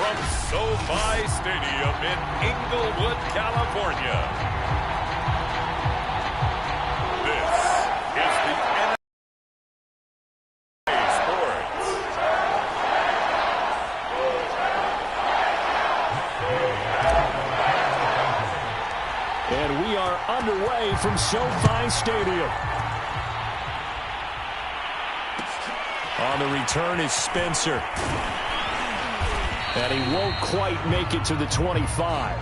from SoFi Stadium in Inglewood, California. This is the NBA Sports. And we are underway from SoFi Stadium. On the return is Spencer. And he won't quite make it to the 25.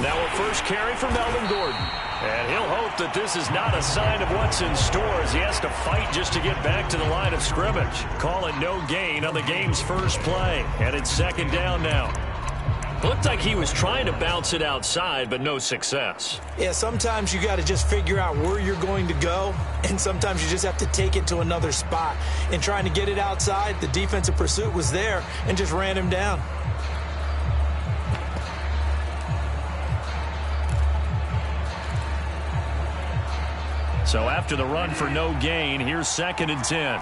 Now a first carry for Melvin Gordon. And he'll hope that this is not a sign of what's in store as he has to fight just to get back to the line of scrimmage. Call it no gain on the game's first play. And it's second down now. Looked like he was trying to bounce it outside, but no success. Yeah, sometimes you got to just figure out where you're going to go, and sometimes you just have to take it to another spot. In trying to get it outside, the defensive pursuit was there and just ran him down. So after the run for no gain, here's 2nd and 10.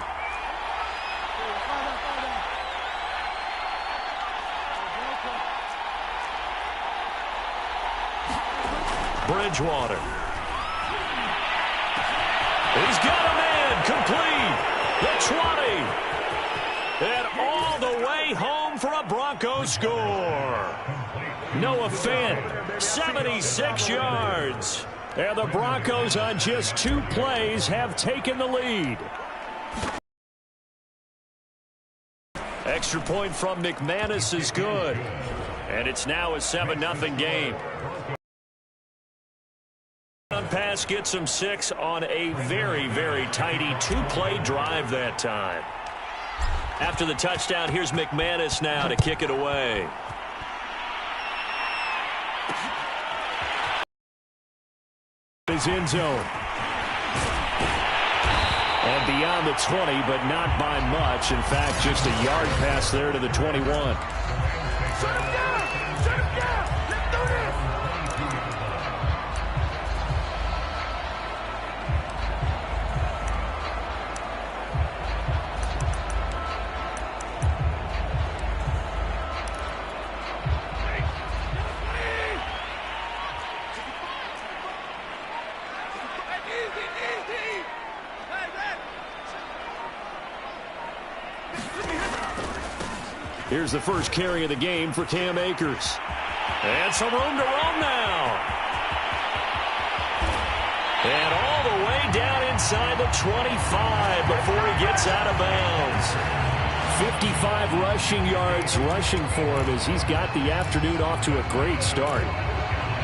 Bridgewater. He's got a man complete. The 20. And all the way home for a Broncos score. Noah Fant, 76 yards. And the Broncos on just 2 plays have taken the lead. Extra point from McManus is good. And it's now a 7-0 game. Pass gets him 6 on a very, very tidy 2-play drive that time. After the touchdown, here's McManus now to kick it away. His end zone. And beyond the 20, but not by much. In fact, just a yard pass there to the 21. Shut him down! Shut him down! Let's do this! Here's the first carry of the game for Cam Akers. And some room to roam now. And all the way down inside the 25 before he gets out of bounds. 55 rushing yards rushing for him as he's got the afternoon off to a great start.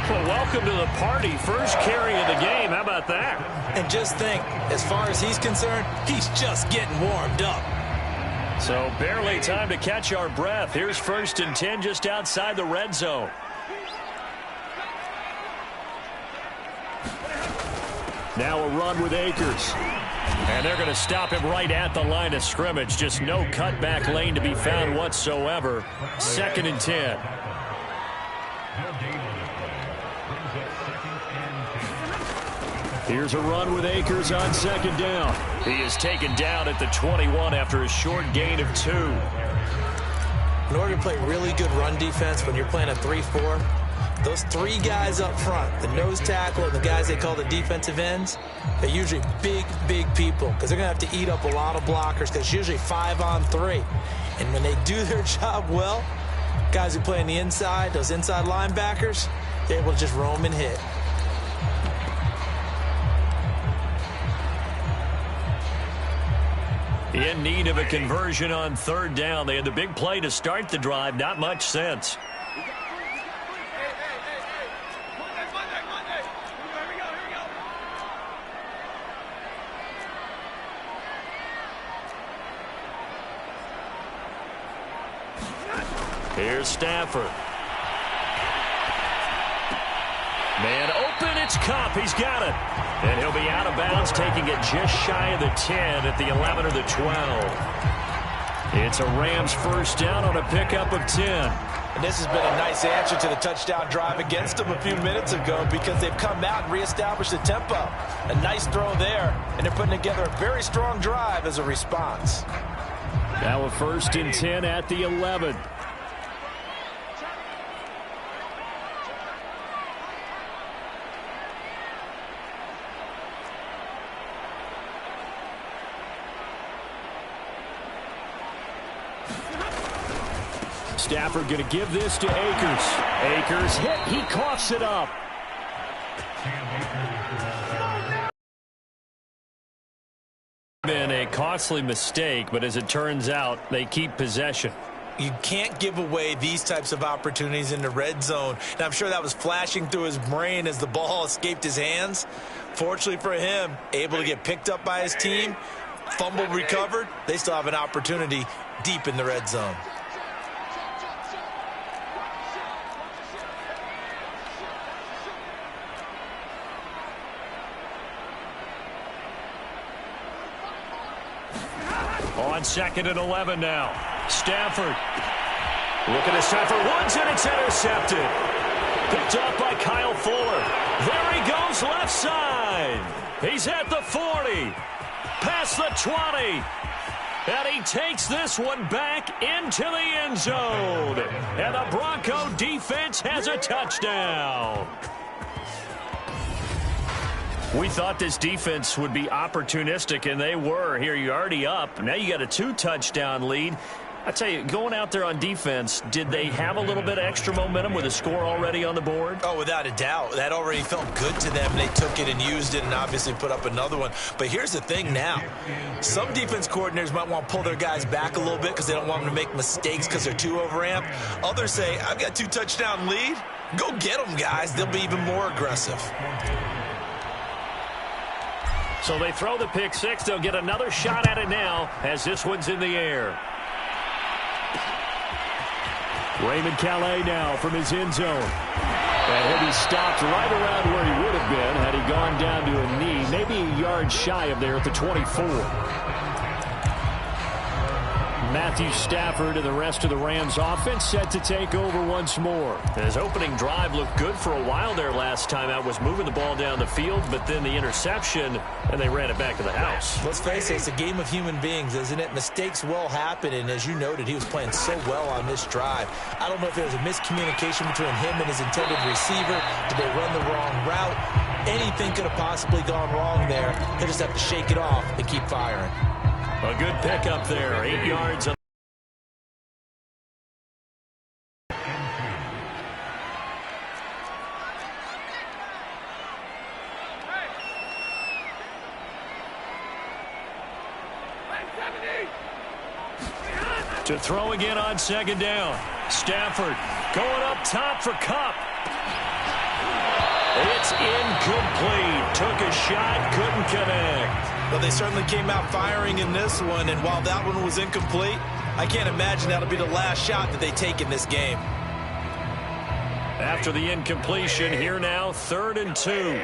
Well, welcome to the party. First carry of the game. How about that? And just think, as far as he's concerned, he's just getting warmed up. So barely time to catch our breath. Here's 1st and 10 just outside the red zone. Now a run with Akers. And they're going to stop him right at the line of scrimmage. Just no cutback lane to be found whatsoever. 2nd and 10. Here's a run with Akers on 2nd down. He is taken down at the 21 after a short gain of 2. In order to play really good run defense when you're playing a 3-4, those 3 guys up front, the nose tackle and the guys they call the defensive ends, they're usually big, big people because they're going to have to eat up a lot of blockers because it's usually 5-on-3. And when they do their job well, guys who play on the inside, those inside linebackers, they're able to just roam and hit. In need of a conversion on 3rd down. They had the big play to start the drive. Not much sense. Here's Stafford. Man open, it's Kupp. He's got it. And he'll be out of bounds, taking it just shy of the 10 at the 11 or the 12. It's a Rams first down on a pickup of 10. And this has been a nice answer to the touchdown drive against them a few minutes ago because they've come out and reestablished the tempo. A nice throw there, and they're putting together a very strong drive as a response. Now a 1st and 10 at the 11. Stafford going to give this to Akers. Akers hit. He coughs it up. Been a costly mistake, but as it turns out, they keep possession. You can't give away these types of opportunities in the red zone. And I'm sure that was flashing through his brain as the ball escaped his hands. Fortunately for him, able to get picked up by his team, fumbled, recovered. They still have an opportunity deep in the red zone. On 2nd and 11 now. Stafford. Looking at Stafford once, and it's intercepted. Picked up by Kyle Fuller. There he goes, left side. He's at the 40. Past the 20. And he takes this one back into the end zone. And the Bronco defense has a touchdown. We thought this defense would be opportunistic, and they were. Here, you're already up. Now you got a 2-touchdown lead. I tell you, going out there on defense, did they have a little bit of extra momentum with a score already on the board? Oh, without a doubt. That already felt good to them. They took it and used it and obviously put up another one. But here's the thing now. Some defense coordinators might want to pull their guys back a little bit because they don't want them to make mistakes because they're too overamped. Others say, I've got 2-touchdown lead. Go get them, guys. They'll be even more aggressive. So they throw the pick six. They'll get another shot at it now as this one's in the air. Raymond Calais now from his end zone. And he'll be stopped right around where he would have been had he gone down to a knee, maybe a yard shy of there at the 24. Matthew Stafford and the rest of the Rams offense set to take over once more. His opening drive looked good for a while there last time out, was moving the ball down the field, but then the interception, and they ran it back to the house. Let's face it, it's a game of human beings, isn't it? Mistakes will happen, and as you noted, he was playing so well on this drive. I don't know if there was a miscommunication between him and his intended receiver. Did they run the wrong route? Anything could have possibly gone wrong there. He'll just have to shake it off and keep firing. A good pickup there, 8 yards. To throw again on 2nd down. Stafford going up top for Kupp. It's incomplete. Took a shot, couldn't connect. Well, they certainly came out firing in this one, and while that one was incomplete, I can't imagine that'll be the last shot that they take in this game. After the incompletion, here now, 3rd and 2.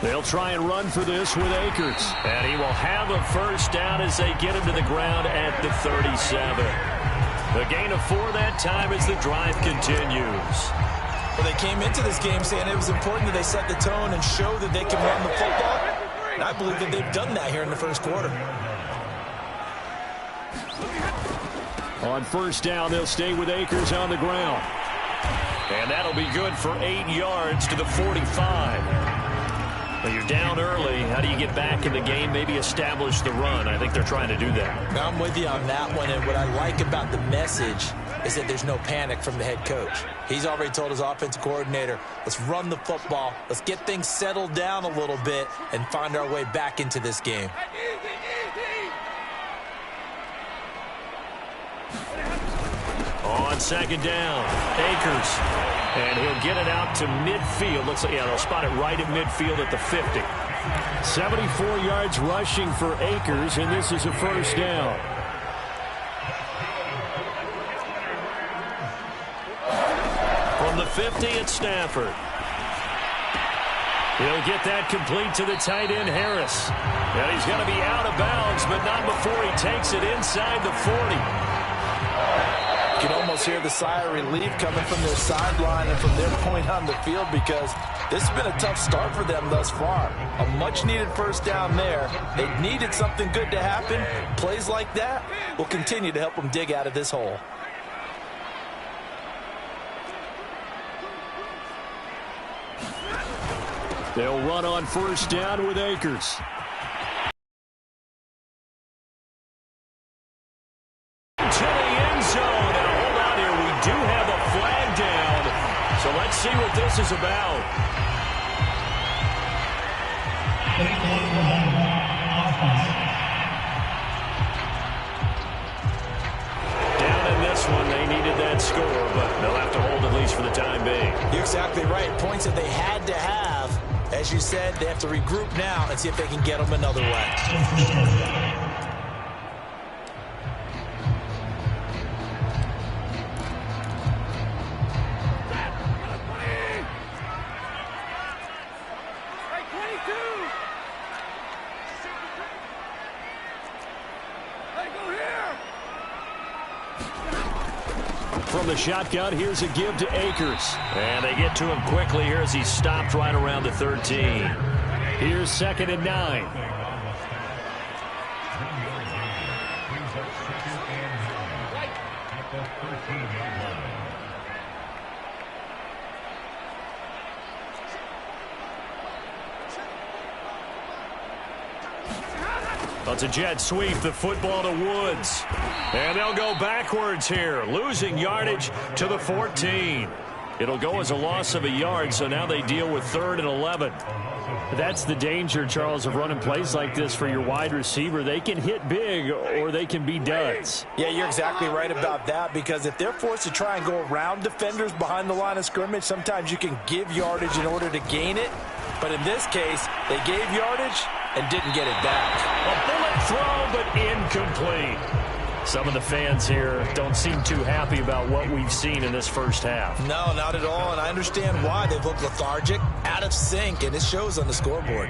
They'll try and run for this with Akers. And he will have a first down as they get him to the ground at the 37. The gain of 4 that time as the drive continues. Well, they came into this game saying it was important that they set the tone and show that they can run the football. And I believe that they've done that here in the first quarter. On 1st down, they'll stay with Akers on the ground. And that'll be good for 8 yards to the 45. Well, you're down early. How do you get back in the game, maybe establish the run? I think they're trying to do that. I'm with you on that one, and what I like about the message is that there's no panic from the head coach. He's already told his offensive coordinator, let's run the football, let's get things settled down a little bit, and find our way back into this game. On 2nd down, Akers. And he'll get it out to midfield. Looks like, yeah, they'll spot it right at midfield at the 50. 74 yards rushing for Akers, and this is a first down. 50 at Stafford. He'll get that complete to the tight end, Harris. And he's going to be out of bounds, but not before he takes it inside the 40. You can almost hear the sigh of relief coming from their sideline and from their point on the field, because this has been a tough start for them thus far. A much-needed first down there. They needed something good to happen. Plays like that will continue to help them dig out of this hole. They'll run on first down with Akers. To the end zone. Now, hold on here. We do have a flag down. So let's see what this is about. Down in this one, they needed that score, but they'll have to hold at least for the time being. You're exactly right. Points that they had to have. As you said, they have to regroup now and see if they can get them another way. From the shotgun, here's a give to Akers. And they get to him quickly here as he's stopped right around the 13. Here's 2nd and 9. That's a jet sweep, the football to Woods. And they'll go backwards here, losing yardage to the 14. It'll go as a loss of a yard, so now they deal with 3rd and 11. That's the danger, Charles, of running plays like this for your wide receiver. They can hit big or they can be duds. Yeah, you're exactly right about that, because if they're forced to try and go around defenders behind the line of scrimmage, sometimes you can give yardage in order to gain it. But in this case, they gave yardage and didn't get it back. A bullet throw, but incomplete. Some of the fans here don't seem too happy about what we've seen in this first half. No, not at all, and I understand why. They've looked lethargic, out of sync, and it shows on the scoreboard.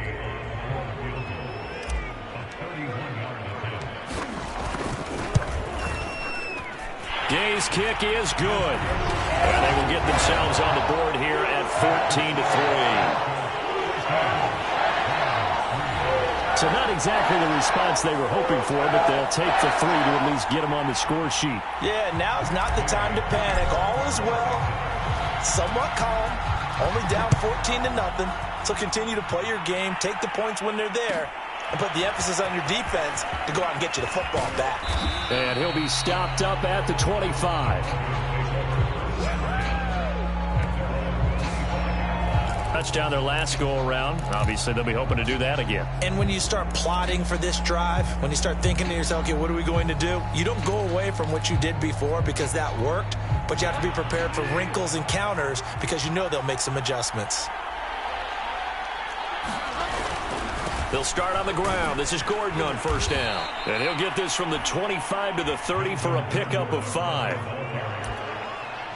Gay's kick is good. And they will get themselves on the board here at 14-3. So not exactly the response they were hoping for, but they'll take the 3 to at least get them on the score sheet. Yeah, now's not the time to panic. All is well. Somewhat calm. Only down 14-0. So continue to play your game, take the points when they're there, and put the emphasis on your defense to go out and get you the football back. And he'll be stopped up at the 25. Touchdown their last go-around. Obviously, they'll be hoping to do that again. And when you start plotting for this drive, when you start thinking to yourself, okay, what are we going to do? You don't go away from what you did before because that worked, but you have to be prepared for wrinkles and counters because you know they'll make some adjustments. They'll start on the ground. This is Gordon on first down. And he'll get this from the 25 to the 30 for a pickup of 5.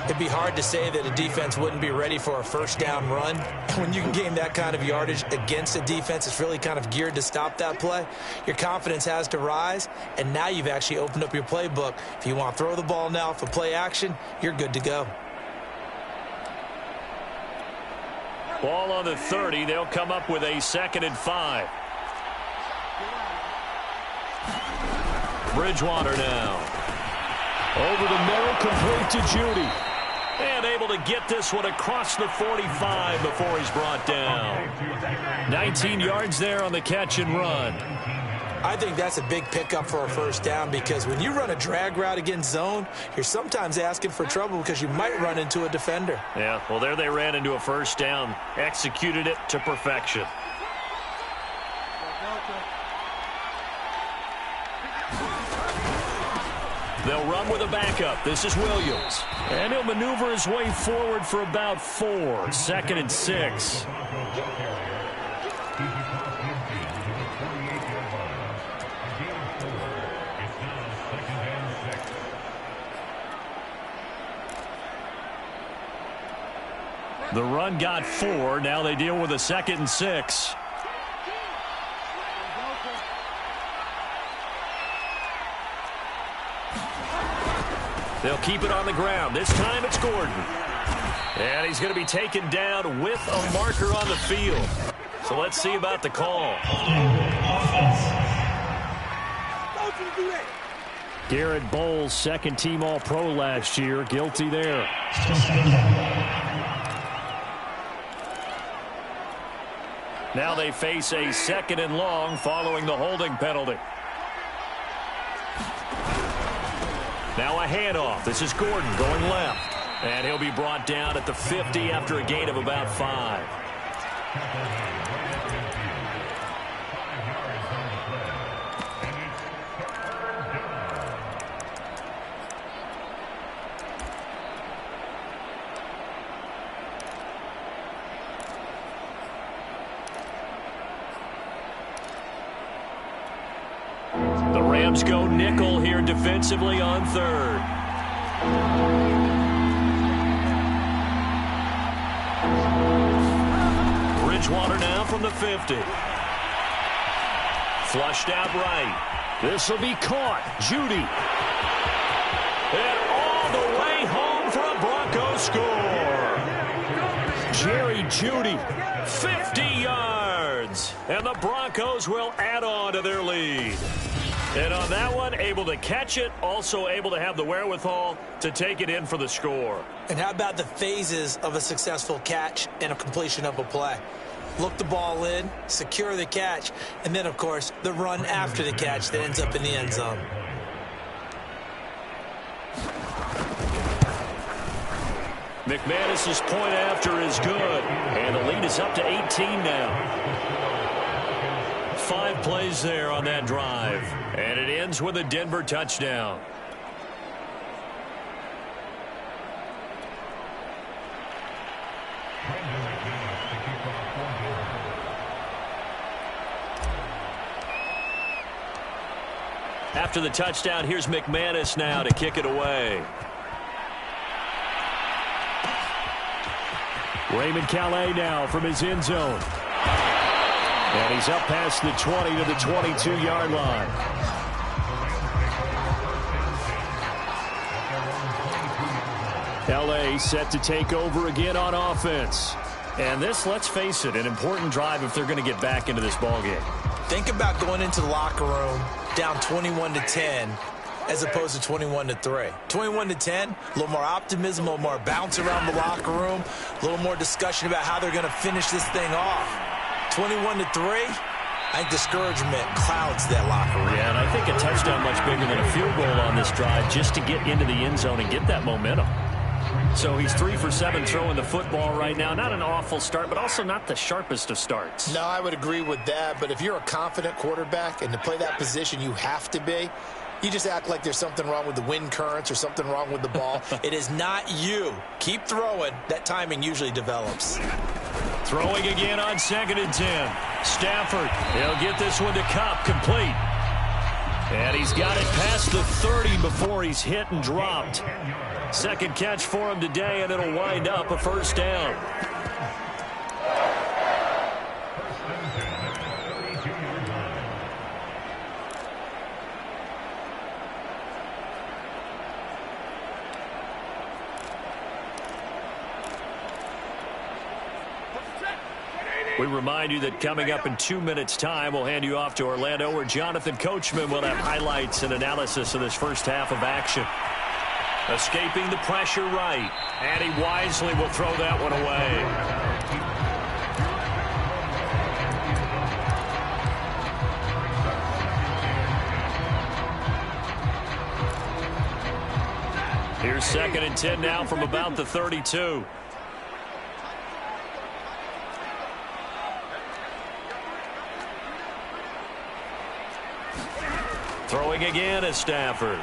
It'd be hard to say that a defense wouldn't be ready for a first down run. When you can gain that kind of yardage against a defense that's really kind of geared to stop that play, your confidence has to rise, and now you've actually opened up your playbook. If you want to throw the ball now for play action, you're good to go. Ball on the 30. They'll come up with a 2nd and 5. Bridgewater now. Over the middle, complete to Judy. And able to get this one across the 45 before he's brought down. 19 yards there on the catch and run. I think that's a big pickup for a first down, because when you run a drag route against zone, you're sometimes asking for trouble because you might run into a defender. Yeah, well, there they ran into a first down. Executed it to perfection. They'll run with a backup. This is Williams. And he'll maneuver his way forward for about 4. 2nd and 6. The run got 4. Now they deal with a 2nd and 6. They'll keep it on the ground. This time it's Gordon. And he's going to be taken down with a marker on the field. So let's see about the call. Garrett Bowles, second-team All-Pro last year. Guilty there. Now they face a 2nd and long following the holding penalty. Now a handoff. This is Gordon going left. And he'll be brought down at the 50 after a gain of about 5. The Rams go nickel here defensively on 3rd. Bridgewater now from the 50. Flushed out right. This will be caught. Judy. And all the way home for a Broncos score. Jerry Judy, 50 yards. And the Broncos will add on to their lead. And on that one, able to catch it, also able to have the wherewithal to take it in for the score. And how about the phases of a successful catch and a completion of a play? Look the ball in, secure the catch, and then, of course, the run after the catch that ends up in the end zone. McManus's point after is good, and the lead is up to 18 now. 5 plays there on that drive, and it ends with a Denver touchdown. After the touchdown, here's McManus now to kick it away. Raymond Calais now from his end zone. And he's up past the 20 to the 22-yard line. L.A. set to take over again on offense. And this, let's face it, an important drive if they're going to get back into this ballgame. Think about going into the locker room down 21-10 as opposed to 21-3. 21-10, a little more optimism, a little more bounce around the locker room, a little more discussion about how they're going to finish this thing off. 21-3, I think discouragement clouds that locker room. Yeah, and I think a touchdown much bigger than a field goal on this drive just to get into the end zone and get that momentum. So he's 3 for 7 throwing the football right now. Not an awful start, but also not the sharpest of starts. No, I would agree with that. But if you're a confident quarterback and to play that position you have to be, you just act like there's something wrong with the wind currents or something wrong with the ball. It is not you. Keep throwing. That timing usually develops. Throwing again on 2nd and 10. Stafford, he'll get this one to Kupp, complete. And he's got it past the 30 before he's hit and dropped. Second catch for him today, and it'll wind up a first down. We remind you that coming up in 2 minutes' time, we'll hand you off to Orlando, where Jonathan Coachman will have highlights and analysis of this first half of action. Escaping the pressure right, and he wisely will throw that one away. Here's 2nd and 10 now from about the 32. Throwing again is Stafford.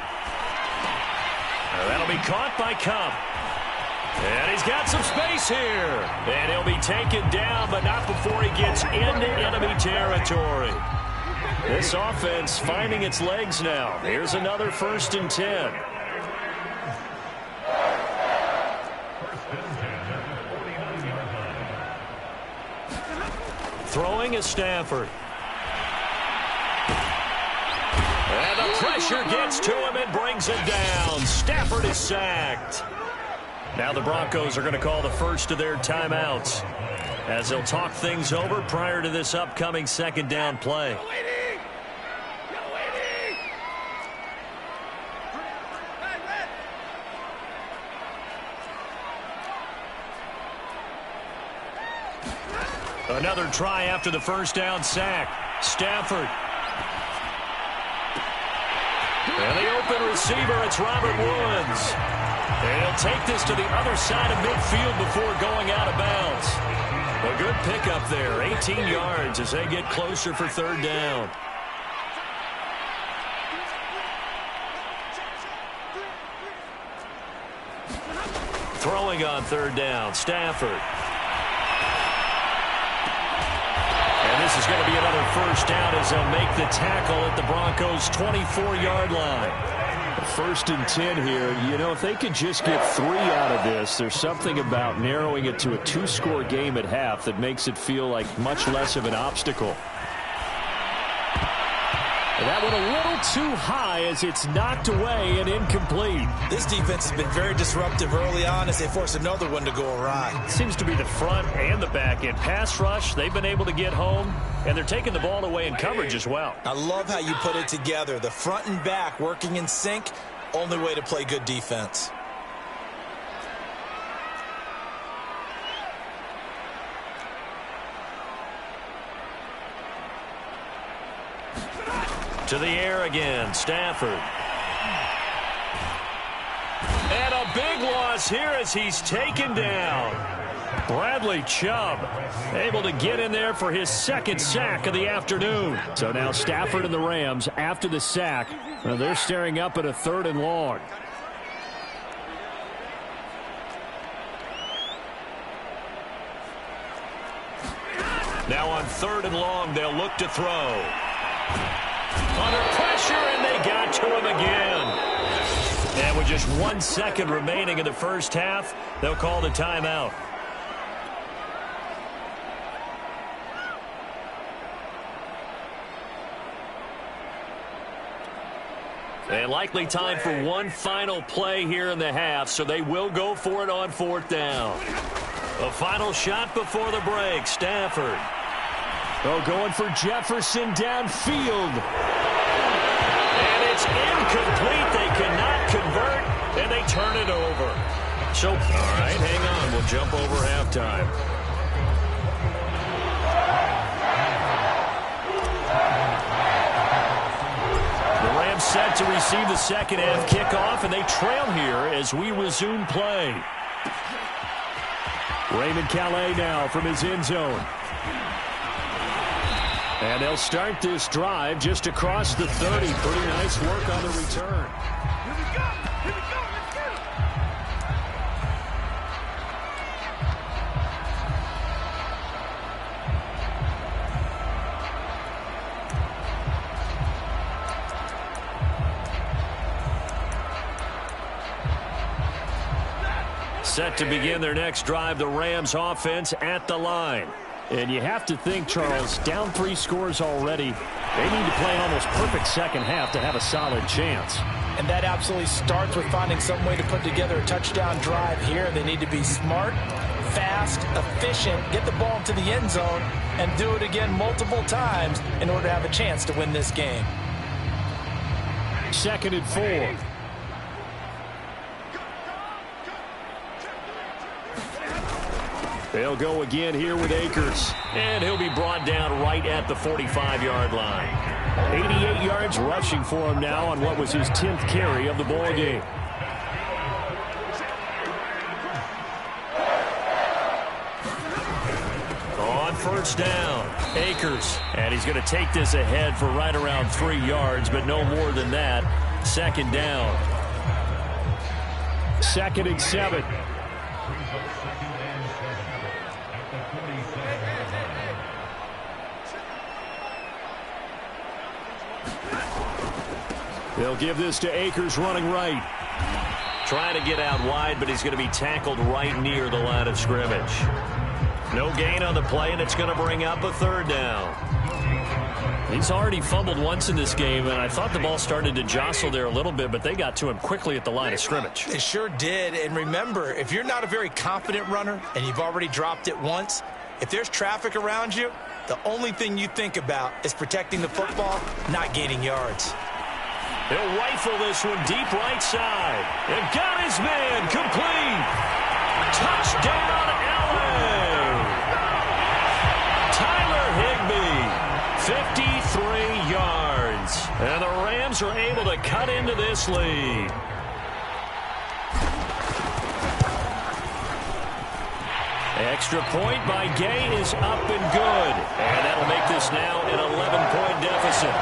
That'll be caught by Kupp. And he's got some space here. And he'll be taken down, but not before he gets into enemy territory. This offense finding its legs now. Here's another 1st and 10. Throwing is Stafford. And the pressure gets to him and brings it down. Stafford is sacked. Now the Broncos are going to call the first of their timeouts as they'll talk things over prior to this upcoming second down play. Another try after the first down sack. Stafford. And the open receiver, it's Robert Woods. And he'll take this to the other side of midfield before going out of bounds. A good pickup there, 18 yards as they get closer for third down. Throwing on third down, Stafford. And this is going to be another first down as they'll make the tackle at the Broncos' 24-yard line. First and 10 here. You know, if they could just get 3 out of this, there's something about narrowing it to a 2-score game at half that makes it feel like much less of an obstacle. And that one a little too high as it's knocked away and incomplete. This defense has been very disruptive early on as they force another one to go awry. It seems to be the front and the back end. Pass rush, they've been able to get home, and they're taking the ball away in coverage as well. I love how you put it together. The front and back working in sync, only way to play good defense. To the air again, Stafford. And a big loss here as he's taken down. Bradley Chubb able to get in there for his second sack of the afternoon. So now Stafford and the Rams, after the sack, they're staring up at a 3rd and long. Now on 3rd and long, they'll look to throw. Under pressure, and they got to him again. And with just 1 second remaining in the first half, they'll call the timeout. And likely time for one final play here in the half, so they will go for it on 4th down. A final shot before the break, Stafford. Oh, going for Jefferson downfield. And it's incomplete. They cannot convert, and they turn it over. So, all right, hang on. We'll jump over halftime. The Rams set to receive the second half kickoff, and they trail here as we resume play. Raymond Calais now from his end zone. And they'll start this drive just across the 30. Pretty nice work on the return. Here we go. Here we go. Let's get it. Set to begin their next drive, the Rams offense at the line. And you have to think, Charles, down 3 scores already. They need to play an almost perfect second half to have a solid chance. And that absolutely starts with finding some way to put together a touchdown drive here. They need to be smart, fast, efficient, get the ball to the end zone, and do it again multiple times in order to have a chance to win this game. 2nd and 4. They'll go again here with Akers. And he'll be brought down right at the 45-yard line. 88 yards rushing for him now on what was his 10th carry of the ball game. On 1st down, Akers. And he's going to take this ahead for right around 3 yards, but no more than that. 2nd down. 2nd and 7. They'll give this to Akers running right. Trying to get out wide, but he's going to be tackled right near the line of scrimmage. No gain on the play, and it's going to bring up a third down. He's already fumbled once in this game, and I thought the ball started to jostle there a little bit, but they got to him quickly at the line of scrimmage. They sure did. And remember, if you're not a very confident runner and you've already dropped it once, if there's traffic around you, the only thing you think about is protecting the football, not gaining yards. He'll rifle this one deep right side. And got his man complete. Touchdown, LA. Tyler Higbee, 53 yards. And the Rams are able to cut into this lead. Extra point by Gay is up and good. And that'll make this now an 11-point deficit.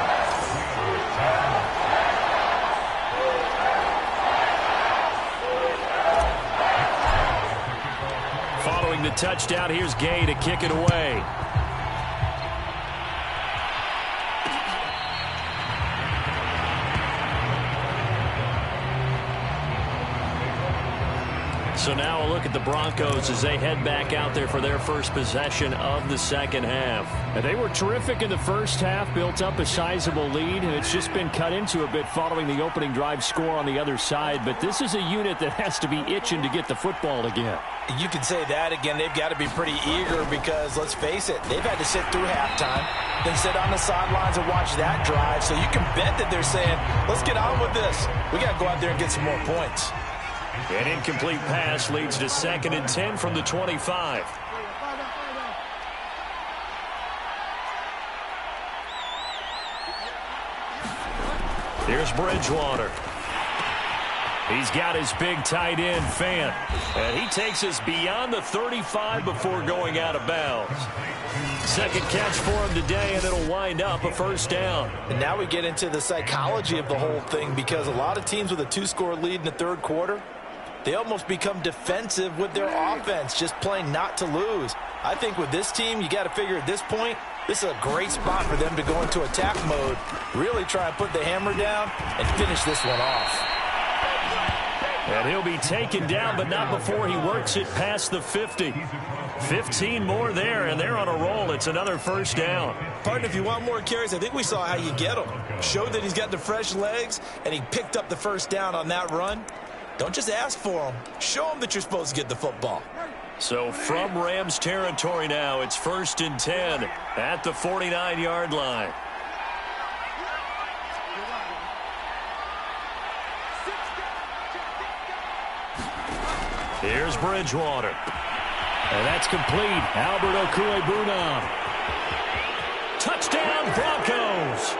Following the touchdown, here's Gay to kick it away. So now a look at the Broncos as they head back out there for their first possession of the second half. And they were terrific in the first half, built up a sizable lead, and it's just been cut into a bit following the opening drive score on the other side. But this is a unit that has to be itching to get the football again. You can say that again. They've got to be pretty eager because, let's face it, they've had to sit through halftime, then sit on the sidelines and watch that drive. So you can bet that they're saying, let's get on with this. We got to go out there and get some more points. An incomplete pass leads to 2nd and 10 from the 25. Here's Bridgewater. He's got his big tight end, Fant. And he takes us beyond the 35 before going out of bounds. Second catch for him today, and it'll wind up a first down. And now we get into the psychology of the whole thing, because a lot of teams with a 2-score lead in the third quarter, they almost become defensive with their offense, just playing not to lose. I think with this team, you got to figure at this point, this is a great spot for them to go into attack mode, really try and put the hammer down and finish this one off. And he'll be taken down, but not before he works it past the 50. 15 more there, and they're on a roll. It's another first down. Partner, if you want more carries, I think we saw how you get him. Showed that he's got the fresh legs, and he picked up the first down on that run. Don't just ask for him. Show him that you're supposed to get the football. So from Rams territory now, it's 1st and 10 at the 49-yard line. Here's Bridgewater. And that's complete. Albert Okwuegbunam. Touchdown, Broncos.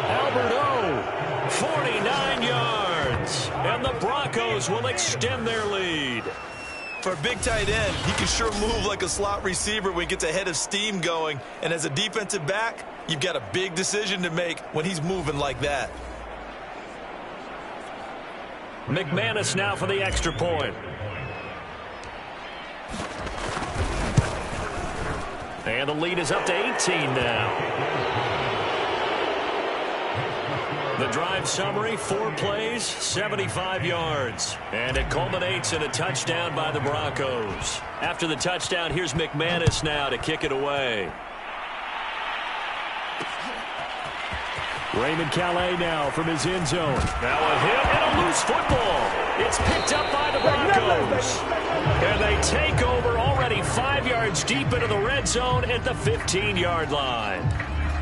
Albert O, 49 yards. And the Broncos will extend their lead. For a big tight end, he can sure move like a slot receiver when he gets a head of steam going. And as a defensive back, you've got a big decision to make when he's moving like that. McManus now for the extra point. And the lead is up to 18 now. The drive summary, 4 plays, 75 yards. And it culminates in a touchdown by the Broncos. After the touchdown, here's McManus now to kick it away. Raymond Calais now from his end zone. Now a hit and a loose football. It's picked up by the Broncos. And they take over already 5 yards deep into the red zone at the 15-yard line.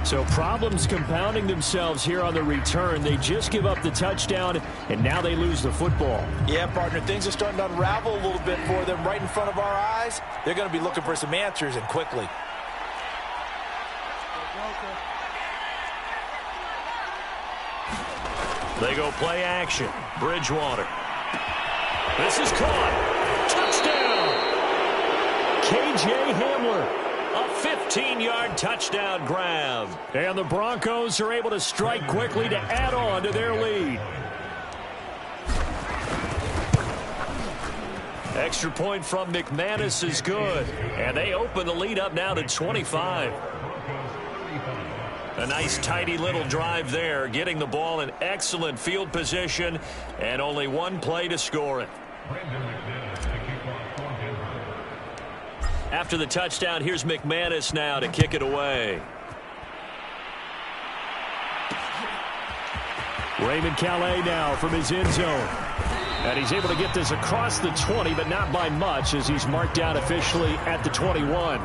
So problems compounding themselves here on the return. They just give up the touchdown, and now they lose the football. Yeah, partner, things are starting to unravel a little bit for them right in front of our eyes. They're going to be looking for some answers, and quickly. They go play action. Bridgewater. This is caught. Touchdown. K.J. Hamler. A 15-yard touchdown grab. And the Broncos are able to strike quickly to add on to their lead. Extra point from McManus is good. And they open the lead up now to 25. A nice, tidy little drive there, getting the ball in excellent field position, and only one play to score it. After the touchdown, here's McManus now to kick it away. Raymond Calais now from his end zone. And he's able to get this across the 20, but not by much, as he's marked out officially at the 21.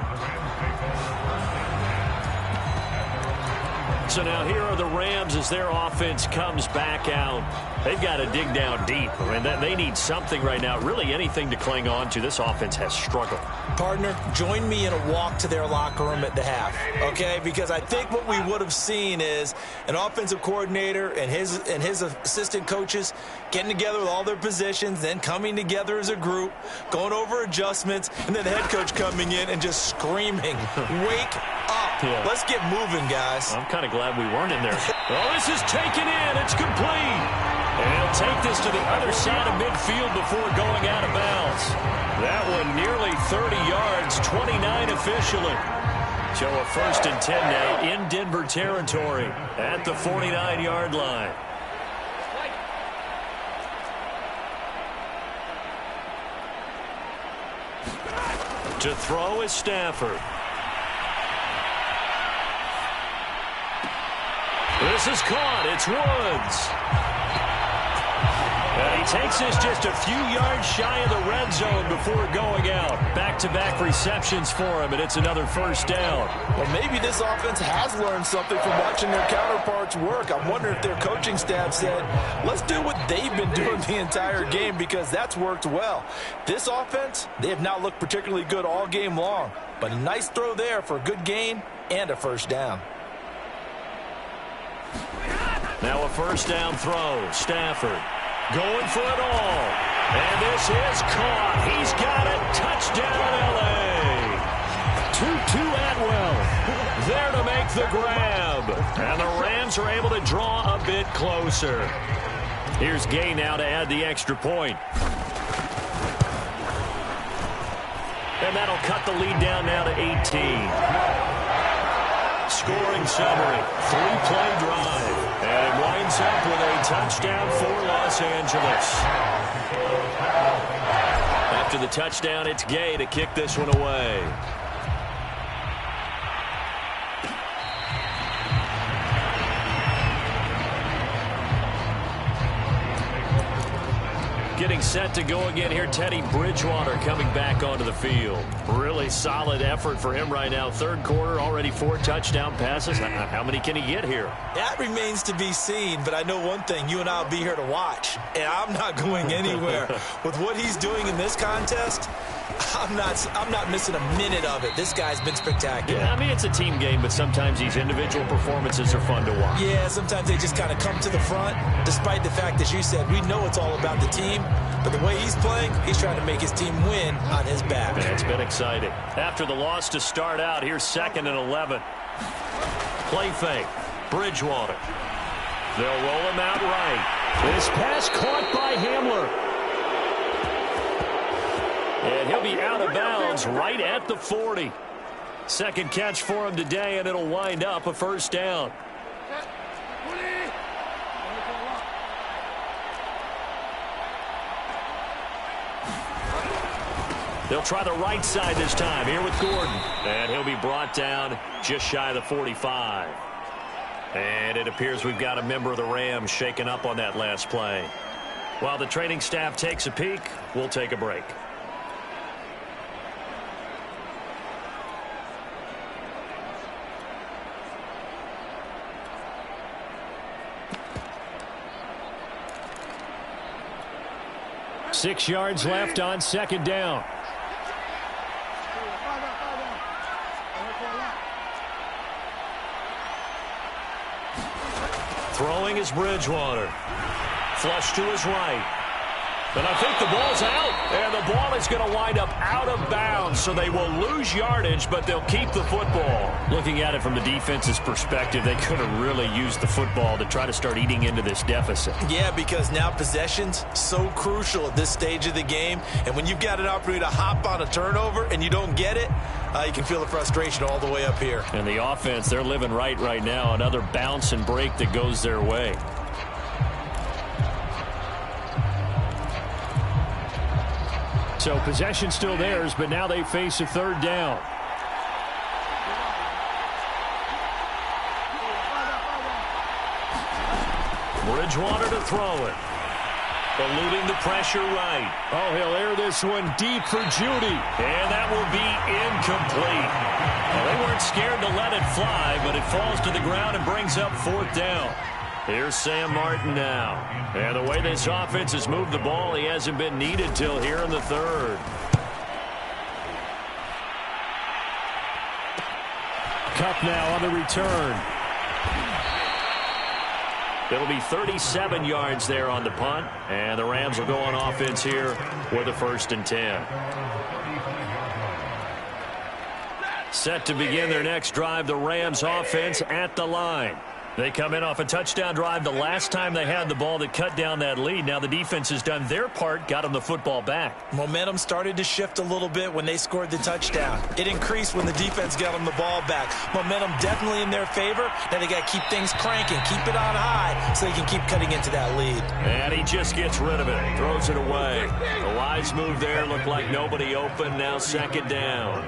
So now here are the Rams as their offense comes back out. They've got to dig down deep. I mean, they need something right now, really anything to cling on to. This offense has struggled. Partner, join me in a walk to their locker room at the half, okay? Because I think what we would have seen is an offensive coordinator and his assistant coaches getting together with all their positions, then coming together as a group, going over adjustments, and then the head coach coming in and just screaming, wake up. Yeah. Let's get moving, guys. I'm kind of glad we weren't in there. Oh, this is taken in. It's complete. And he'll take this to the other side of midfield before going out of bounds. That one nearly 30 yards, 29 officially. So a 1st and 10 now in Denver territory at the 49-yard line. To throw is Stafford. This is caught. It's Woods. And he takes this just a few yards shy of the red zone before going out. Back-to-back receptions for him, and it's another 1st down. Well, maybe this offense has learned something from watching their counterparts work. I wonder if their coaching staff said, let's do what they've been doing the entire game, because that's worked well. This offense, they have not looked particularly good all game long, but a nice throw there for a good gain and a 1st down. Now a 1st down throw. Stafford going for it all. And this is caught. He's got it. Touchdown, L.A. Tutu Atwell there to make the grab. And the Rams are able to draw a bit closer. Here's Gay now to add the extra point. And that'll cut the lead down now to 18. Scoring summary, 3-play drive. And it winds up with a touchdown for Los Angeles. After the touchdown, it's Gay to kick this one away. Getting set to go again here, Teddy Bridgewater coming back onto the field. Really solid effort for him right now. 3rd quarter, already 4 touchdown passes. How many can he get here? That remains to be seen, but I know one thing. You and I will be here to watch, and I'm not going anywhere. With what he's doing in this contest, I'm not missing a minute of it. This guy's been spectacular. Yeah, I mean, it's a team game, but sometimes these individual performances are fun to watch. Yeah, sometimes they just kind of come to the front, despite the fact that you said we know it's all about the team. But the way he's playing, he's trying to make his team win on his back. And it's been exciting. After the loss to start out, here's 2nd and 11. Play fake. Bridgewater. They'll roll him out right. This pass caught by Hamler. And he'll be out of bounds right at the 40. 2nd catch for him today, and it'll wind up a 1st down. They'll try the right side this time here with Gordon. And he'll be brought down just shy of the 45. And it appears we've got a member of the Rams shaken up on that last play. While the training staff takes a peek, we'll take a break. Six yards left on 2nd down. Throwing is Bridgewater. Flush to his right. And I think the ball's out. And the ball is going to wind up out of bounds, so they will lose yardage, but they'll keep the football. Looking at it from the defense's perspective, they could have really used the football to try to start eating into this deficit. Yeah, because now possession's so crucial at this stage of the game. And when you've got an opportunity to hop on a turnover and you don't get it, you can feel the frustration all the way up here. And the offense, they're living right now. Another bounce and break that goes their way. So possession still theirs, but now they face a third down. Bridgewater to throw it. Eluding the pressure right. Oh, he'll air this one deep for Judy. And that will be incomplete. Well, they weren't scared to let it fly, but it falls to the ground and brings up fourth down. Here's Sam Martin now. And the way this offense has moved the ball, he hasn't been needed till here in the third. Kupp now on the return. It'll be 37 yards there on the punt, and the Rams will go on offense here with a 1st and 10. Set to begin their next drive, the Rams offense at the line. They come in off a touchdown drive the last time they had the ball that cut down that lead. Now the defense has done their part, got them the football back. Momentum started to shift a little bit when they scored the touchdown. It increased when the defense got them the ball back. Momentum definitely in their favor. Now they got to keep things cranking, keep it on high so they can keep cutting into that lead. And he just gets rid of it, throws it away. The wise move there, looked like nobody open, now 2nd down.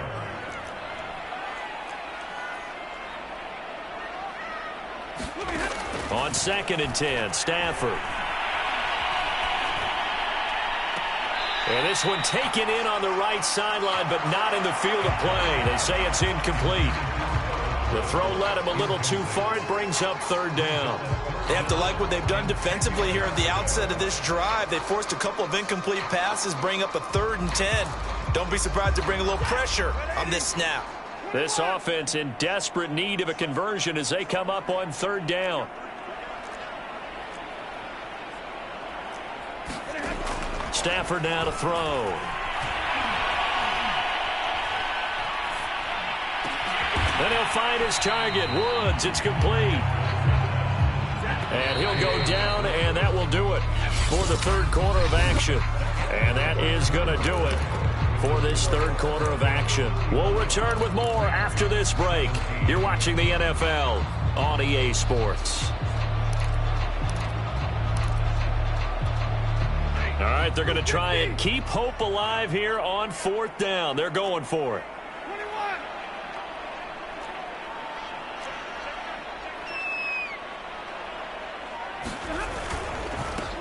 On 2nd and 10, Stafford. And this one taken in on the right sideline, but not in the field of play. They say it's incomplete. The throw led him a little too far. It brings up 3rd down. They have to like what they've done defensively here at the outset of this drive. They forced a couple of incomplete passes, bring up a 3rd and 10. Don't be surprised to bring a little pressure on this snap. This offense in desperate need of a conversion as they come up on 3rd down. Stafford now to throw. Then he'll find his target. Woods, it's complete. And he'll go down, and that will do it for the 3rd quarter of action. And that is going to do it for this 3rd quarter of action. We'll return with more after this break. You're watching the NFL on EA Sports. All right, they're going to try and keep hope alive here on 4th down. They're going for it.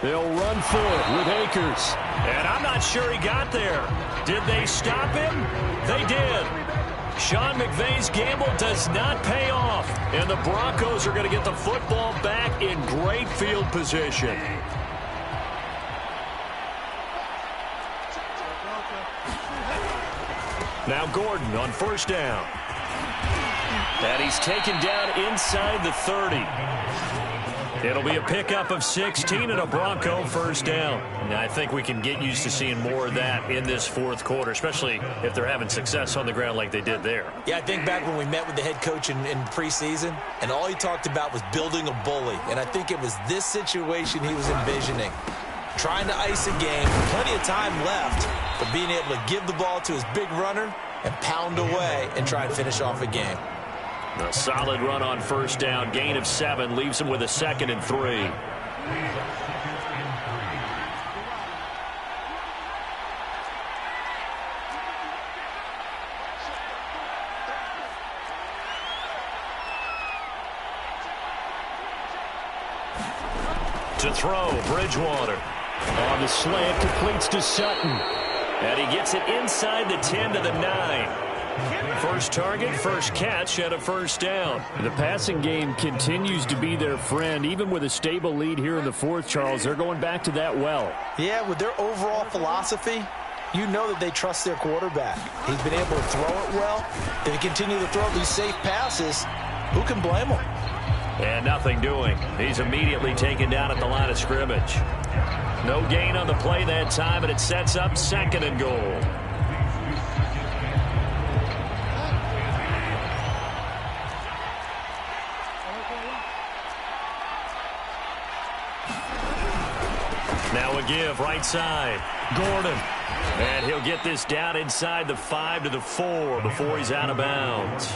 They'll run for it with Akers. And I'm not sure he got there. Did they stop him? They did. Sean McVay's gamble does not pay off. And the Broncos are going to get the football back in great field position. Now Gordon on 1st down. And he's taken down inside the 30. It'll be a pickup of 16 and a Bronco 1st down. And I think we can get used to seeing more of that in this 4th quarter, especially if they're having success on the ground like they did there. Yeah, I think back when we met with the head coach in preseason, and all he talked about was building a bully. And I think it was this situation he was envisioning. Trying to ice a game, plenty of time left, but being able to give the ball to his big runner and pound away and try and finish off a game. A solid run on 1st down. Gain of 7 leaves him with a 2nd and 3. To throw, Bridgewater. On the slant, completes to Sutton. And he gets it inside the 10 to the 9. First target, first catch, and a 1st down. The passing game continues to be their friend. Even with a stable lead here in the 4th, Charles, they're going back to that well. Yeah, with their overall philosophy, you know that they trust their quarterback. He's been able to throw it well. If they continue to throw these safe passes, who can blame them? And nothing doing. He's immediately taken down at the line of scrimmage. No gain on the play that time, and it sets up 2nd and goal. Now a give, right side. Gordon. And he'll get this down inside the 5 to the 4 before he's out of bounds.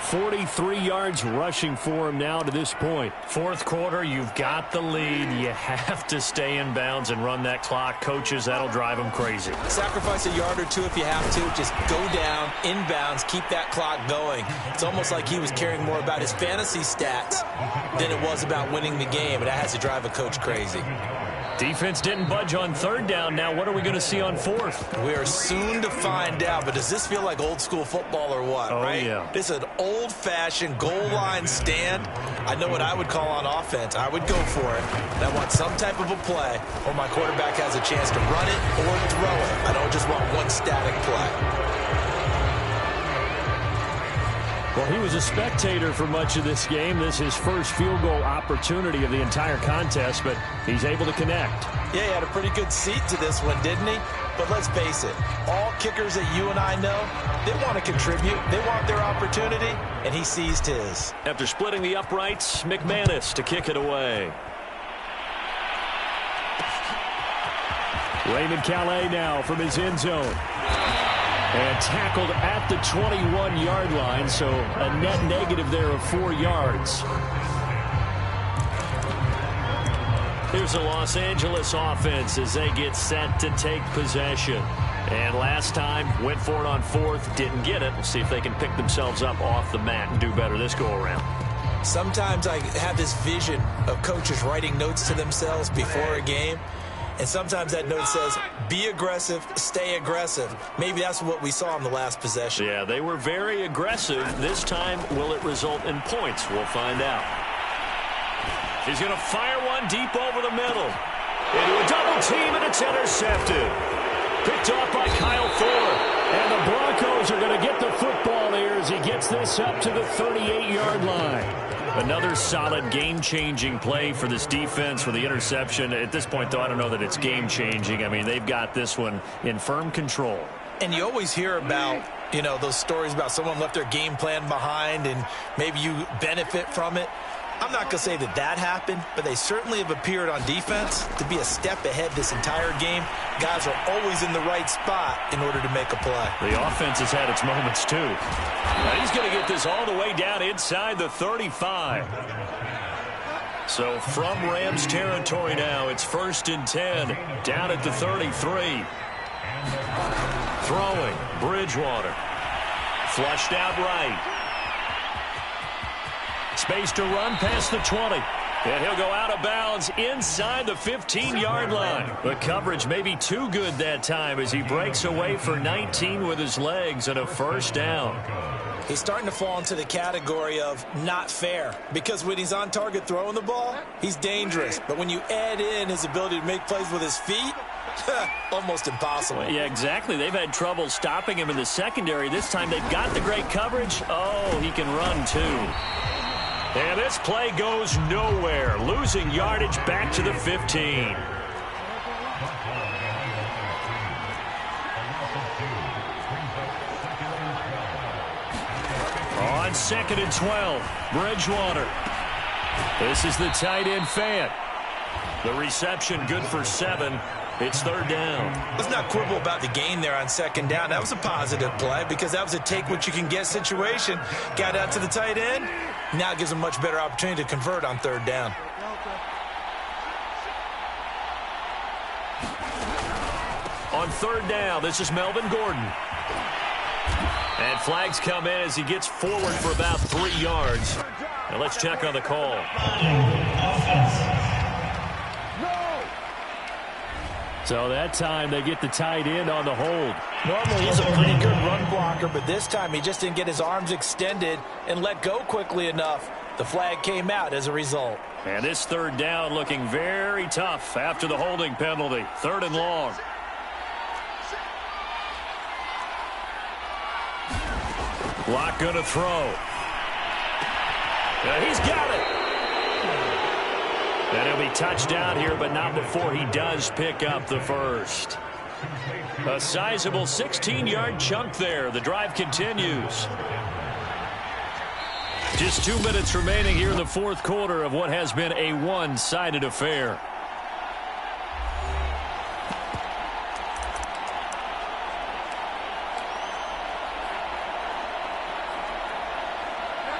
43 yards rushing for him now to this point. Fourth quarter, you've got the lead. You have to stay in bounds and run that clock. Coaches, that'll drive them crazy. Sacrifice a yard or two if you have to. Just go down, inbounds, keep that clock going. It's almost like he was caring more about his fantasy stats than it was about winning the game, and that has to drive a coach crazy. Defense didn't budge on third down. Now what are we going to see on fourth? We are soon to find out, but does this feel like old school football or what, right? Yeah. This is an old-fashioned goal line stand. I know what I would call on offense. I would go for it. And I want some type of a play where my quarterback has a chance to run it or throw it. I don't just want one static play. Well, he was a spectator for much of this game. This is his first field goal opportunity of the entire contest, but he's able to connect. Yeah, he had a pretty good seat to this one, didn't he? But let's face it, all kickers that you and I know, they want to contribute. They want their opportunity, and he seized his. After splitting the uprights, McManus to kick it away. Raymond Calais now from his end zone. And tackled at the 21-yard line, so a net negative there of 4 yards. Here's the Los Angeles offense as they get set to take possession. And last time, went for it on fourth, didn't get it. We'll see if they can pick themselves up off the mat and do better this go-around. Sometimes I have this vision of coaches writing notes to themselves before a game. And sometimes that note says, be aggressive, stay aggressive. Maybe that's what we saw in the last possession. Yeah, they were very aggressive. This time, will it result in points? We'll find out. He's going to fire one deep over the middle. Into a double team, and it's intercepted. Picked off by Kyle Fuller. And the Broncos are going to get the football here as he gets this up to the 38-yard line. Another solid game-changing play for this defense with the interception. At this point, though, I don't know that it's game-changing. I mean, they've got this one in firm control. And you always hear about, you know, those stories about someone left their game plan behind and maybe you benefit from it. I'm not going to say that that happened, but they certainly have appeared on defense to be a step ahead this entire game. Guys are always in the right spot in order to make a play. The offense has had its moments, too. Now he's going to get this all the way down inside the 35. So from Rams territory now, it's 1st and 10, down at the 33. Throwing, Bridgewater. Flushed out right. Space to run past the 20. And he'll go out of bounds inside the 15-yard line. The coverage may be too good that time as he breaks away for 19 with his legs and a first down. He's starting to fall into the category of not fair because when he's on target throwing the ball, he's dangerous. But when you add in his ability to make plays with his feet, almost impossible. Well, yeah, exactly. They've had trouble stopping him in the secondary. This time they've got the great coverage. Oh, he can run too. And this play goes nowhere. Losing yardage back to the 15. On 2nd and 12, Bridgewater. This is the tight end Fant. The reception good for 7. It's 3rd down. Let's not quibble about the gain there on 2nd down. That was a positive play because that was a take-what-you-can-get situation. Got out to the tight end. Now it gives him a much better opportunity to convert on 3rd down. On 3rd down, this is Melvin Gordon. And flags come in as he gets forward for about 3 yards. Now let's check on the call. So that time they get the tight end on the hold. Normally he's a pretty good run blocker, but this time he just didn't get his arms extended and let go quickly enough. The flag came out as a result. And this 3rd down looking very tough after the holding penalty. 3rd and long. Lock going to throw. He's got it. And he'll be touchdown here, but not before he does pick up the first. A sizable 16-yard chunk there. The drive continues. Just 2 minutes remaining here in the 4th quarter of what has been a one-sided affair.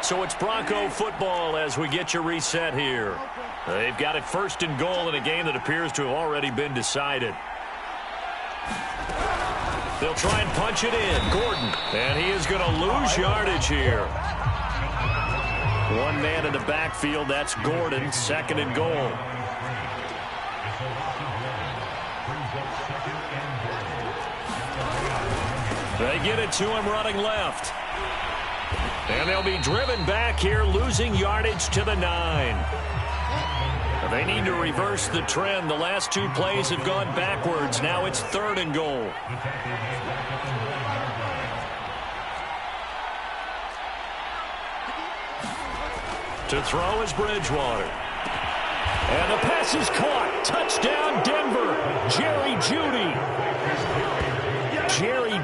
So it's Bronco football as we get you reset here. They've got it 1st and goal in a game that appears to have already been decided. They'll try and punch it in. Gordon. And he is going to lose yardage here. One man in the backfield. That's Gordon. 2nd and goal. They get it to him running left. And they'll be driven back here, losing yardage to the 9. They need to reverse the trend. The last 2 plays have gone backwards. Now it's 3rd and goal. To throw is Bridgewater. And the pass is caught. Touchdown, Denver. Jerry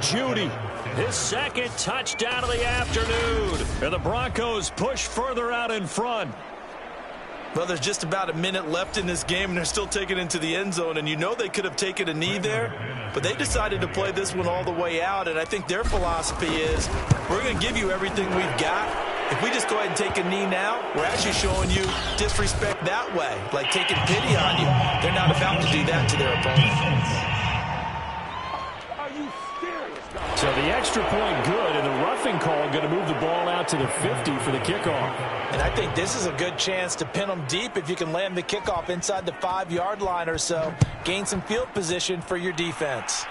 Jeudy. His 2nd touchdown of the afternoon. And the Broncos push further out in front. Well, there's just about a minute left in this game, and they're still taking it into the end zone. And you know they could have taken a knee there, but they decided to play this one all the way out. And I think their philosophy is, we're going to give you everything we've got. If we just go ahead and take a knee now, we're actually showing you disrespect that way, like taking pity on you. They're not about to do that to their opponent. So the extra point good, and the roughing call going to move the ball out to the 50 for the kickoff. And I think this is a good chance to pin them deep if you can land the kickoff inside the 5-yard line or so. Gain some field position for your defense.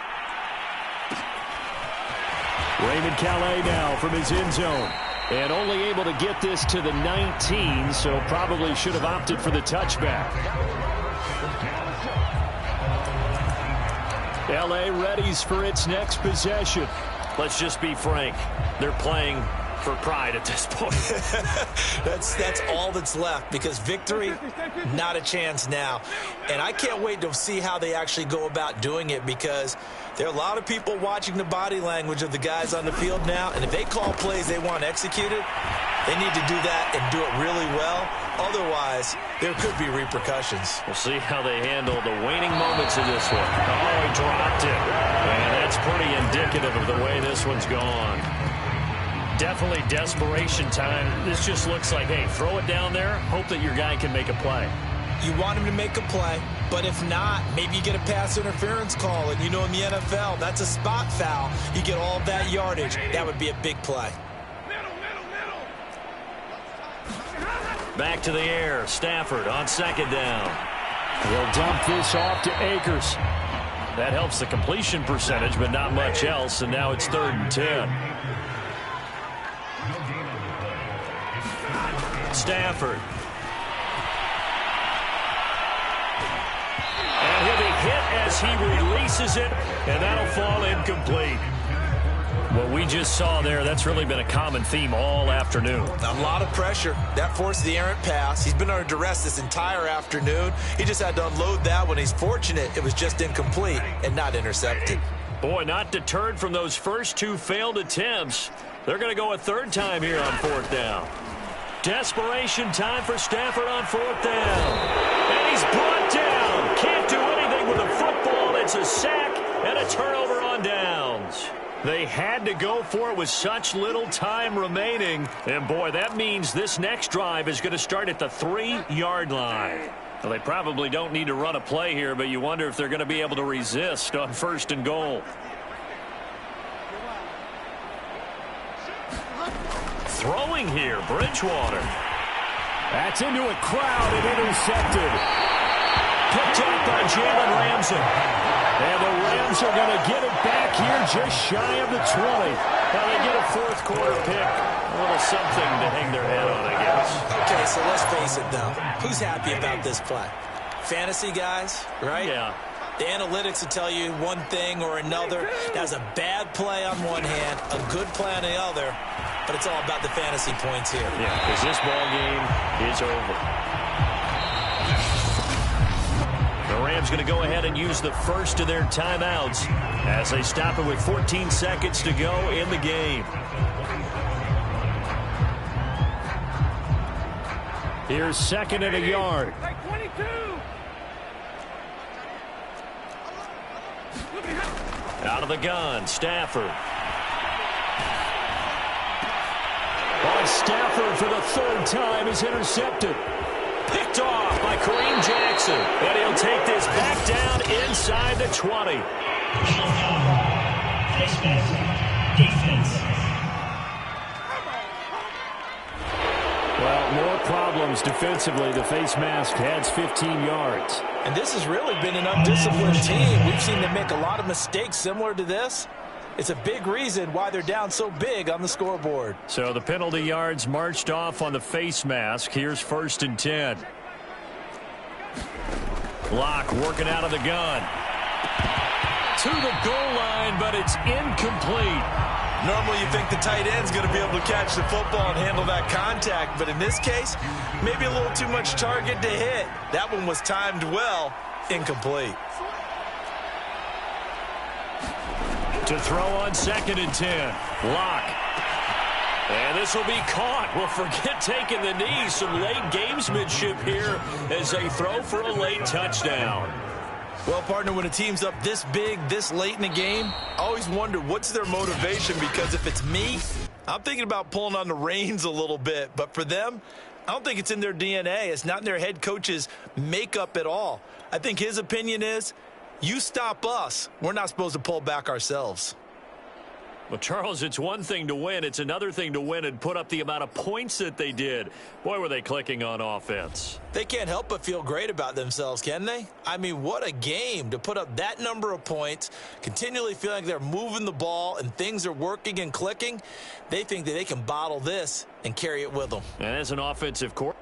Raymond Calais now from his end zone. And only able to get this to the 19, so probably should have opted for the touchback. L.A. readies for its next possession. Let's just be frank. They're playing for pride at this point. That's all that's left, because victory, not a chance now. And I can't wait to see how they actually go about doing it, because there are a lot of people watching the body language of the guys on the field now, and if they call plays they want executed, they need to do that and do it really well. Otherwise, there could be repercussions. We'll see how they handle the waning moments of this one. Oh, he dropped it. And that's pretty indicative of the way this one's gone. Definitely desperation time. This just looks like, hey, throw it down there, hope that your guy can make a play. You want him to make a play, but if not, maybe you get a pass interference call, and you know in the NFL, that's a spot foul. You get all of that yardage. That would be a big play. Back to the air. Stafford on 2nd down. They'll dump this off to Akers. That helps the completion percentage, but not much else, and now it's 3rd and 10. Stafford. And he'll be hit as he releases it, and that'll fall incomplete. What we just saw there, that's really been a common theme all afternoon. A lot of pressure. That forced the errant pass. He's been under duress this entire afternoon. He just had to unload that one. He's fortunate it was just incomplete and not intercepted. Boy, not deterred from those first 2 failed attempts. They're going to go a 3rd time here on 4th down. Desperation time for Stafford on 4th down. And he's brought down. Can't do anything with the football. It's a sack and a turnover on downs. They had to go for it with such little time remaining. And, boy, that means this next drive is going to start at the 3-yard line. Well, they probably don't need to run a play here, but you wonder if they're going to be able to resist on 1st and goal. Throwing here, Bridgewater. That's into a crowd and intercepted. Picked up by Jalen Ramsey. And the Rams are going to get it back here just shy of the 20. Now they get a 4th quarter pick. A little something to hang their head on, I guess. Okay, so let's face it, though. Who's happy about this play? Fantasy guys, right? Yeah. The analytics will tell you one thing or another. That's a bad play on one hand, a good play on the other, but it's all about the fantasy points here. Yeah, because this ball game is over. The Rams going to go ahead and use the first of their timeouts as they stop it with 14 seconds to go in the game. Here's 2nd and a yard. Out of the gun, Stafford. On Stafford for the third time is intercepted. Picked off by Kareem Jackson. And he'll take this back down inside the 20. Defense. Well, more problems defensively. The face mask adds 15 yards. And this has really been an undisciplined team. We've seen them make a lot of mistakes similar to this. It's a big reason why they're down so big on the scoreboard. So the penalty yards marched off on the face mask. Here's 1st and 10. Locke working out of the gun. To the goal line, but it's incomplete. Normally you think the tight end's going to be able to catch the football and handle that contact, but in this case, maybe a little too much target to hit. That one was timed well, incomplete. To throw on 2nd and 10. Locke. And this will be caught. Well, forget taking the knee. Some late gamesmanship here as they throw for a late touchdown. Well, partner, when a team's up this big, this late in the game, I always wonder what's their motivation, because if it's me, I'm thinking about pulling on the reins a little bit. But for them, I don't think it's in their DNA. It's not in their head coach's makeup at all. I think his opinion is, you stop us, we're not supposed to pull back ourselves. Well, Charles, it's one thing to win. It's another thing to win and put up the amount of points that they did. Boy, were they clicking on offense. They can't help but feel great about themselves, can they? I mean, what a game to put up that number of points, continually feeling like they're moving the ball and things are working and clicking. They think that they can bottle this and carry it with them. And as an offensive court.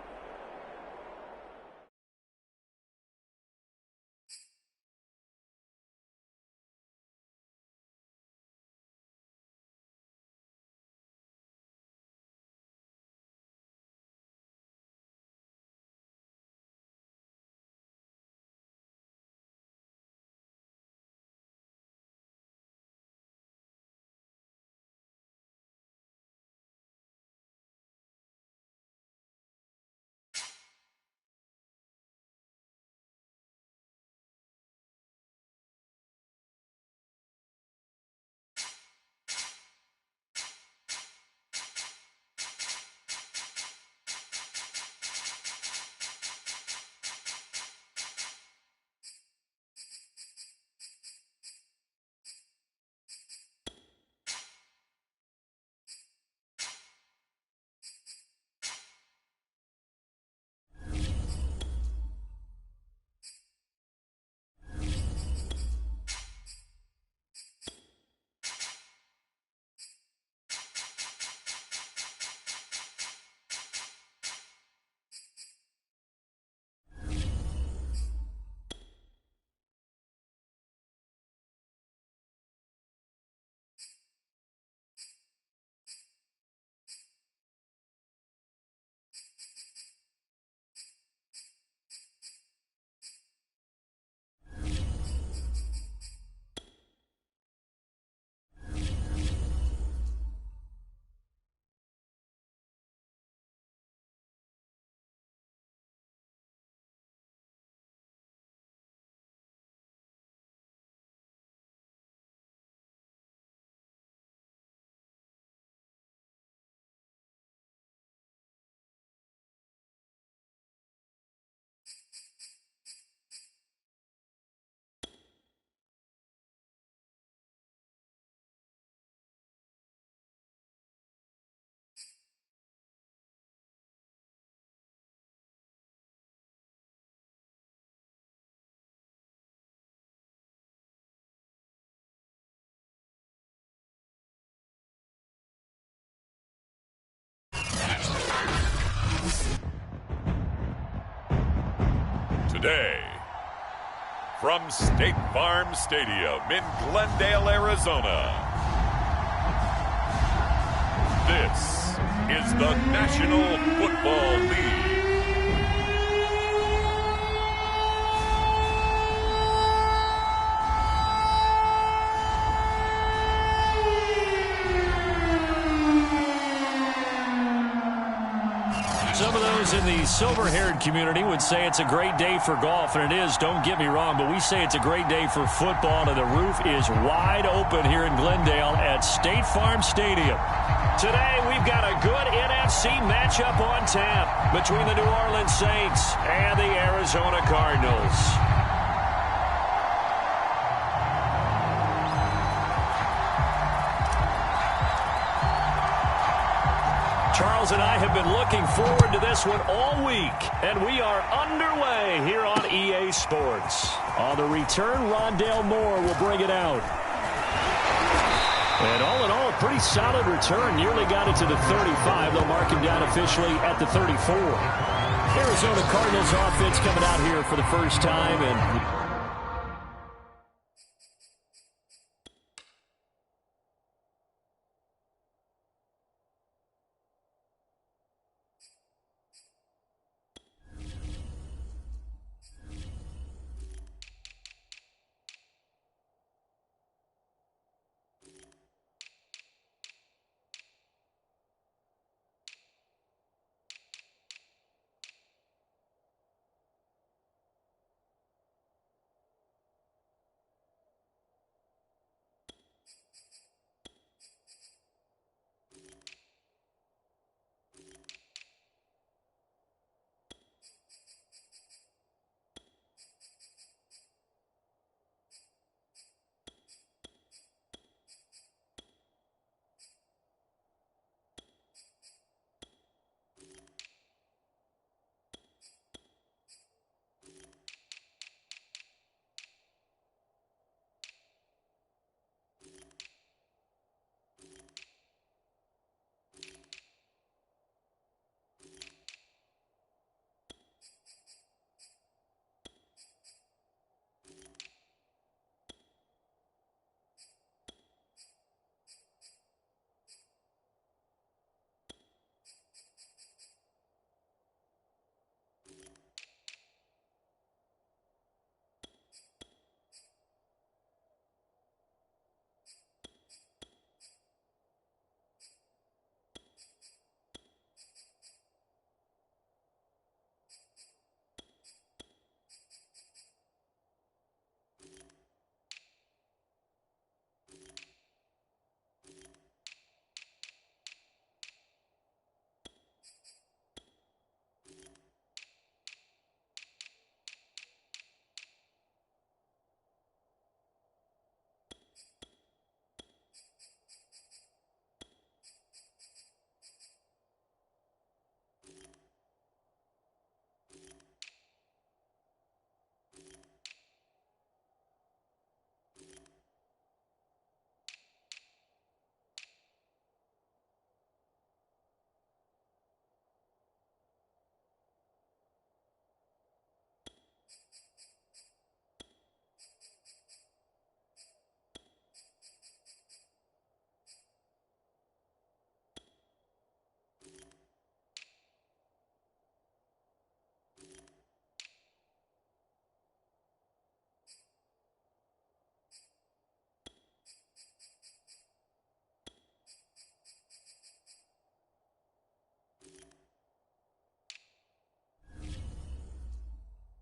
Today, from State Farm Stadium in Glendale, Arizona, this is the National Football League. Some of those in the silver-haired community would say it's a great day for golf, and it is, don't get me wrong, but we say it's a great day for football, and the roof is wide open here in Glendale at State Farm Stadium. Today, we've got a good NFC matchup on tap between the New Orleans Saints and the Arizona Cardinals. Charles and I have been looking forward to this one all week, and we are underway here on EA Sports. On the return, Rondale Moore will bring it out. And all in all, a pretty solid return. Nearly got it to the 35. They'll mark him down officially at the 34. Arizona Cardinals offense coming out here for the first time. And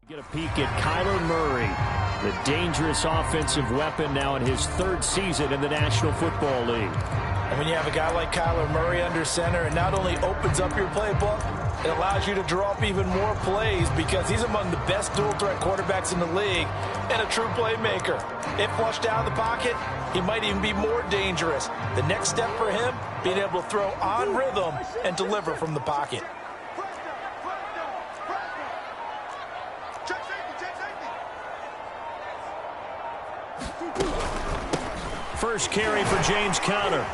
get a peek at Kyler Murray, the dangerous offensive weapon now in his third season in the National Football League. And when you have a guy like Kyler Murray under center, it not only opens up your playbook, it allows you to draw up even more plays because he's among the best dual-threat quarterbacks in the league and a true playmaker. If flushed out of the pocket, he might even be more dangerous. The next step for him, being able to throw on rhythm and deliver from the pocket. First carry for James Conner.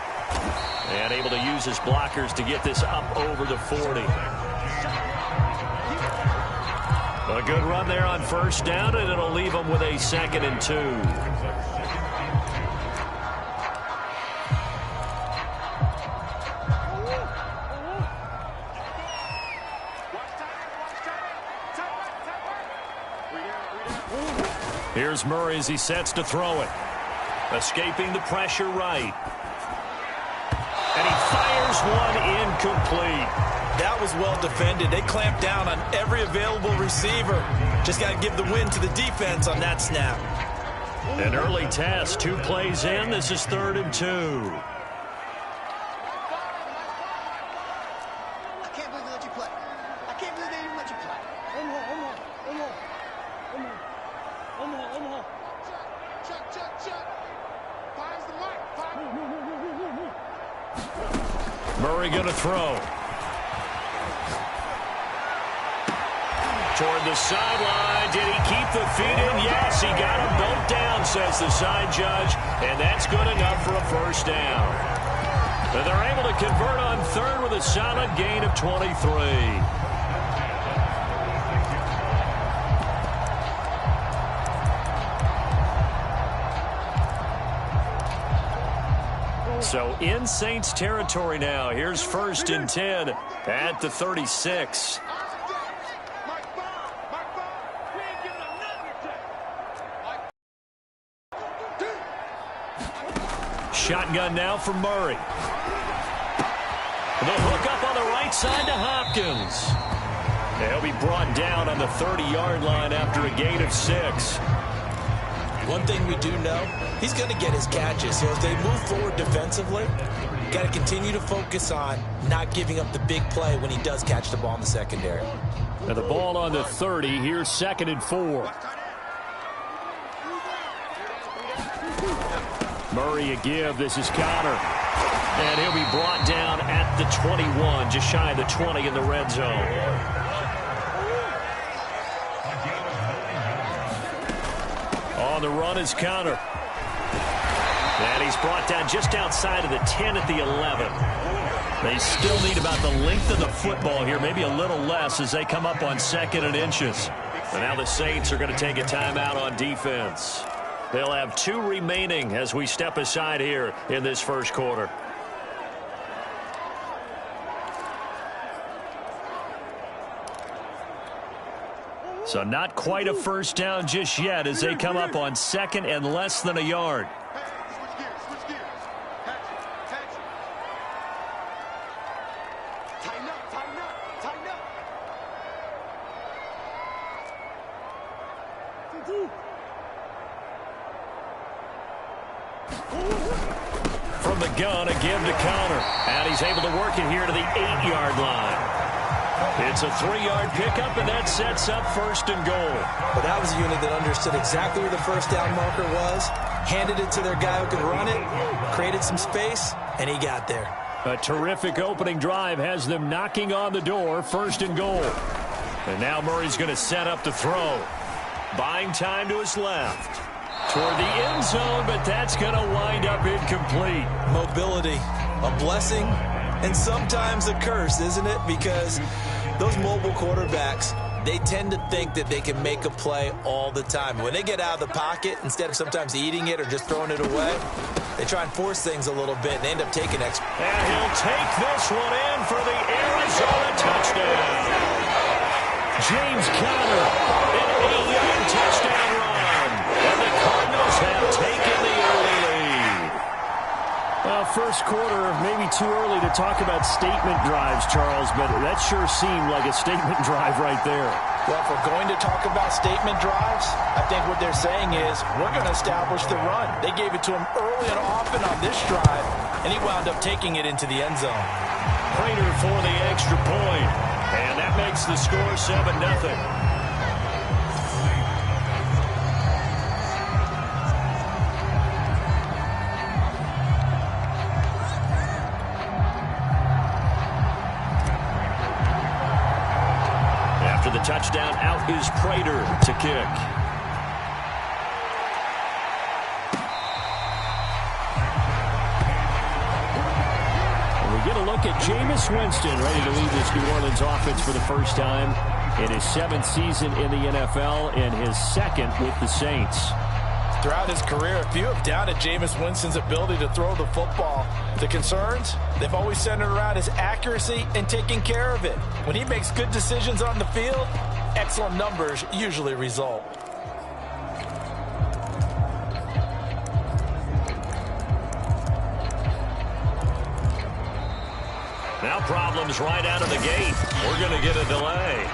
And able to use his blockers to get this up over the 40. A good run there on first down, and it'll leave them with a 2nd and 2. Here's Murray as he sets to throw it. Escaping the pressure right. And he fires one incomplete. That was well defended. They clamped down on every available receiver. Just got to give the win to the defense on that snap. An early test, 2 plays in. This is 3rd and 2. Murray going to throw. Toward the sideline. Did he keep the feet in? Yes, he got them both down, says the side judge. And that's good enough for a first down. And they're able to convert on third with a solid gain of 23. So in Saints territory now. Here's 1st and 10 at the 36. Shotgun now for Murray. The hook up on the right side to Hopkins. He'll be brought down on the 30-yard line after a gain of 6. One thing we do know, he's going to get his catches. So as they move forward defensively, got to continue to focus on not giving up the big play when he does catch the ball in the secondary. Now the ball on the 30. Here's 2nd and 4. Murray a give. This is Connor. And he'll be brought down at the 21, just shy of the 20 in the red zone. On the run is Connor. And he's brought down just outside of the 10 at the 11. They still need about the length of the football here, maybe a little less as they come up on 2nd and inches. And now the Saints are going to take a timeout on defense. They'll have 2 remaining as we step aside here in this first quarter. So not quite a first down just yet as they come up on 2nd and less than a yard. From the gun, a give to Connor. And he's able to work it here to the 8-yard line. It's a 3-yard pickup, and that sets up 1st and goal. But that was a unit that understood exactly where the first down marker was, handed it to their guy who could run it, created some space, and he got there. A terrific opening drive has them knocking on the door, 1st and goal. And now Murray's going to set up to throw. Buying time to his left. Toward the end zone, but that's going to wind up incomplete. Mobility, a blessing and sometimes a curse, isn't it? Because those mobile quarterbacks, they tend to think that they can make a play all the time. When they get out of the pocket, instead of sometimes eating it or just throwing it away, they try and force things a little bit and they end up taking extra. And he'll take this one in for the Arizona touchdown. James Conner, an 8-yard touchdown run. And the Cardinals have taken the early lead. Well, first quarter, maybe too early to talk about statement drives, Charles, but that sure seemed like a statement drive right there. Well, if we're going to talk about statement drives, I think what they're saying is we're going to establish the run. They gave it to him early and often on this drive, and he wound up taking it into the end zone. Prater for the extra point, and that makes the score 7-0. After the touchdown, out is Prater to kick. Get a look at Jameis Winston ready to lead this New Orleans offense for the first time in his 7th season in the NFL and his 2nd with the Saints. Throughout his career, a few have doubted Jameis Winston's ability to throw the football. The concerns, they've always centered around his accuracy and taking care of it. When he makes good decisions on the field, excellent numbers usually result. Now problems right out of the gate. We're going to get a delay.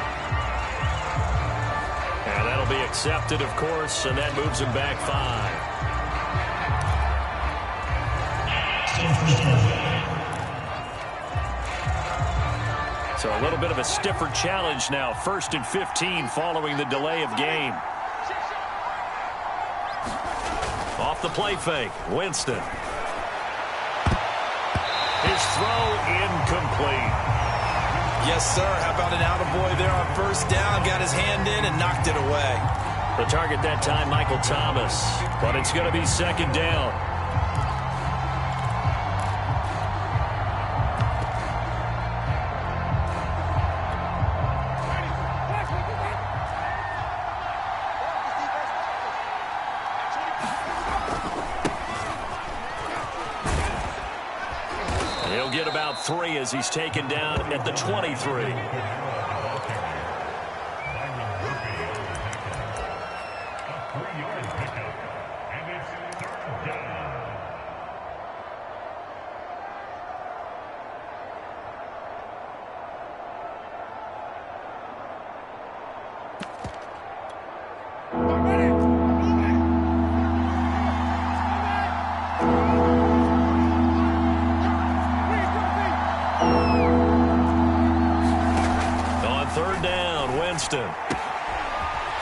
And that'll be accepted, of course, and that moves him back 5. So a little bit of a stiffer challenge now. 1st and 15 following the delay of game. Off the play fake, Winston. His throw incomplete. Yes, sir. How about an attaboy there on first down? Got his hand in and knocked it away. The target that time, Michael Thomas. But it's going to be second down. He'll get about 3 as he's taken down at the 23.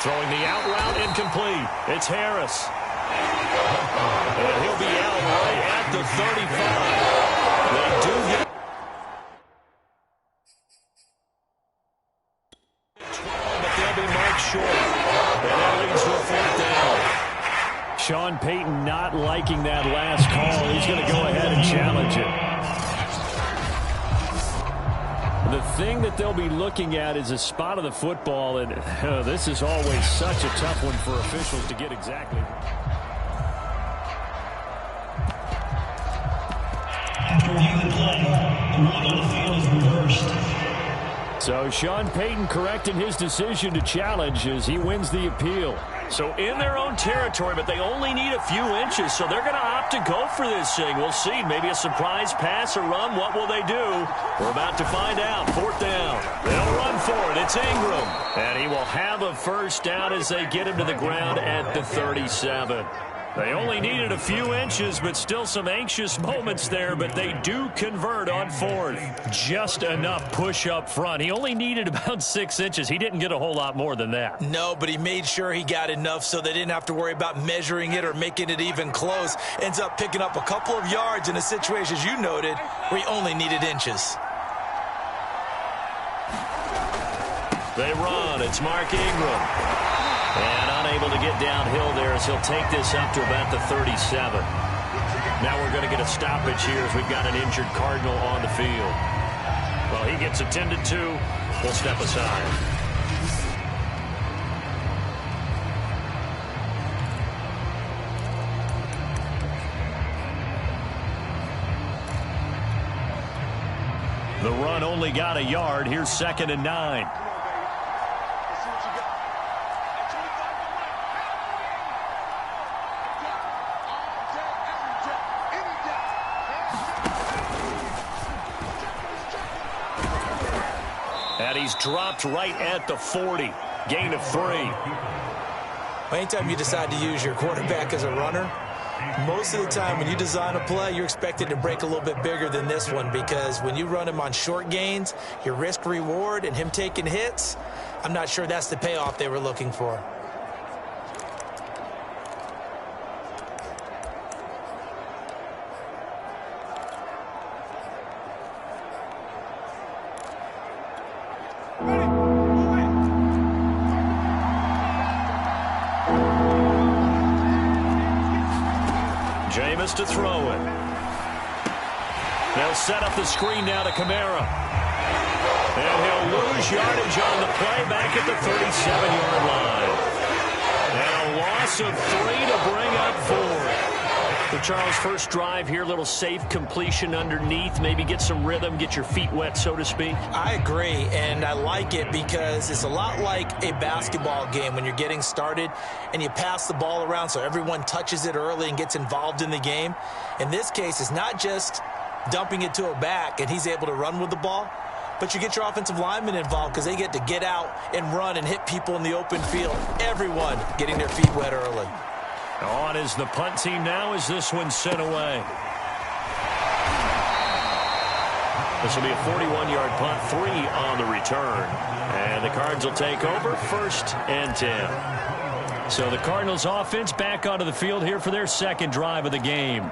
Throwing the out route incomplete. It's Harris. And he'll be out right at the 35. They do get 12, but they'll be marked short. And that leads to a 4th down. Sean Payton not liking that last call. He's going to go ahead and challenge it. The thing that they'll be looking at is a spot of the football, and this is always such a tough one for officials to get exactly. After reviewing the play, the ruling on the field is reversed. So Sean Payton correcting his decision to challenge as he wins the appeal. So in their own territory, but they only need a few inches, so they're going to opt to go for this thing. We'll see. Maybe a surprise pass or run. What will they do? We're about to find out. 4th down. They'll run for it. It's Ingram. And he will have a first down as they get him to the ground at the 37. They only needed a few inches, but still some anxious moments there, but they do convert on 4th. Just enough push up front. He only needed about 6 inches. He didn't get a whole lot more than that. No, but he made sure he got enough so they didn't have to worry about measuring it or making it even close. Ends up picking up a couple of yards in a situation, as you noted, where he only needed inches. They run. It's Mark Ingram. And unable to get downhill there as he'll take this up to about the 37. Now we're going to get a stoppage here as we've got an injured Cardinal on the field. Well, he gets attended to. We'll step aside. The run only got a yard. Here's 2nd and 9. And he's dropped right at the 40. Gain of 3. Anytime you decide to use your quarterback as a runner, most of the time when you design a play, you're expected to break a little bit bigger than this one, because when you run him on short gains, your risk-reward and him taking hits, I'm not sure that's the payoff they were looking for. Jameis to throw it. They'll set up the screen now to Kamara. And he'll lose yardage on the play back at the 37-yard line. And a loss of 3 to bring up 4. So, Charles, first drive here, little safe completion underneath. Maybe get some rhythm, get your feet wet, so to speak. I agree, and I like it because it's a lot like a basketball game when you're getting started and you pass the ball around so everyone touches it early and gets involved in the game. In this case, it's not just dumping it to a back and he's able to run with the ball, but you get your offensive linemen involved because they get to get out and run and hit people in the open field. Everyone getting their feet wet early. On is the punt team now as this one's sent away. This will be a 41-yard punt, 3 on the return. And the Cards will take over, 1st and 10. So the Cardinals offense back onto the field here for their second drive of the game.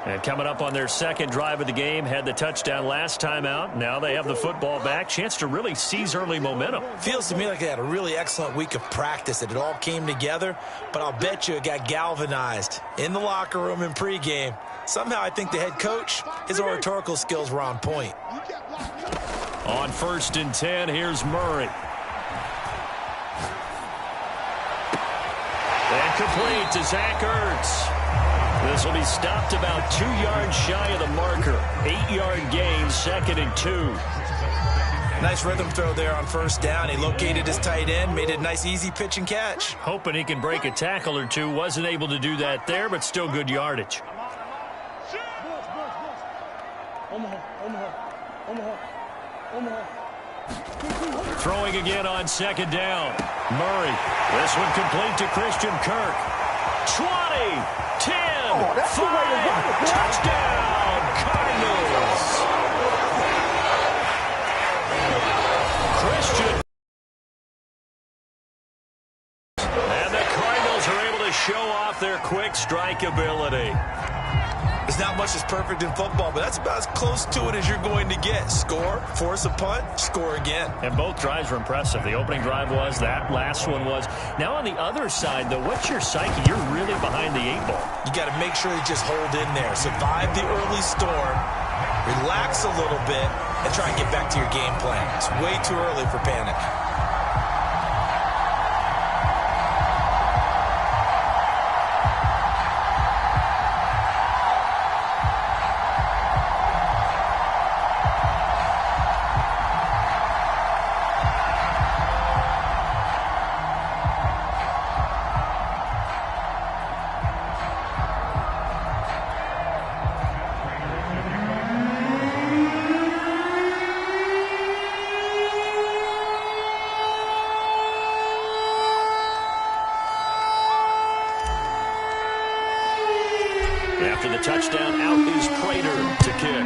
And coming up on their second drive of the game, had the touchdown last time out. Now they have the football back. Chance to really seize early momentum. Feels to me like they had a really excellent week of practice, that it all came together. But I'll bet you it got galvanized in the locker room in pregame. Somehow I think the head coach, his oratorical skills were on point. On 1st and 10, here's Murray. And complete to Zach Ertz. This will be stopped about 2 yards shy of the marker. 8-yard gain, 2nd and 2. Nice rhythm throw there on 1st down. He located his tight end, made it a nice easy pitch and catch. Hoping he can break a tackle or two. Wasn't able to do that there, but still good yardage. Throwing again on 2nd down. Murray. This one complete to Christian Kirk. 20, 10, 5, touchdown, Cardinals. Christian. And the Cardinals are able to show off their quick strike ability. There's not much that's perfect in football, but that's about as close to it as you're going to get. Score, force a punt, score again. And both drives were impressive. The opening drive was, that last one was. Now on the other side, though, what's your psyche? You're really behind the 8-ball. You got to make sure you just hold in there. Survive the early storm, relax a little bit, and try and get back to your game plan. It's way too early for panic. After the touchdown, out is Prater to kick.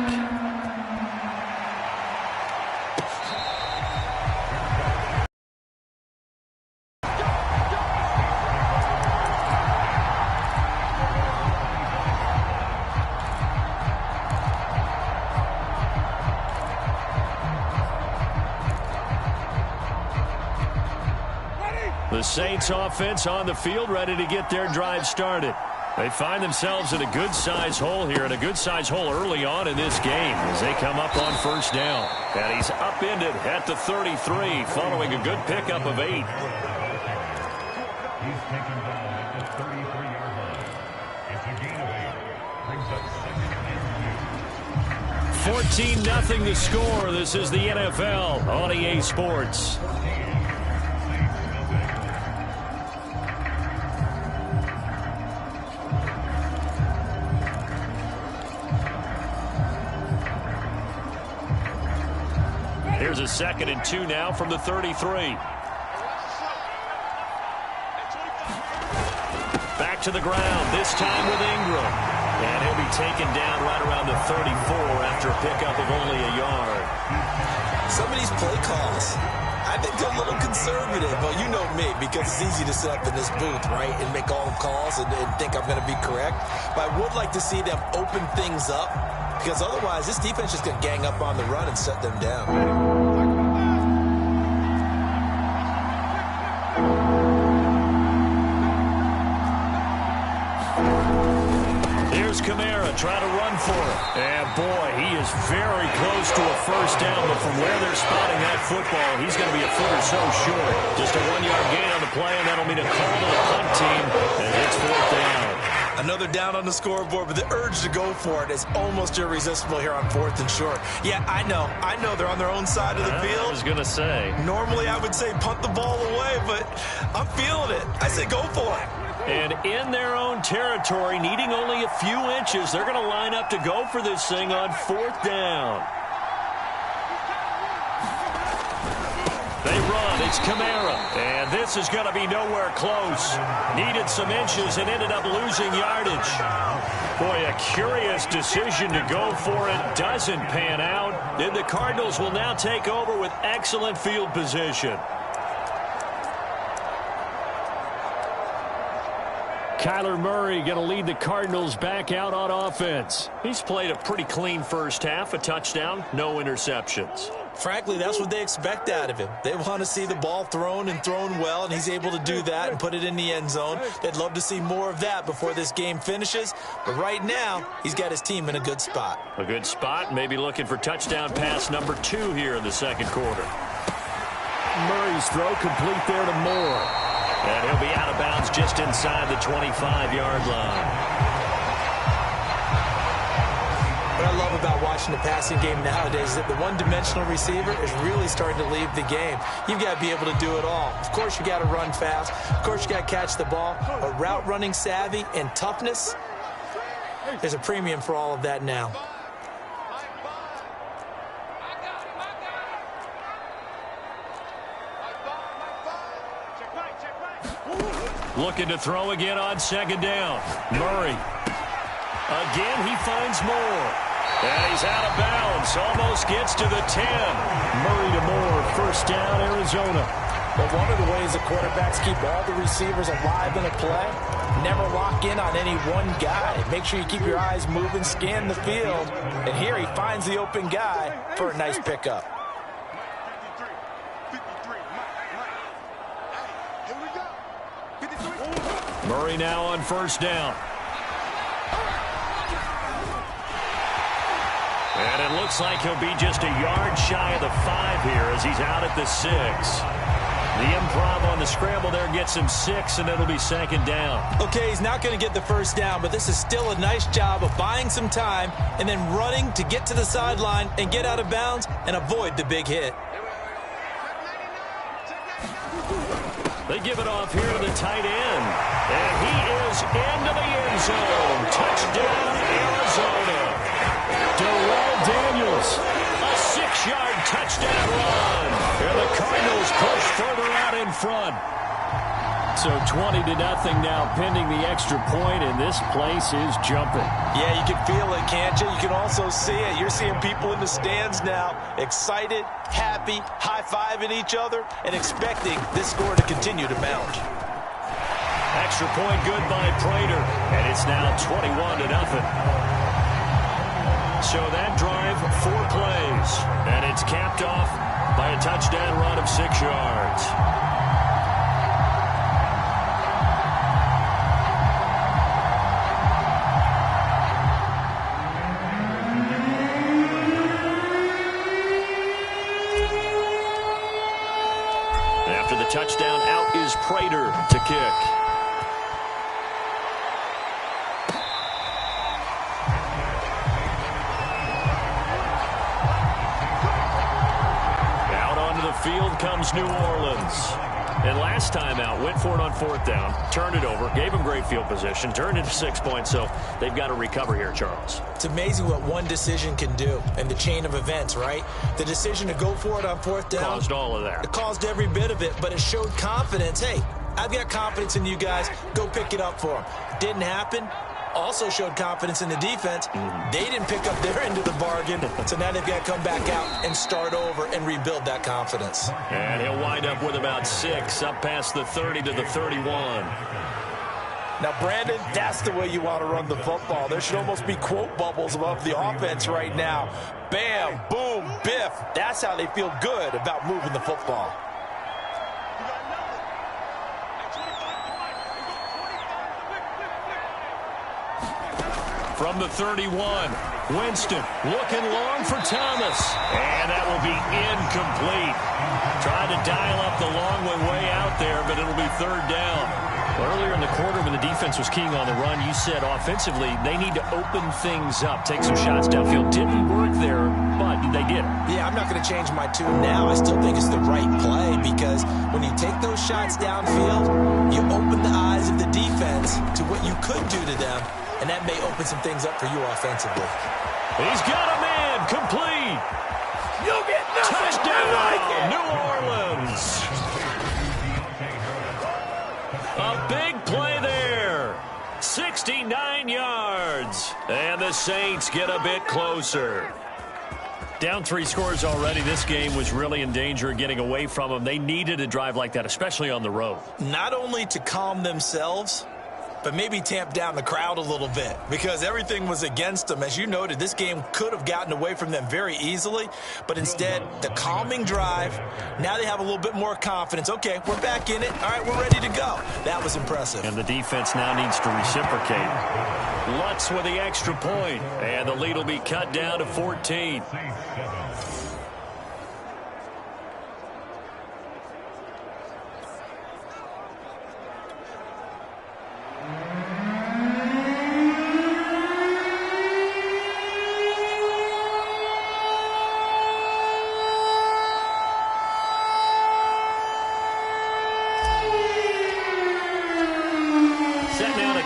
The Saints offense on the field, ready to get their drive started. They find themselves in a good-sized hole here, and a good-sized hole early on in this game as they come up on 1st down. And he's upended at the 33, following a good pickup of 8. He's taken down at the 33-yard line. It's a gain of 8. Brings up 14-0 the score. This is the NFL on EA Sports. Here's a 2nd and 2 now from the 33. Back to the ground, this time with Ingram. And he'll be taken down right around the 34 after a pickup of only a yard. Some of these play calls, I think they're a little conservative. Well, you know me, because it's easy to sit up in this booth, right, and make all the calls and think I'm going to be correct. But I would like to see them open things up, because otherwise this defense is going to gang up on the run and shut them down. Kamara trying to run for it. And boy, he is very close to a 1st down, but from where they're spotting that football, he's going to be a foot or so short. Just a 1-yard gain on the play, and that'll mean a call to the punt team as it's 4th down. Another down on the scoreboard, but the urge to go for it is almost irresistible here on 4th and short. Yeah, I know they're on their own side of the field. I was going to say. Normally I would say punt the ball away, but I'm feeling it. I say go for it. And in their own territory, needing only a few inches, they're going to line up to go for this thing on 4th down. They run. It's Kamara. And this is going to be nowhere close. Needed some inches and ended up losing yardage. Boy, a curious decision to go for it. Doesn't pan out. And the Cardinals will now take over with excellent field position. Kyler Murray going to lead the Cardinals back out on offense. He's played a pretty clean first half, a touchdown, no interceptions. Frankly, that's what they expect out of him. They want to see the ball thrown and thrown well, and he's able to do that and put it in the end zone. They'd love to see more of that before this game finishes. But right now, he's got his team in a good spot. A good spot, maybe looking for touchdown pass number 2 here in the second quarter. Murray's throw complete there to Moore. And he'll be out of bounds just inside the 25-yard line. What I love about watching the passing game nowadays is that the one-dimensional receiver is really starting to leave the game. You've got to be able to do it all. Of course, you got to run fast. Of course, you got to catch the ball. But route running savvy and toughness, there's a premium for all of that now. Looking to throw again on second down. Murray. Again, he finds Moore. And he's out of bounds. Almost gets to the 10. Murray to Moore. First down, Arizona. But one of the ways the quarterbacks keep all the receivers alive in a play, never lock in on any one guy. Make sure you keep your eyes moving, scan the field. And here he finds the open guy for a nice pickup. Murray now on first down. And it looks like he'll be just a yard shy of the 5 here as he's out at the 6. The improv on the scramble there gets him 6, and it'll be second down. Okay, he's not going to get the first down, but this is still a nice job of buying some time and then running to get to the sideline and get out of bounds and avoid the big hit. They give it off here to the tight end. And he is into the end zone. Touchdown, Arizona. Darrell Daniels, a 6-yard touchdown run. And the Cardinals push further out in front. So 20-0 now pending the extra point, and this place is jumping. Yeah, you can feel it, can't you? You can also see it. You're seeing people in the stands now, excited, happy, high-fiving each other, and expecting this score to continue to mount. Extra point good by Prater, and it's now 21-0. So that drive, 4 plays, and it's capped off by a touchdown run of 6 yards. After the touchdown, out is Prater to kick. Field comes New Orleans. And last time out, went for it on fourth down, turned it over, gave them great field position, turned it to 6 points, so they've got to recover here, Charles. It's amazing what one decision can do in the chain of events, right? The decision to go for it on fourth down caused all of that. It caused every bit of it, but it showed confidence. Hey, I've got confidence in you guys. Go pick it up for them. Didn't happen. Also showed confidence in the defense. They didn't pick up their end of the bargain, so now they've got to come back out and start over and rebuild that confidence. And he'll wind up with about 6, up past the 30 to the 31. Now, Brandon, that's the way you want to run the football. There should almost be quote bubbles above the offense right now. Bam, boom, biff. That's how they feel good about moving the football. From the 31, Winston looking long for Thomas. And that will be incomplete. Tried to dial up the long way out there, but it'll be third down. Earlier in the quarter when the defense was keying on the run, you said offensively they need to open things up, take some shots downfield. Didn't work there, but they did. Yeah, I'm not going to change my tune now. I still think it's the right play because when you take those shots downfield, you open the eyes of the defense to what you could do to them. And that may open some things up for you offensively. He's got a man complete. You'll get nothing. Touchdown, like it. New Orleans. A big play there. 69 yards. And the Saints get a bit closer. Down 3 scores already. This game was really in danger of getting away from them. They needed a drive like that, especially on the road. Not only to calm themselves, but maybe tamp down the crowd a little bit because everything was against them. As you noted, this game could have gotten away from them very easily, but instead, the calming drive, now they have a little bit more confidence. Okay, we're back in it. All right, we're ready to go. That was impressive. And the defense now needs to reciprocate. Lutz with the extra point, and the lead will be cut down to 14.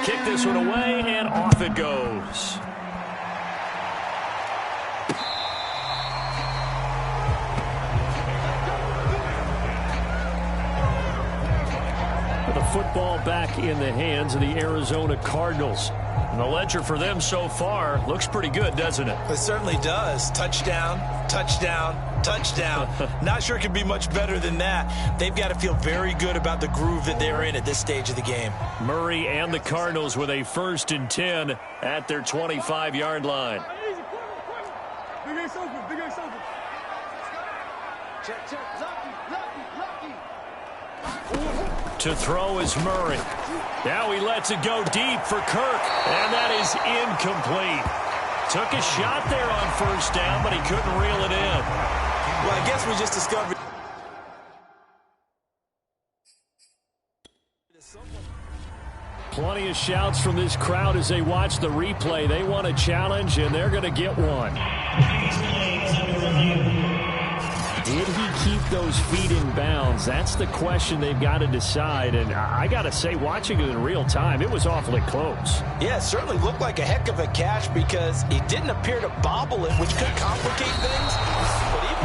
Kick this one away, and off it goes. The football back in the hands of the Arizona Cardinals. And the ledger for them so far looks pretty good, doesn't it? It certainly does. Touchdown, touchdown, touchdown. Not sure it could be much better than that. They've got to feel very good about the groove that they're in at this stage of the game. Murray and the Cardinals with a 1st and 10 at their 25-yard line. Big Ace open, Big Ace open. Check, lucky. To throw is Murray. Now he lets it go deep for Kirk, and that is incomplete. Took a shot there on 1st down, but he couldn't reel it in. Well, I guess we just discovered. Plenty of shouts from this crowd as they watch the replay. They want a challenge, and they're going to get one. Did he keep those feet in bounds? That's the question they've got to decide. And I got to say, watching it in real time, it was awfully close. Yeah, it certainly looked like a heck of a catch because he didn't appear to bobble it, which could complicate things. But even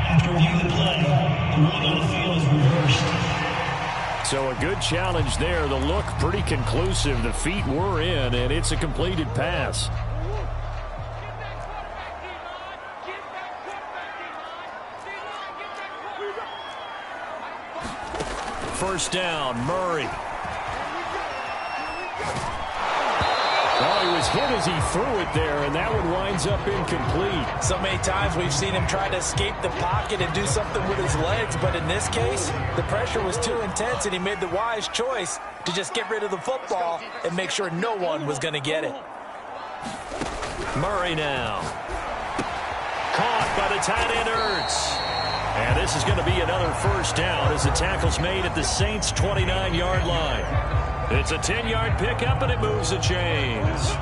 after reviewing the play, the ruling on the field is reversed. So a good challenge there. The look pretty conclusive. The feet were in, and it's a completed pass. 1st down, Murray. Well, he was hit as he threw it there, and that one winds up incomplete. So many times we've seen him try to escape the pocket and do something with his legs, but in this case, the pressure was too intense, and he made the wise choice to just get rid of the football and make sure no one was going to get it. Murray now. Caught by the tight end Ertz. And this is going to be another 1st down as the tackle's made at the Saints' 29-yard line. It's a 10-yard pickup, and it moves the chains.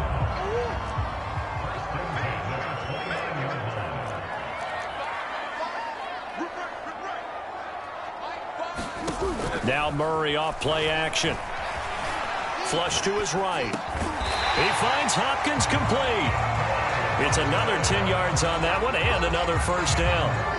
Now Murray off play action. Flush to his right. He finds Hopkins complete. It's another 10 yards on that one and another 1st down.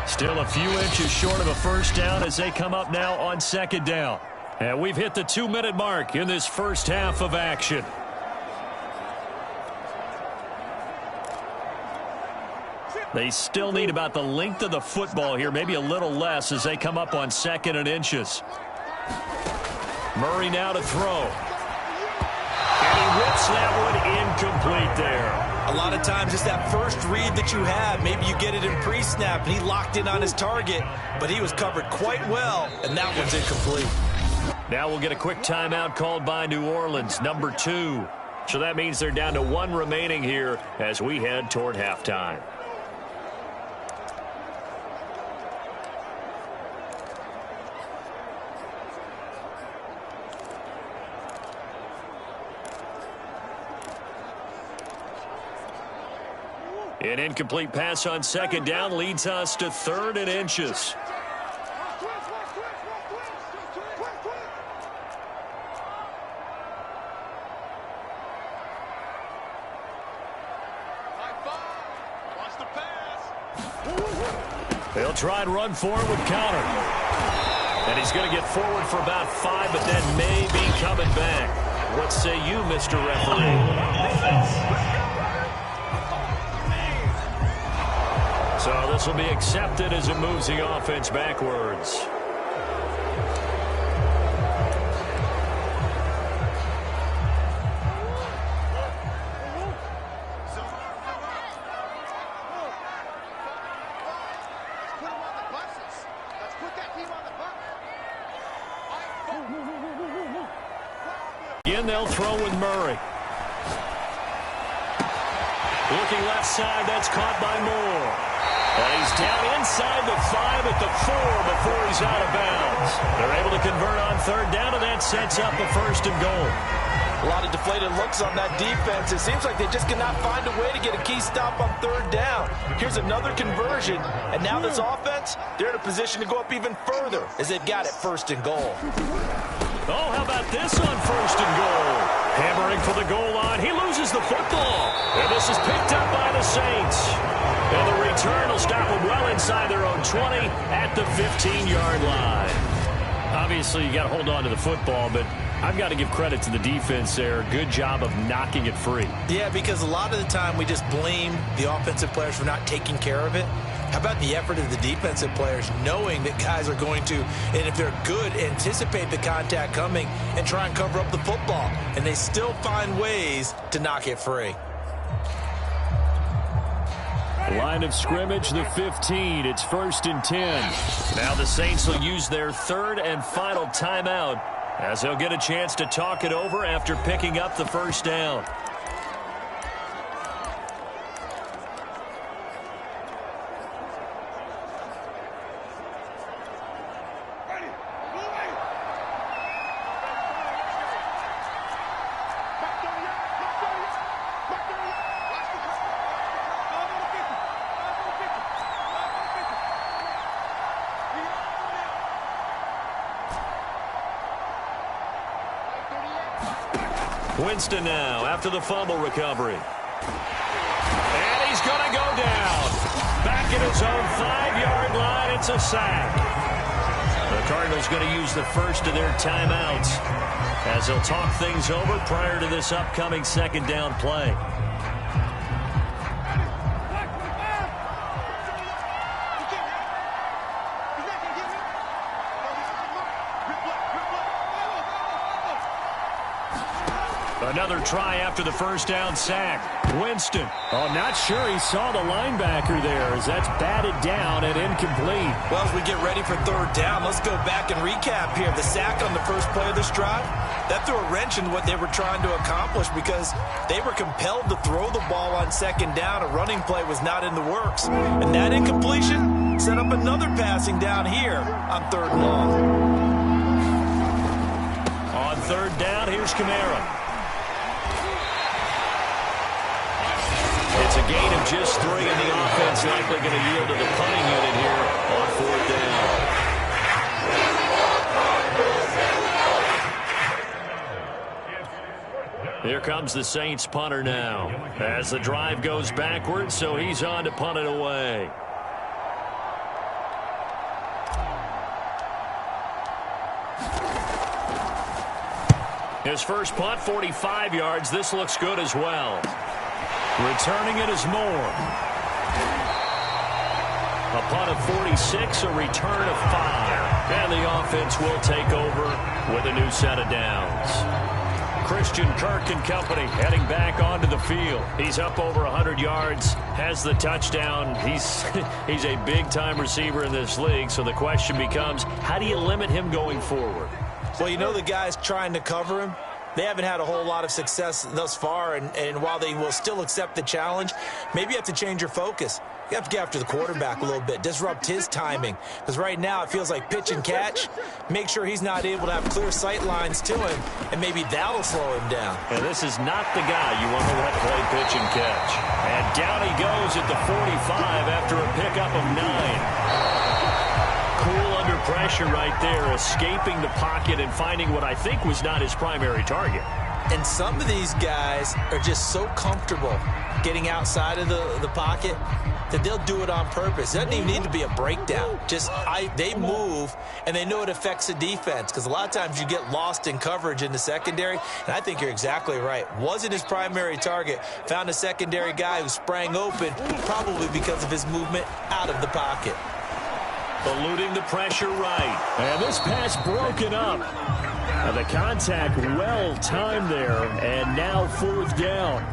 Still a few inches short of a 1st down as they come up now on 2nd down. And we've hit the 2-minute mark in this first half of action. They still need about the length of the football here, maybe a little less as they come up on 2nd and inches. Murray now to throw. And he rips that one incomplete there. A lot of times it's that first read that you have. Maybe you get it in pre-snap, and he locked in on his target, but he was covered quite well, and that one's incomplete. Now we'll get a quick timeout called by New Orleans, number 2. So that means they're down to 1 remaining here as we head toward halftime. An incomplete pass on 2nd down leads us to 3rd and inches. They'll try and run forward with counter. And he's going to get forward for about 5, but then may be coming back. What say you, Mr. Referee? So this will be accepted as it moves the offense backwards. Again, they'll throw with Murray. Looking left side, that's caught by Moore. And he's down inside the 5 at the 4 before he's out of bounds. They're able to convert on third down, and that sets up a 1st and goal. A lot of deflated looks on that defense. It seems like they just cannot find a way to get a key stop on third down. Here's another conversion, and now this offense, they're in a position to go up even further as they've got it 1st and goal. Oh, how about this on 1st and goal? Hammering for the goal line. He loses the football. And this is picked up by the Saints. And the return will stop them well inside their own 20 at the 15-yard line. Obviously, you got to hold on to the football, but I've got to give credit to the defense there. Good job of knocking it free. Yeah, because a lot of the time we just blame the offensive players for not taking care of it. How about the effort of the defensive players knowing that guys are going to, and if they're good, anticipate the contact coming and try and cover up the football. And they still find ways to knock it free. Line of scrimmage, the 15. It's 1st and 10. Now the Saints will use their 3rd and final timeout as they'll get a chance to talk it over after picking up the 1st down. Winston now after the fumble recovery. And he's going to go down. Back at his own 5-yard line. It's a sack. The Cardinals going to use the first of their timeouts as they'll talk things over prior to this upcoming 2nd down play. Another try after the 1st down sack. Winston. Oh, not sure he saw the linebacker there as that's batted down and incomplete. Well, as we get ready for 3rd down, let's go back and recap here. The sack on the first play of this drive, that threw a wrench in what they were trying to accomplish because they were compelled to throw the ball on 2nd down. A running play was not in the works. And that incompletion set up another passing down here on 3rd and long. On 3rd down, here's Kamara. It's a gain of just 3, and the offense likely going to yield to the punting unit here on 4th down. Here comes the Saints punter now as the drive goes backwards, so he's on to punt it away. His first punt, 45 yards. This looks good as well. Returning it is Moore. A punt of 46, a return of 5. And the offense will take over with a new set of downs. Christian Kirk and company heading back onto the field. He's up over 100 yards, has the touchdown. He's a big-time receiver in this league, so the question becomes, how do you limit him going forward? Well, you know the guys trying to cover him, they haven't had a whole lot of success thus far, and while they will still accept the challenge, maybe you have to change your focus. You have to get after the quarterback a little bit, disrupt his timing, because right now it feels like pitch and catch. Make sure he's not able to have clear sight lines to him, and maybe that'll slow him down. And this is not the guy you want to let play pitch and catch. And down he goes at the 45 after a pickup of 9. Cool under pressure right there, escaping the pocket and finding what I think was not his primary target. And some of these guys are just so comfortable getting outside of the pocket that they'll do it on purpose. It doesn't even need to be a breakdown. They move, and they know it affects the defense, because a lot of times you get lost in coverage in the secondary, and I think you're exactly right. Wasn't his primary target. Found a secondary guy who sprang open, probably because of his movement out of the pocket. Eluding the pressure right. And this pass broken up. The contact well timed there, and now 4th down.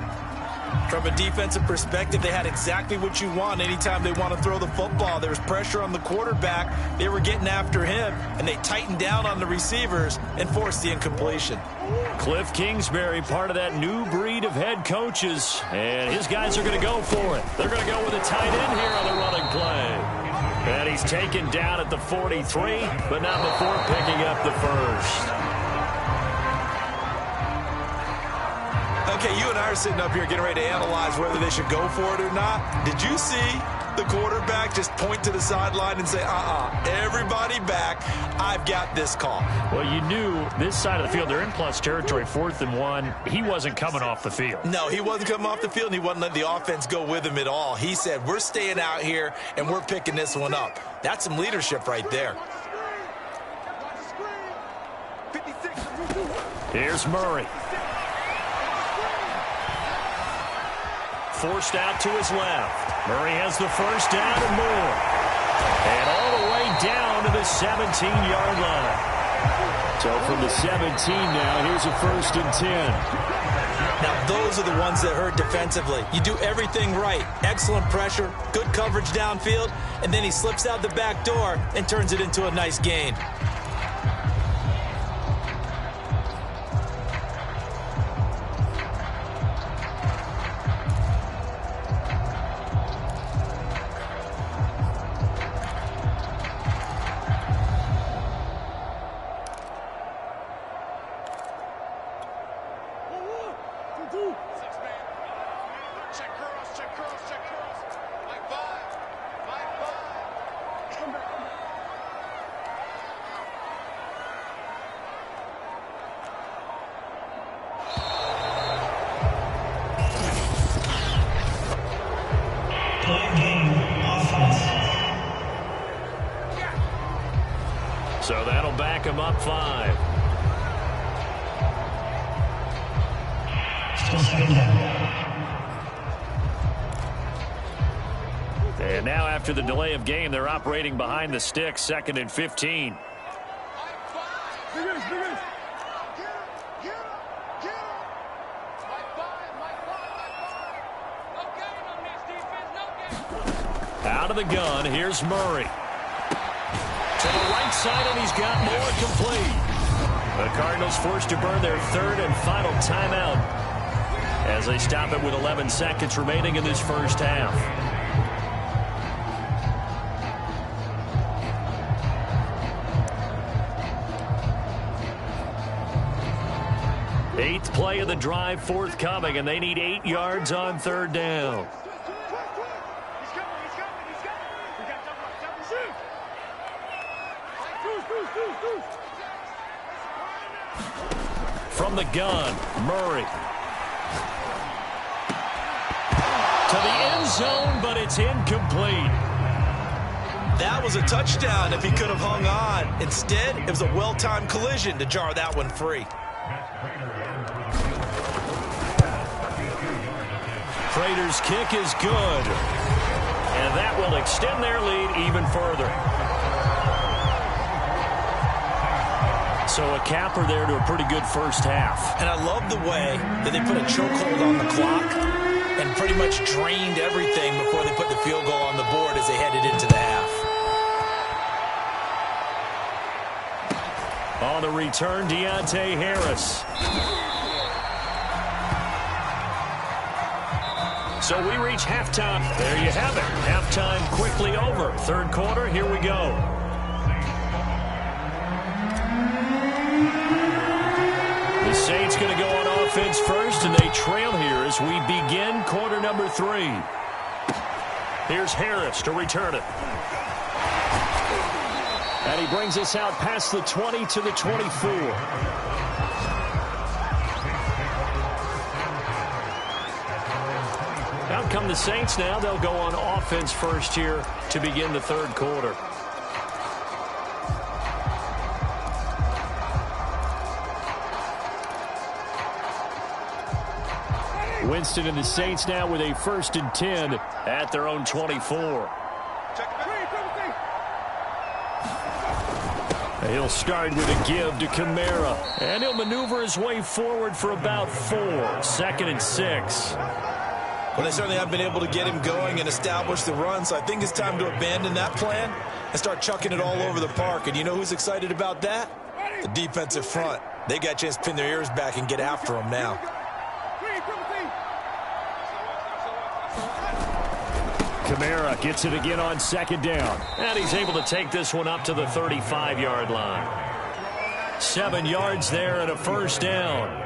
From a defensive perspective, they had exactly what you want anytime they want to throw the football. There was pressure on the quarterback. They were getting after him, and they tightened down on the receivers and forced the incompletion. Cliff Kingsbury, part of that new breed of head coaches, and his guys are going to go for it. They're going to go with a tight end here on the running play. And he's taken down at the 43, but not before picking up the first. Okay, you and I are sitting up here getting ready to analyze whether they should go for it or not. Did you see the quarterback just point to the sideline and say, everybody back, I've got this call? Well, you knew this side of the field, they're in plus territory, 4th and 1. He wasn't coming off the field. No, he wasn't coming off the field, and he wasn't letting the offense go with him at all. He said, we're staying out here, and we're picking this one up. That's some leadership right there. Here's Murray. Forced out to his left. Murray has the first down and more. And all the way down to the 17-yard line. So from the 17 now, here's a 1st and 10. Now, those are the ones that hurt defensively. You do everything right. Excellent pressure, good coverage downfield, and then he slips out the back door and turns it into a nice gain. So that'll back him up 5. Still 2nd down. And now after the delay of game, they're operating behind the sticks, 2nd and 15. Out of the gun, here's Murray. To the right side, and he's got more complete. The Cardinals forced to burn their 3rd and final timeout as they stop it with 11 seconds remaining in this first half. Eighth play of the drive forthcoming, and they need 8 yards on 3rd down. From the gun, Murray. To the end zone, but it's incomplete. That was a touchdown if he could have hung on. Instead, it was a well-timed collision to jar that one free. Prater's kick is good. And that will extend their lead even further. So a capper there to a pretty good first half. And I love the way that they put a chokehold on the clock and pretty much drained everything before they put the field goal on the board as they headed into the half. On the return, Deontay Harris. So we reach halftime. There you have it. Halftime quickly over. 3rd quarter, here we go. The Saints going to go on offense first, and they trail here as we begin quarter number 3. Here's Harris to return it. And he brings us out past the 20 to the 24. Out come the Saints now. They'll go on offense first here to begin the third quarter. Winston and the Saints now with a 1st and 10 at their own 24. He'll start with a give to Kamara, and he'll maneuver his way forward for about 4. 2nd and 6. Well, they certainly have been able to get him going and establish the run, so I think it's time to abandon that plan and start chucking it all over the park. And you know who's excited about that? The defensive front. They got a chance to pin their ears back and get after him now. Kamara gets it again on 2nd down. And he's able to take this one up to the 35-yard line. 7 yards there and a 1st down.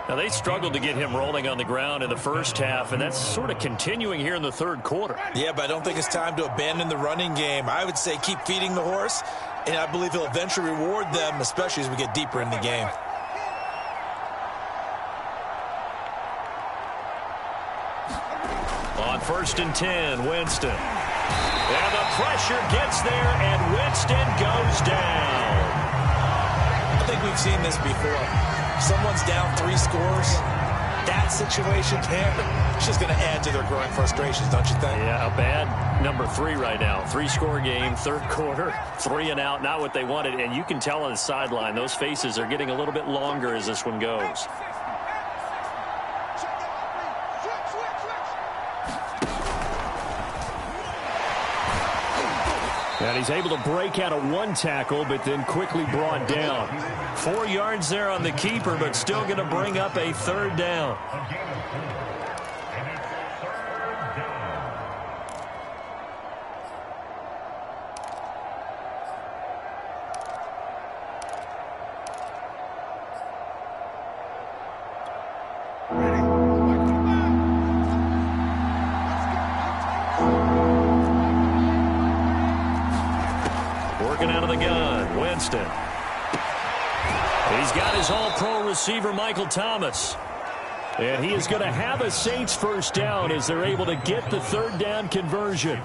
Now, they struggled to get him rolling on the ground in the first half, and that's sort of continuing here in the third quarter. Yeah, but I don't think it's time to abandon the running game. I would say keep feeding the horse, and I believe he'll eventually reward them, especially as we get deeper in the game. On 1st and 10, Winston. And the pressure gets there, and Winston goes down. I think we've seen this before. Someone's down 3 scores. That situation there, it's just going to add to their growing frustrations, don't you think? Yeah, a bad number 3 right now. 3-score game, third quarter, 3 and out, not what they wanted. And you can tell on the sideline, those faces are getting a little bit longer as this one goes. And he's able to break out of 1 tackle, but then quickly brought down. 4 yards there on the keeper, but still going to bring up a 3rd down. Working out of the gun, Winston. He's got his all-pro receiver, Michael Thomas. And he is going to have a Saints 1st down as they're able to get the 3rd down conversion.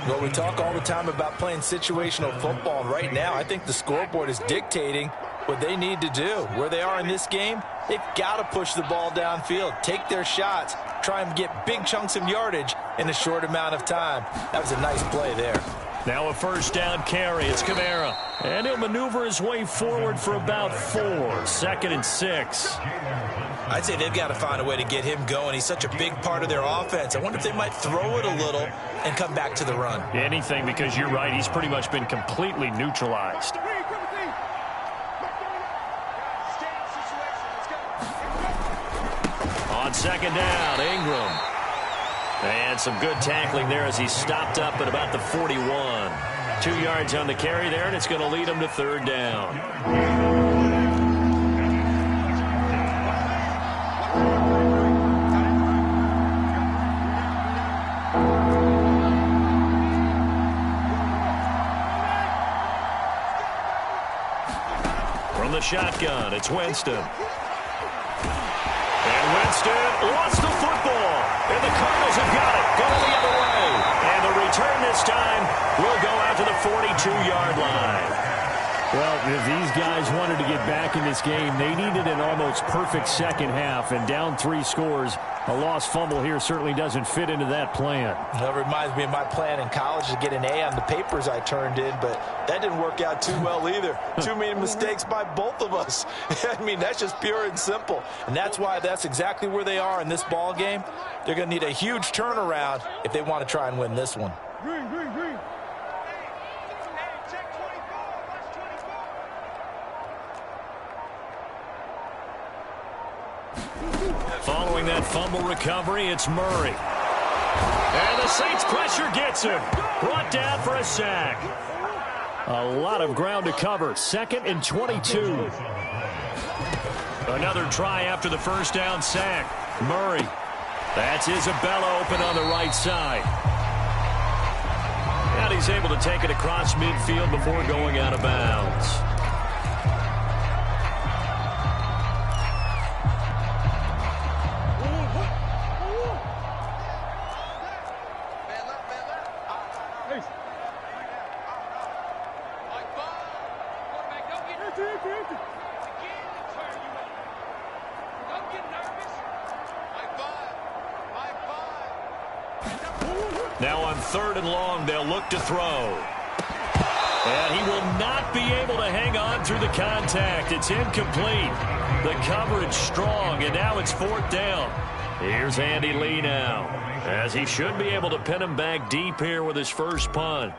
Well, we talk all the time about playing situational football. Right now, I think the scoreboard is dictating what they need to do. Where they are in this game, they've got to push the ball downfield, take their shots, try and get big chunks of yardage in a short amount of time. That was a nice play there. Now a 1st down carry. It's Kamara. And he'll maneuver his way forward for about 4. 2nd and 6. I'd say they've got to find a way to get him going. He's such a big part of their offense. I wonder if they might throw it a little and come back to the run. Anything, because you're right. He's pretty much been completely neutralized. On 2nd down, Ingram. And some good tackling there as he stopped up at about the 41. 2 yards on the carry there, and it's going to lead him to 3rd down. From the shotgun, it's Winston. And Winston lost the football. And the Cardinals have got it. Going the other way. And the return this time will go out to the 42-yard line. Well, if these guys wanted to get back in this game, they needed an almost perfect second half. And down 3 scores, a lost fumble here certainly doesn't fit into that plan. That reminds me of my plan in college to get an A on the papers I turned in, but that didn't work out too well either. Too many mistakes by both of us. I mean, that's just pure and simple. And that's why that's exactly where they are in this ball game. They're going to need a huge turnaround if they want to try and win this one. Green. Following that fumble recovery, it's Murray. And the Saints pressure gets him. Brought down for a sack. A lot of ground to cover. 2nd and 22. Another try after the 1st down sack. Murray. That's Isabella open on the right side. And he's able to take it across midfield before going out of bounds. Now on 3rd and long, they'll look to throw. And he will not be able to hang on through the contact. It's incomplete. The coverage strong, and now it's 4th down. Here's Andy Lee now, as he should be able to pin him back deep here with his first punt.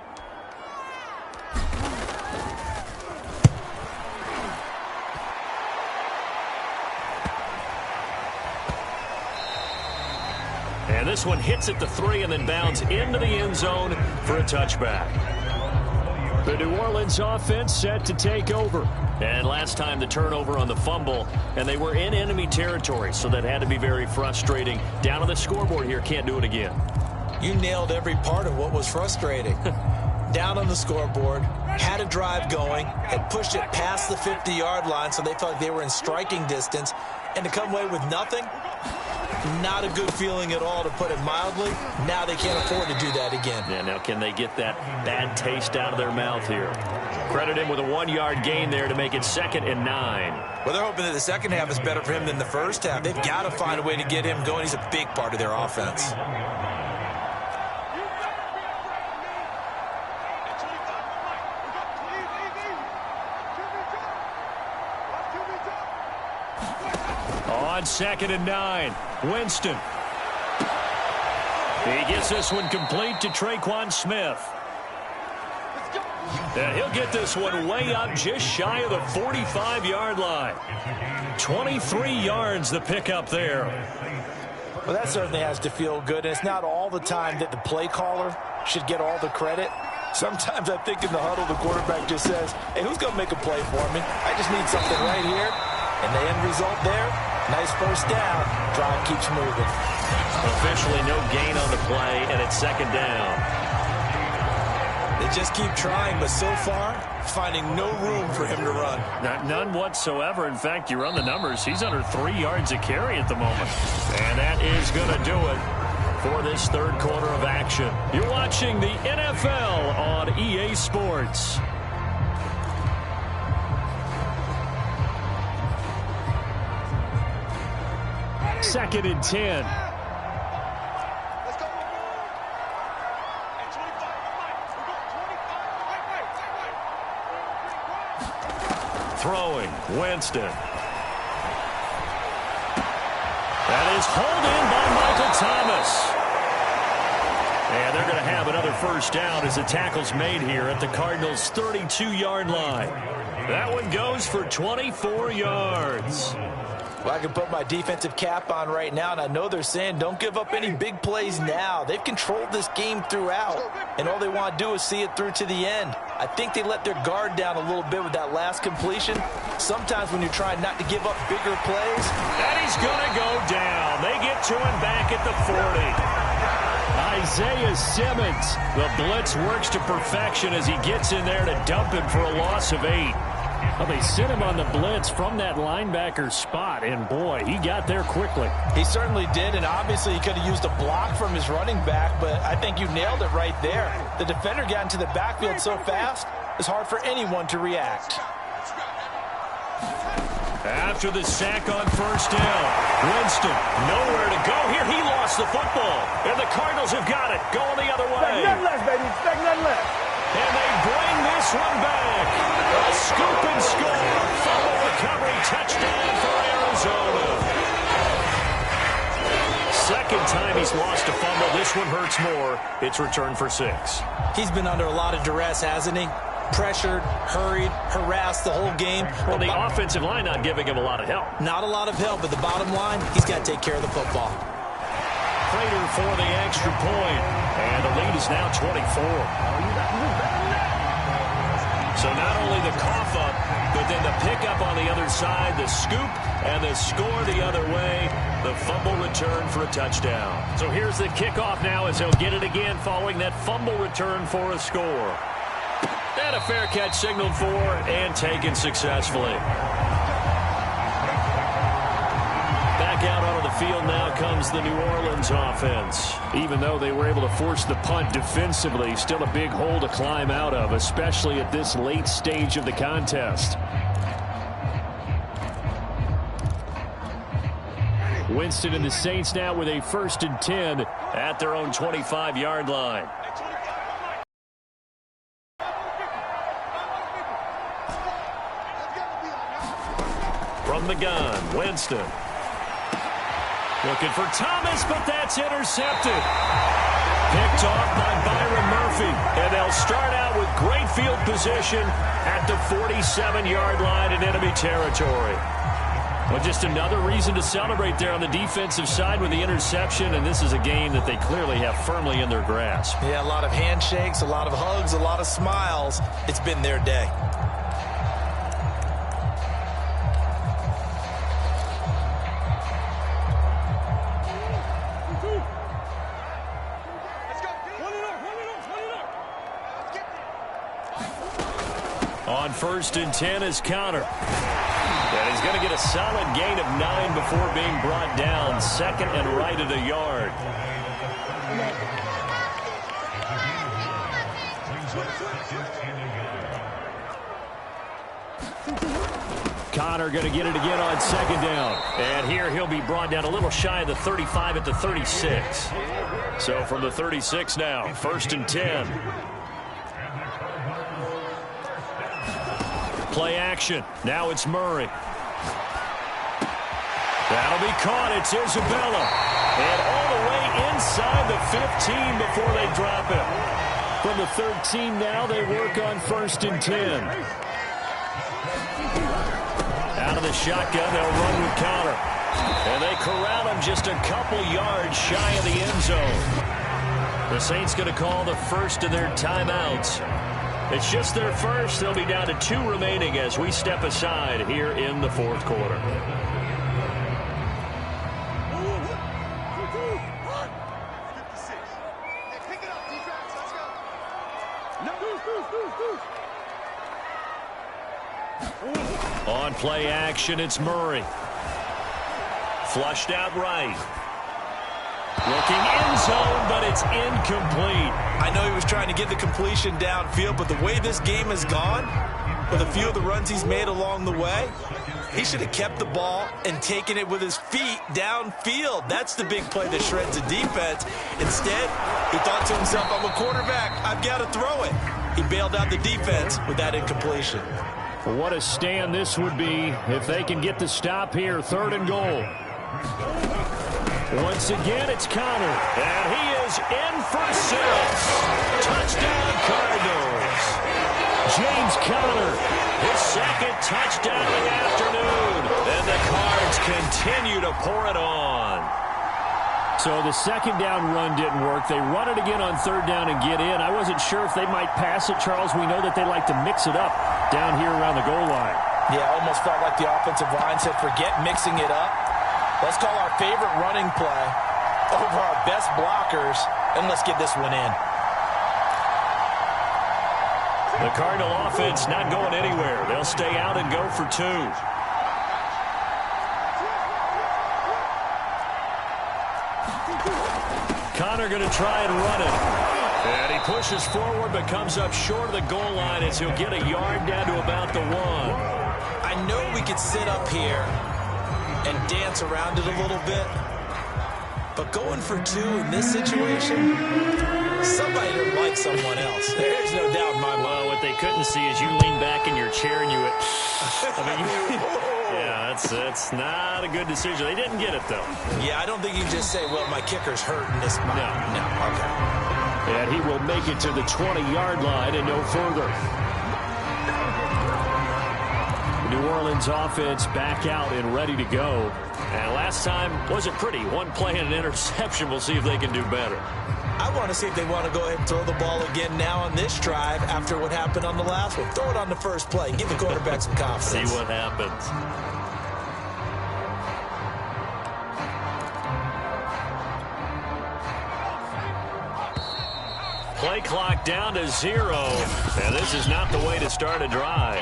And this one hits at the 3 and then bounds into the end zone for a touchback. The New Orleans offense set to take over. And last time the turnover on the fumble, and they were in enemy territory, so that had to be very frustrating. Down on the scoreboard here, can't do it again. You nailed every part of what was frustrating. Down on the scoreboard, had a drive going, had pushed it past the 50-yard line so they felt like they were in striking distance, and to come away with nothing, not a good feeling at all, to put it mildly. Now they can't afford to do that again. Yeah, now can they get that bad taste out of their mouth here? Credit him with a 1-yard gain there to make it 2nd and 9. Well, they're hoping that the second half is better for him than the first half. They've got to find a way to get him going. He's a big part of their offense. On 2nd and 9, Winston. He gets this one complete to Traquan Smith. And he'll get this one way up just shy of the 45-yard line. 23 yards the pickup there. Well, that certainly has to feel good. And it's not all the time that the play caller should get all the credit. Sometimes I think in the huddle, the quarterback just says, hey, who's going to make a play for me? I just need something right here. And the end result there, nice first down. Drive keeps moving. Officially no gain on the play, and it's 2nd down. They just keep trying, but so far, finding no room for him to run. None whatsoever. In fact, you run the numbers, he's under 3 yards a carry at the moment. And that is going to do it for this 3rd quarter of action. You're watching the NFL on EA Sports. Second and 10. Throwing, Winston. That is hauled in by Michael Thomas. And they're going to have another first down as the tackle's made here at the Cardinals' 32-yard line. That one goes for 24 yards. Well, I can put my defensive cap on right now, and I know they're saying don't give up any big plays now. They've controlled this game throughout, and all they want to do is see it through to the end. I think they let their guard down a little bit with that last completion. Sometimes when you're trying not to give up bigger plays. And he's going to go down. They get to him back at the 40. Isaiah Simmons. The blitz works to perfection as he gets in there to dump him for a loss of 8. Well, they sent him on the blitz from that linebacker spot, and boy, he got there quickly. He certainly did, and obviously he could have used a block from his running back, but I think you nailed it right there. The defender got into the backfield so fast, it's hard for anyone to react. After the sack on first down, Winston nowhere to go here. He lost the football, and the Cardinals have got it, going the other way. Expect nothing less, baby. Expect nothing less. And they bring this one back. A scoop and score. Fumble recovery touchdown for Arizona. Second time he's lost a fumble. This one hurts more. It's returned for 6. He's been under a lot of duress, hasn't he? Pressured, hurried, harassed the whole game. Well, the offensive line not giving him a lot of help. Not a lot of help, but the bottom line, he's got to take care of the football. Prater for the extra point. And the lead is now 24. So not only the cough up, but then the pickup on the other side, the scoop, and the score the other way. The fumble return for a touchdown. So here's the kickoff now as they'll get it again following that fumble return for a score. And a fair catch signaled for and taken successfully. Back out onto the field now comes the New Orleans offense. Even though they were able to force the punt defensively, still a big hole to climb out of, especially at this late stage of the contest. Winston and the Saints now with a 1st and 10 at their own 25-yard line. From the gun, Winston. Looking for Thomas, but that's intercepted. Picked off by Byron Murphy. And they'll start out with great field position at the 47-yard line in enemy territory. Well, just another reason to celebrate there on the defensive side with the interception, and this is a game that they clearly have firmly in their grasp. Yeah, a lot of handshakes, a lot of hugs, a lot of smiles. It's been their day. On 1st and 10 is Connor. And he's going to get a solid gain of 9 before being brought down. 2nd and right at a yard. Connor going to get it again on 2nd down. And here he'll be brought down a little shy of the 35 at the 36. So from the 36 now, 1st and 10. Play action. Now it's Murray. That'll be caught. It's Isabella. And all the way inside the 15 before they drop it. From the 13 now, they work on 1st and 10. Out of the shotgun, they'll run with Connor. And they corral him just a couple yards shy of the end zone. The Saints going to call the first of their timeouts. It's just their first. They'll be down to 2 remaining as we step aside here in the 4th quarter. On play action, it's Murray. Flushed out right. Looking end zone, but it's incomplete. I know he was trying to get the completion downfield, but the way this game has gone, with a few of the runs he's made along the way, he should have kept the ball and taken it with his feet downfield. That's the big play that shreds the defense. Instead, he thought to himself, I'm a quarterback, I've got to throw it. He bailed out the defense with that incompletion. Well, what a stand this would be if they can get the stop here. 3rd and goal. Once again, it's Connor, and he is in for 6. Touchdown, Cardinals. James Conner, his 2nd touchdown of the afternoon. And the Cards continue to pour it on. So the 2nd down run didn't work. They run it again on 3rd down and get in. I wasn't sure if they might pass it, Charles. We know that they like to mix it up down here around the goal line. Yeah, almost felt like the offensive line said, forget mixing it up. Let's call our favorite running play over our best blockers, and let's get this one in. The Cardinal offense not going anywhere. They'll stay out and go for 2. Connor going to try and run it. And he pushes forward but comes up short of the goal line as he'll get a yard down to about the 1. I know we could sit up here and dance around it a little bit, but going for 2 in this situation, somebody didn't like someone else. There's no doubt in my mind. Well, what they couldn't see is you lean back in your chair and you went, yeah, that's not a good decision. They didn't get it, though. Yeah, I don't think you just say, well, my kicker's hurting this spot. No, okay. And he will make it to the 20-yard line and no further. New Orleans offense back out and ready to go. And last time wasn't pretty. 1 play and an interception. We'll see if they can do better. I want to see if they want to go ahead and throw the ball again now on this drive after what happened on the last one. Throw it on the first play. Give the quarterback some confidence. See what happens. Play clock down to 0. And this is not the way to start a drive.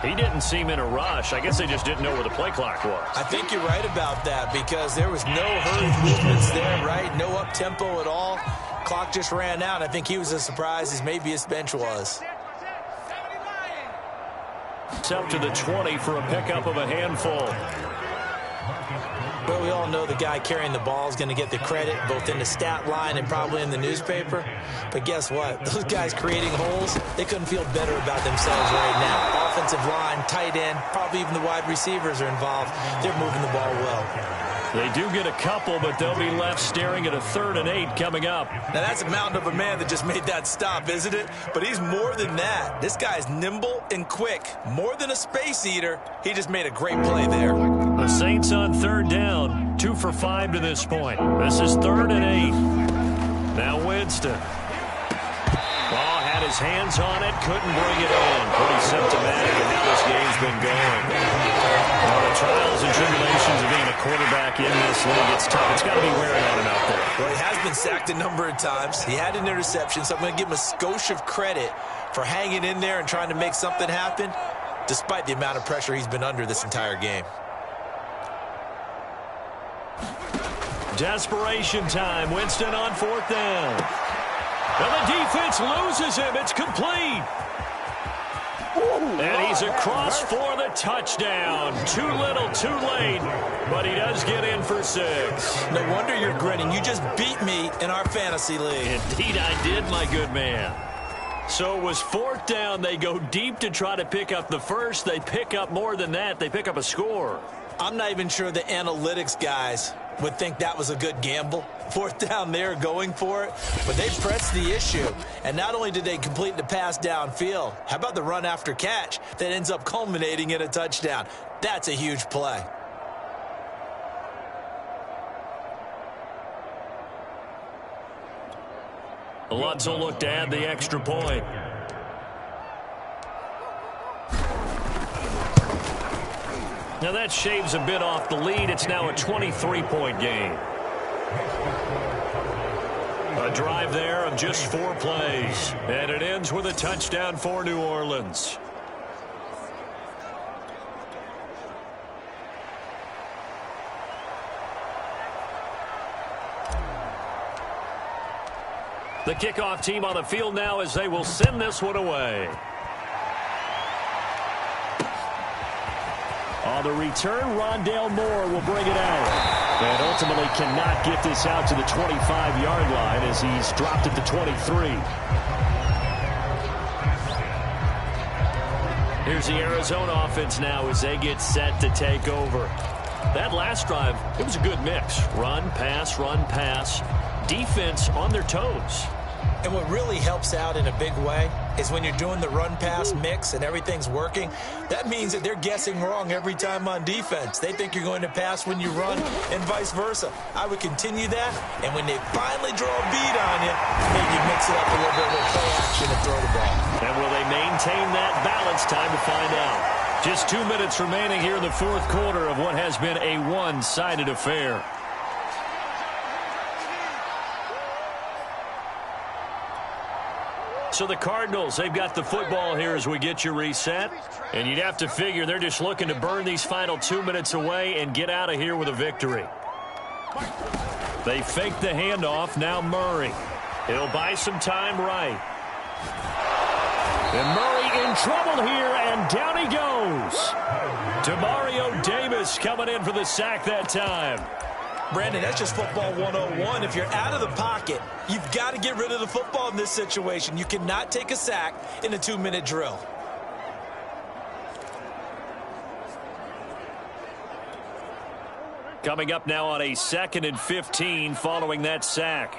He didn't seem in a rush. I guess they just didn't know where the play clock was. I think you're right about that because there was no hurried movements there, right? No up-tempo at all. Clock just ran out. I think he was as surprised as maybe his bench was. It's up to the 20 for a pickup of a handful. Well, we all know the guy carrying the ball is going to get the credit both in the stat line and probably in the newspaper. But guess what? Those guys creating holes, they couldn't feel better about themselves right now. Offensive line, tight end, probably even the wide receivers are involved. They're moving the ball well. They do get a couple, but they'll be left staring at a 3rd and 8 coming up. Now, that's a mountain of a man that just made that stop, isn't it? But he's more than that. This guy's nimble and quick. More than a space eater. He just made a great play there. The Saints on 3rd down. 2 for 5 to this point. This is 3rd and 8. Now Winston. Ball had his hands on it. Couldn't bring it in. Pretty symptomatic of how this game's been going. The trials and tribulations of being a quarterback in this league, it's tough. It's got to be wearing on him out there. Well, he has been sacked a number of times. He had an interception, so I'm going to give him a skosh of credit for hanging in there and trying to make something happen, despite the amount of pressure he's been under this entire game. Desperation time. Winston on 4th down. And the defense loses him. It's complete. And he's across for the touchdown. Too little, too late, but he does get in for 6. No wonder you're grinning. You just beat me in our fantasy league. Indeed I did, my good man. So it was 4th down. They go deep to try to pick up the first. They pick up more than that. They pick up a score. I'm not even sure the analytics guys would think that was a good gamble. 4th down there going for it. But they pressed the issue. And not only did they complete the pass downfield, how about the run after catch that ends up culminating in a touchdown? That's a huge play. Lutz will look to add the extra point. Now that shaves a bit off the lead. It's now a 23-point game. A drive there of just 4 plays. And it ends with a touchdown for New Orleans. The kickoff team on the field now as they will send this one away. On the return, Rondale Moore will bring it out. And ultimately cannot get this out to the 25-yard line as he's dropped at the 23. Here's the Arizona offense now as they get set to take over. That last drive, it was a good mix. Run, pass, defense on their toes. And what really helps out in a big way is when you're doing the run-pass mix and everything's working, that means that they're guessing wrong every time on defense. They think you're going to pass when you run and vice versa. I would continue that, and when they finally draw a beat on you, maybe mix it up a little bit with play action and throw the ball. And will they maintain that balance? Time to find out. Just 2 minutes remaining here in the 4th quarter of what has been a one-sided affair. So the Cardinals, they've got the football here as we get you reset. And you'd have to figure they're just looking to burn these final 2 minutes away and get out of here with a victory. They fake the handoff. Now Murray. He'll buy some time right. And Murray in trouble here, and down he goes. Demario Davis coming in for the sack that time. Brandon, that's just football 101. If you're out of the pocket, you've got to get rid of the football in this situation. You cannot take a sack in a 2-minute drill. Coming up now on a 2nd and 15 following that sack.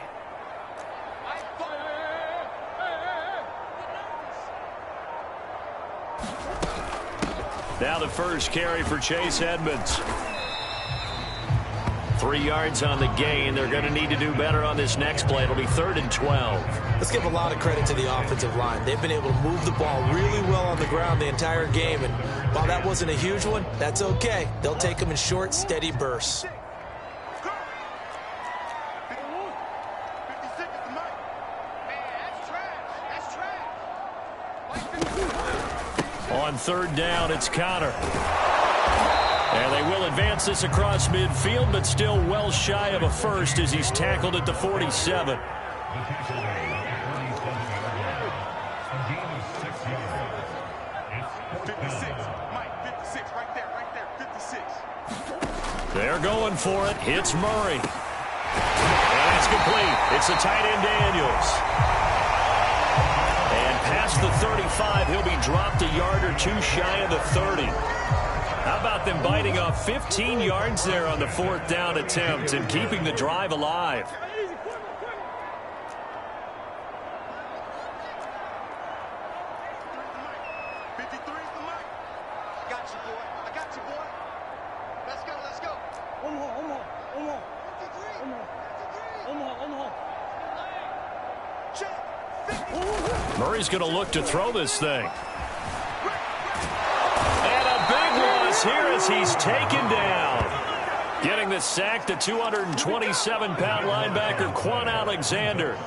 Now the first carry for Chase Edmonds. 3 yards on the gain. They're going to need to do better on this next play. It'll be 3rd and 12. Let's give a lot of credit to the offensive line. They've been able to move the ball really well on the ground the entire game. And while that wasn't a huge one, that's okay. They'll take them in short, steady bursts. On 3rd down, it's Connor. And they will advance this across midfield, but still well shy of a first as he's tackled at the 47. They're going for it. Hits Murray. And it's complete. It's the tight end Daniels. And past the 35, he'll be dropped a yard or two shy of the 30. How about them biting off 15 yards there on the 4th down attempt and keeping the drive alive? Murray's going to look to throw this thing. And a big loss here as he's taken down. Getting the sack, the 227-pound linebacker, Quan Alexander.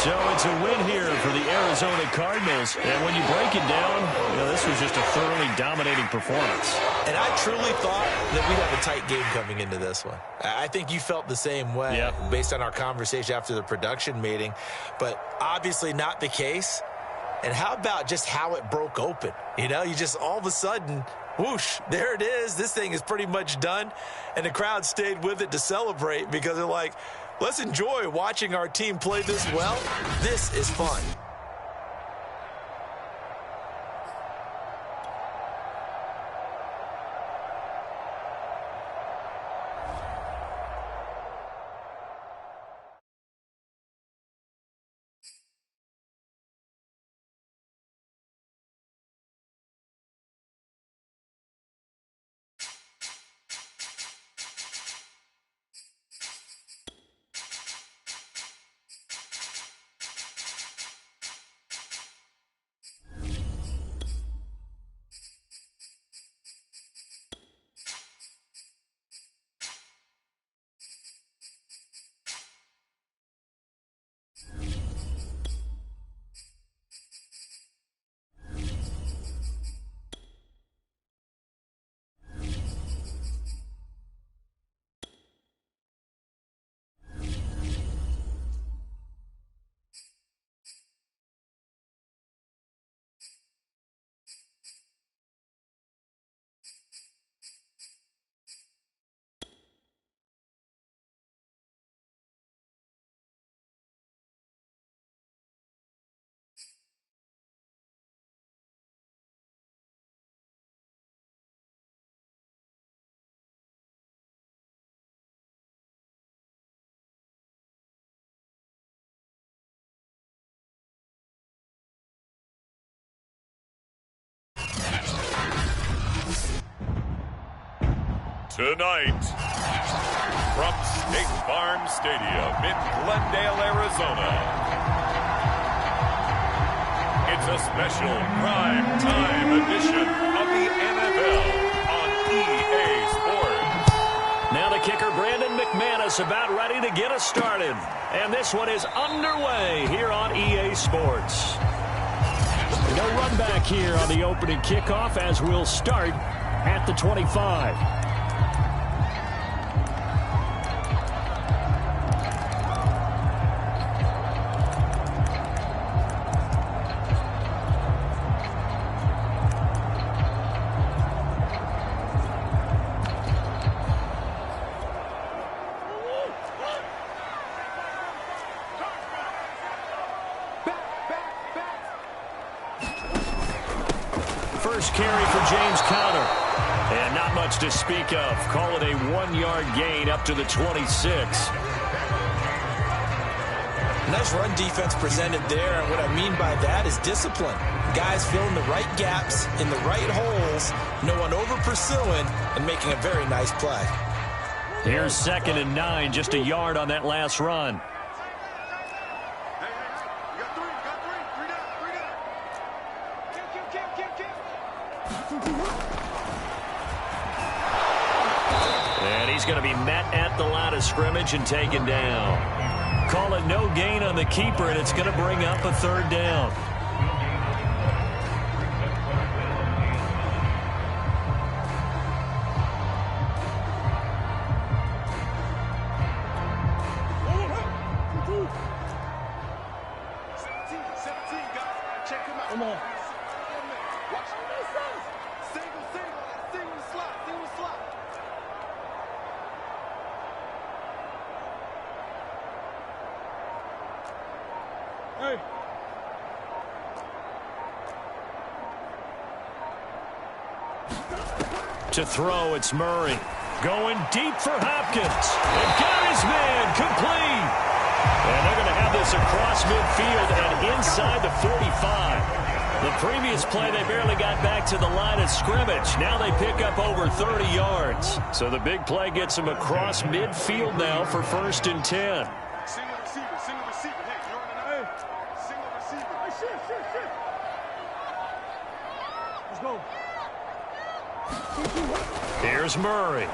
So it's a win here for the Arizona Cardinals. And when you break it down, this was just a thoroughly dominating performance. And I truly thought that we'd have a tight game coming into this one. I think you felt the same way based on our conversation after the production meeting. But obviously not the case. And how about just how it broke open? You just all of a sudden, whoosh, there it is. This thing is pretty much done. And the crowd stayed with it to celebrate because they're like, let's enjoy watching our team play this well. This is fun. Tonight, from State Farm Stadium in Glendale, Arizona, it's a special prime time edition of the NFL on EA Sports. Now the kicker, Brandon McManus, about ready to get us started. And this one is underway here on EA Sports. No run back here on the opening kickoff as we'll start at the 25. First carry for James Conner. And not much to speak of. Call it a 1-yard gain up to the 26. Nice run defense presented there, and what I mean by that is discipline. Guys filling the right gaps in the right holes, no one over-pursuing, and making a very nice play. Here's 2nd and 9, just a yard on that last run. And he's going to be met at the line of scrimmage and taken down. Call it no gain on the keeper, and it's going to bring up a 3rd down. Come on. Watch. Single slot. Hey. To throw, it's Murray. Going deep for Hopkins. And got his man complete. And they're going to have this across midfield and inside the 45. The previous play, they barely got back to the line of scrimmage. Now they pick up over 30 yards. So the big play gets them across midfield now for 1st and 10. Single receiver. Hey, you're on an A. Single receiver. Hey, shit. Let's go. Here's Murray.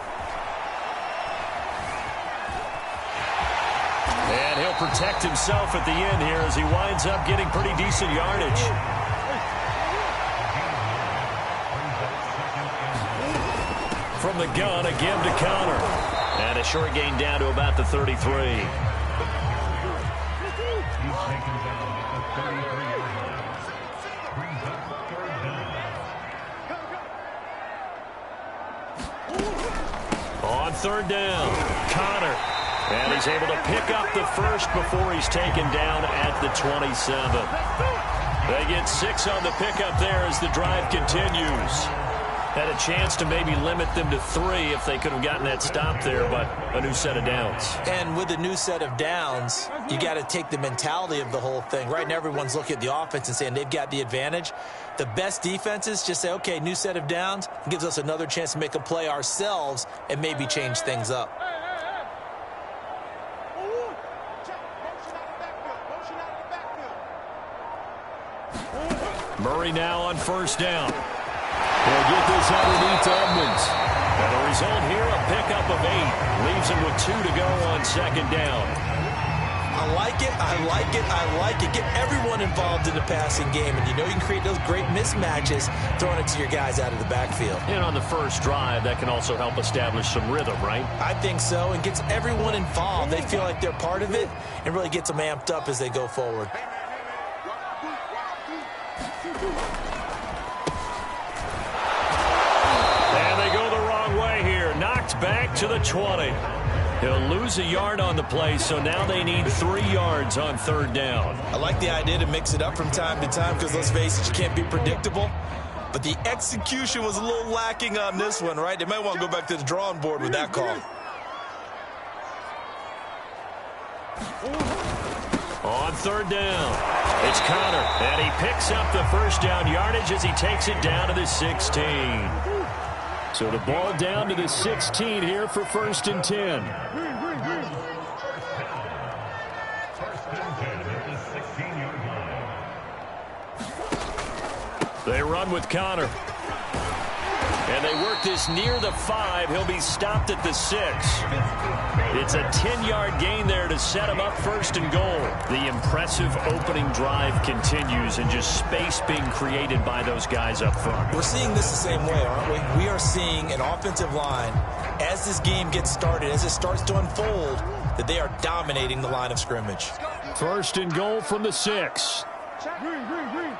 And he'll protect himself at the end here as he winds up getting pretty decent yardage. From the gun, a give to Connor. And a short gain down to about the 33. He's taken down at the 33-yard line. Brings up 3rd down. On 3rd down, Connor. And he's able to pick up the first before he's taken down at the 27. They get 6 on the pickup there as the drive continues. Had a chance to maybe limit them to 3 if they could have gotten that stop there, but a new set of downs. And with a new set of downs, you got to take the mentality of the whole thing. Right now, everyone's looking at the offense and saying they've got the advantage. The best defenses just say, okay, new set of downs. It gives us another chance to make a play ourselves and maybe change things up. Murray now on 1st down. He'll get this underneath Edmonds. And the result here, a pickup of 8. Leaves him with 2 to go on 2nd down. I like it. Get everyone involved in the passing game. And you know you can create those great mismatches throwing it to your guys out of the backfield. And on the first drive, that can also help establish some rhythm, right? I think so. And gets everyone involved. They feel like they're part of it and really gets them amped up as they go forward. And they go the wrong way here. Knocked back to the 20. He'll lose a yard on the play, so now they need 3 yards on 3rd down. I like the idea to mix it up from time to time because, let's face it, you can't be predictable. But the execution was a little lacking on this one, right? They might want to go back to the drawing board with that call. On 3rd down, it's Connor, and he picks up the first down yardage as he takes it down to the 16. So the ball down to the 16 here for 1st and 10. First and 10 at the 16-yard line. They run with Connor. And they work this near the 5. He'll be stopped at the 6. It's a 10-yard gain there to set him up 1st and goal. The impressive opening drive continues and just space being created by those guys up front. We're seeing this the same way, aren't we? We are seeing an offensive line, as this game gets started, as it starts to unfold, that they are dominating the line of scrimmage. 1st and goal from the 6. Green.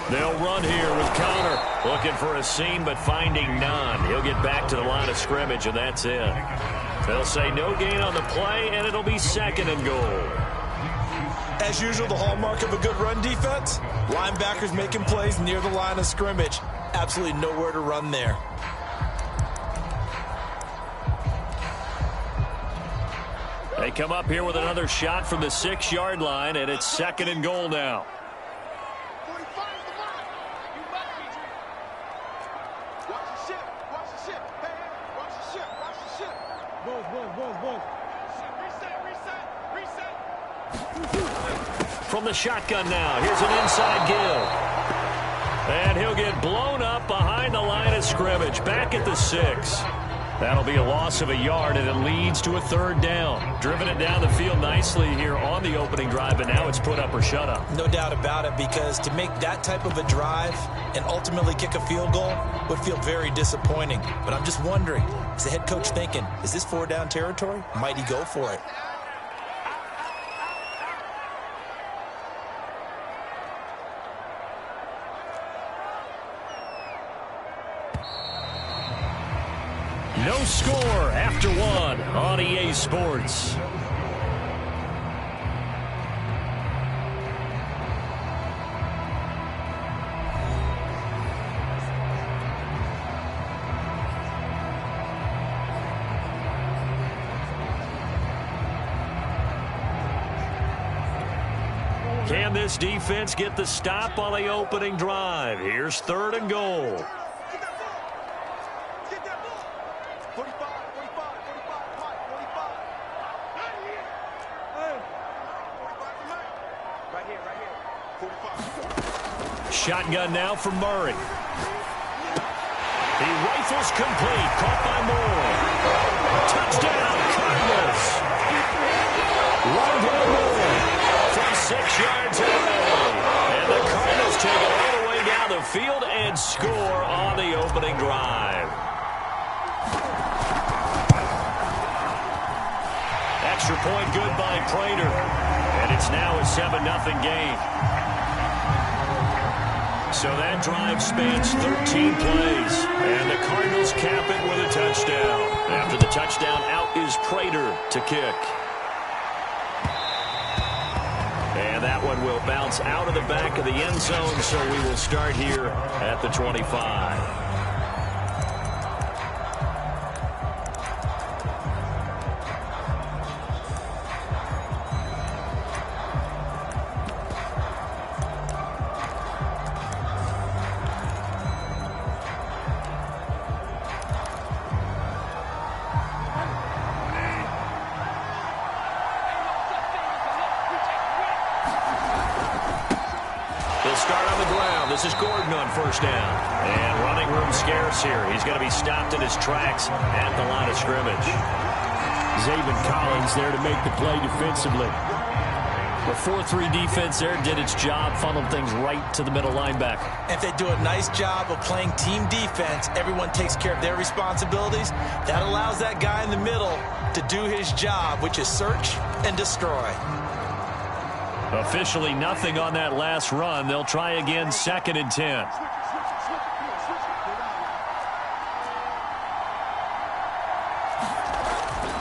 They'll run here with Connor. Looking for a seam, but finding none. He'll get back to the line of scrimmage, and that's it. They'll say no gain on the play, and it'll be 2nd and goal. As usual, the hallmark of a good run defense, linebackers making plays near the line of scrimmage. Absolutely nowhere to run there. They come up here with another shot from the 6-yard line, and it's 2nd and goal now. From the shotgun now, here's an inside give. And he'll get blown up behind the line of scrimmage, back at the 6. That'll be a loss of a yard, and it leads to a third down. Driven it down the field nicely here on the opening drive, but now it's put up or shut up. No doubt about it, because to make that type of a drive and ultimately kick a field goal would feel very disappointing. But I'm just wondering, is the head coach thinking, is this 4-down territory? Might he go for it? No score after one on EA Sports. Can this defense get the stop on the opening drive? Here's 3rd and goal. Shotgun now from Murray. He rifles complete. Caught by Moore. Touchdown, Cardinals. Rondell Moore from 6 yards away. And the Cardinals take it all the way down the field and score on the opening drive. Extra point good by Prater. And it's now a 7-0 game. So that drive spans 13 plays, and the Cardinals cap it with a touchdown. After the touchdown, out is Prater to kick. And that one will bounce out of the back of the end zone, so we will start here at the 25. This is Gordon on 1st down. And running room scarce here. He's going to be stopped in his tracks at the line of scrimmage. Zaven Collins there to make the play defensively. The 4-3 defense there did its job, funneled things right to the middle linebacker. If they do a nice job of playing team defense, everyone takes care of their responsibilities. That allows that guy in the middle to do his job, which is search and destroy. Officially nothing on that last run. They'll try again, 2nd and 10.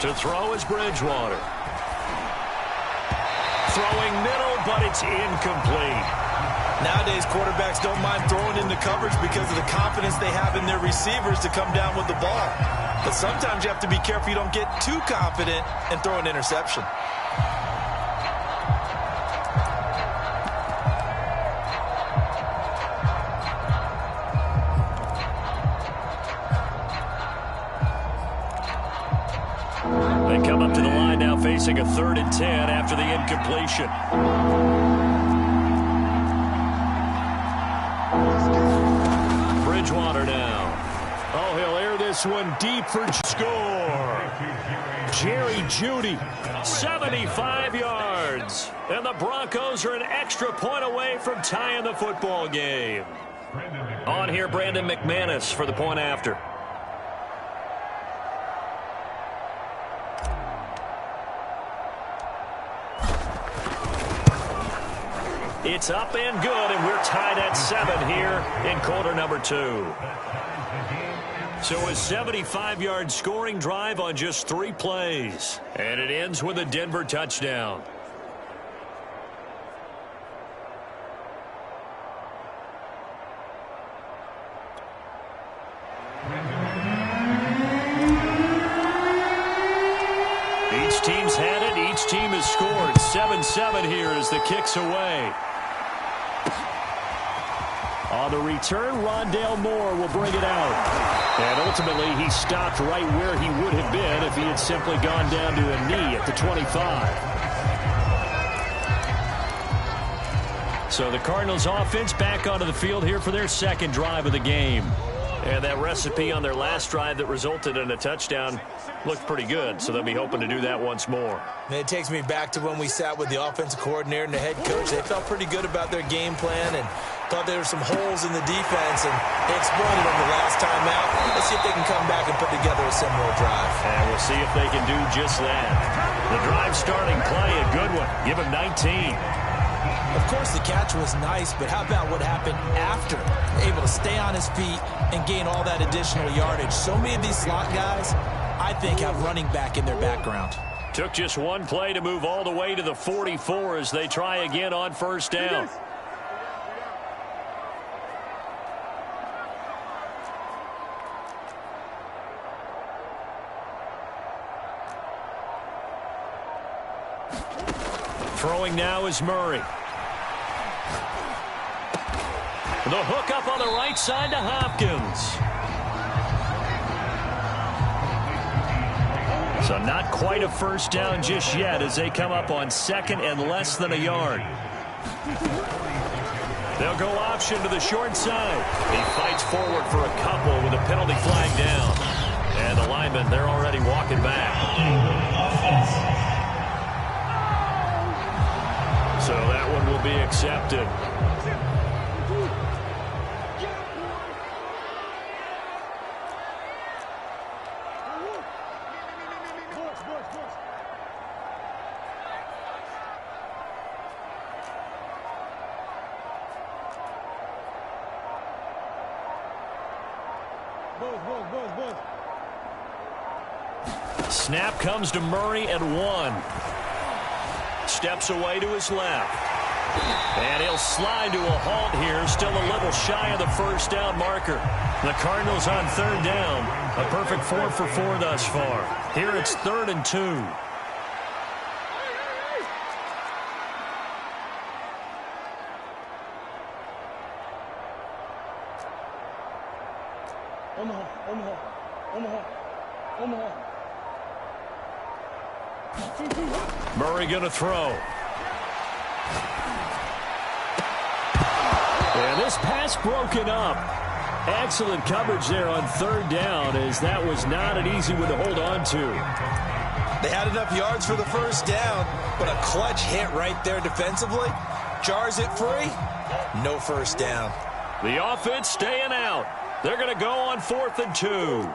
To throw is Bridgewater. Throwing middle, but it's incomplete. Nowadays, quarterbacks don't mind throwing into coverage because of the confidence they have in their receivers to come down with the ball. But sometimes you have to be careful you don't get too confident and throw an interception. Facing a 3rd and 10 after the incompletion. Bridgewater now. Oh, he'll air this one deep for score. Jerry Jeudy. 75 yards. And the Broncos are an extra point away from tying the football game. On here, Brandon McManus for the point after. It's up and good, and we're tied at 7 here in quarter number 2. So a 75-yard scoring drive on just 3 plays. And it ends with a Denver touchdown. Each team's had it. Each team has scored. 7-7 here as the kick's away. On the return, Rondell Moore will bring it out. And ultimately, he stopped right where he would have been if he had simply gone down to a knee at the 25. So the Cardinals offense back onto the field here for their 2nd drive of the game. And that recipe on their last drive that resulted in a touchdown looked pretty good, so they'll be hoping to do that once more. And it takes me back to when we sat with the offensive coordinator and the head coach. They felt pretty good about their game plan and thought there were some holes in the defense, and they exploited them the last time out. Let's see if they can come back and put together a similar drive. And we'll see if they can do just that. The drive starting play, a good one. Give him 19. Of course, the catch was nice, but how about what happened after? Able to stay on his feet and gain all that additional yardage. So many of these slot guys, I think, have running back in their background. Took just one play to move all the way to the 44 as they try again on first down. Throwing now is Murray. The hook up on the right side to Hopkins. So not quite a first down just yet as they come up on second and less than a yard. They'll go option to the short side. He fights forward for a couple with a penalty flag down. And the linemen, they're already walking back. So that one will be accepted. Snap comes to Murray at 1. Steps away to his left. And he'll slide to a halt here, still a little shy of the first down marker. The Cardinals on third down. A perfect 4 for 4 thus far. Here it's 3rd and 2. Murray going to throw. And this pass broken up. Excellent coverage there on third down, as that was not an easy one to hold on to. They had enough yards for the first down, but a clutch hit right there defensively. Jars it free. No first down. The offense staying out. They're going to go on 4th and 2.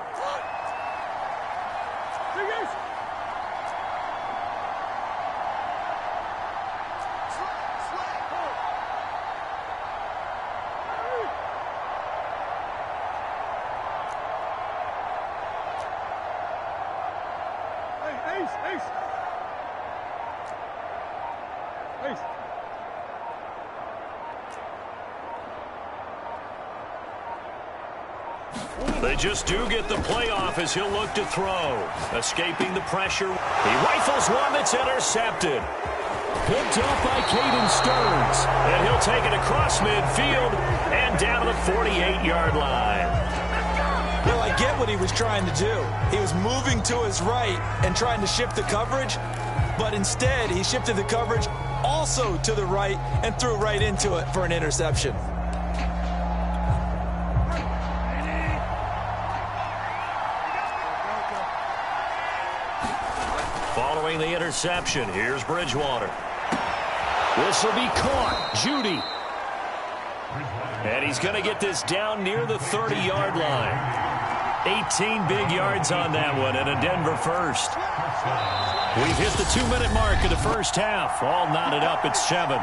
They just do get the playoff as he'll look to throw. Escaping the pressure. He rifles one that's intercepted. Picked up by Caden Stearns. And he'll take it across midfield and down to the 48-yard line. Well, I get what he was trying to do. He was moving to his right and trying to shift the coverage, but instead he shifted the coverage also to the right and threw right into it for an interception. Following the interception, here's Bridgewater. This will be caught. Judy. And he's going to get this down near the 30-yard line. 18 big yards on that one and a Denver first. We've hit the 2-minute mark of the first half. All knotted up at 7.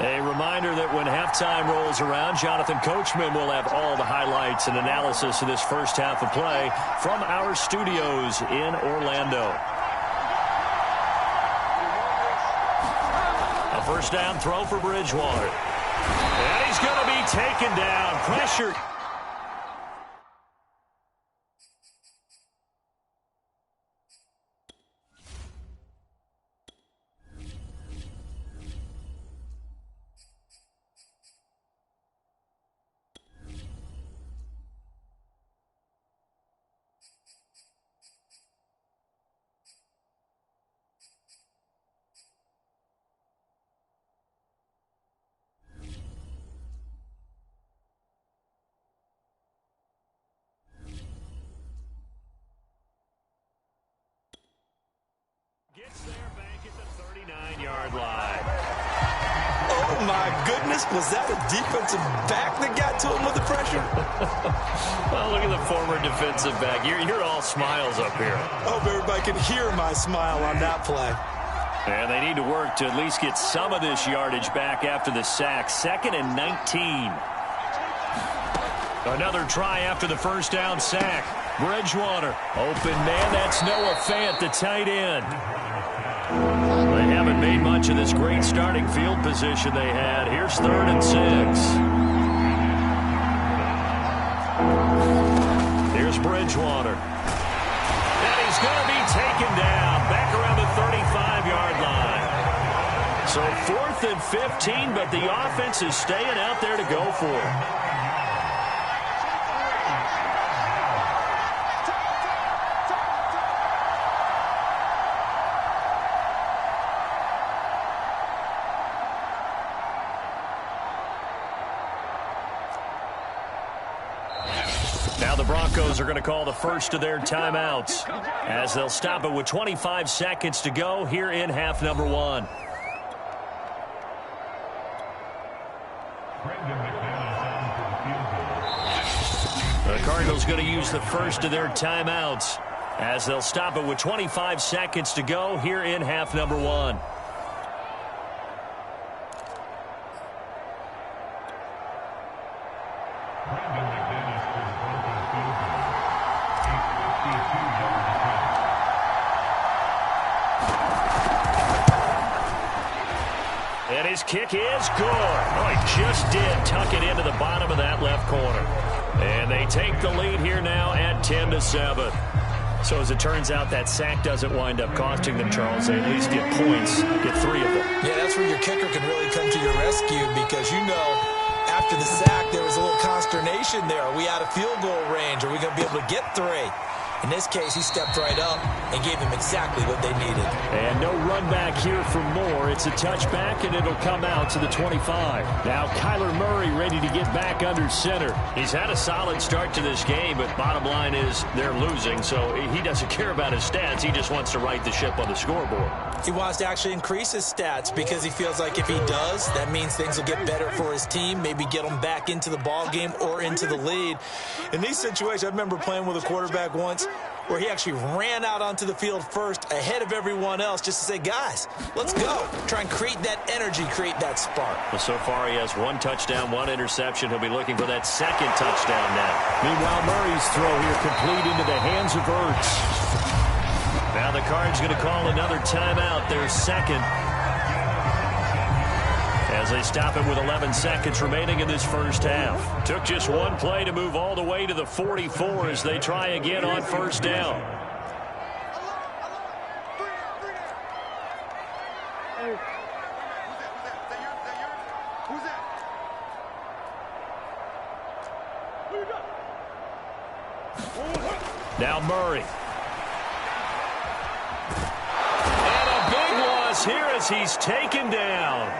A reminder that when halftime rolls around, Jonathan Coachman will have all the highlights and analysis of this first half of play from our studios in Orlando. A first down throw for Bridgewater. And he's going to be taken down. Pressure. Gets there back at the 39-yard line. Oh, my goodness. Was that a defensive back that got to him with the pressure? Well, look at the former defensive back. You're all smiles up here. I hope everybody can hear my smile on that play. And they need to work to at least get some of this yardage back after the sack. 2nd and 19. Another try after the first down sack. Bridgewater. Open man. That's Noah Fant, the tight end. They haven't made much of this great starting field position they had. Here's 3rd and 6. Here's Bridgewater. And he's going to be taken down back around the 35-yard line. So 4th and 15, but the offense is staying out there to go for it. Now the Broncos are going to call the first of their timeouts as they'll stop it with 25 seconds to go here in half number 1. The Cardinals going to use the first of their timeouts as they'll stop it with 25 seconds to go here in half number 1. And his kick is good. Oh, he just did tuck it into the bottom of that left corner. And they take the lead here now at 10-7. So as it turns out, that sack doesn't wind up costing them, Charles. They at least get points, get 3 of them. Yeah, that's where your kicker can really come to your rescue because, you know, after the sack, there was a little consternation there. Are we out of field goal range? Are we going to be able to get 3? In this case, he stepped right up and gave them exactly what they needed. And no run back here for Moore. It's a touchback, and it'll come out to the 25. Now Kyler Murray ready to get back under center. He's had a solid start to this game, but bottom line is they're losing, so he doesn't care about his stats. He just wants to right the ship on the scoreboard. He wants to actually increase his stats because he feels like if he does, that means things will get better for his team, maybe get them back into the ball game or into the lead. In these situations, I remember playing with a quarterback once where he actually ran out onto the field first ahead of everyone else just to say, guys, let's go. Try and create that energy, create that spark. Well, so far he has 1 touchdown, 1 interception. He'll be looking for that 2nd touchdown now. Meanwhile, Murray's throw here complete into the hands of Ertz. Now the Cards going to call another timeout, their 2nd. As they stop it with 11 seconds remaining in this first half. Took just 1 play to move all the way to the 44 as they try again on first down. Now Murray. And a big loss here as he's taken down.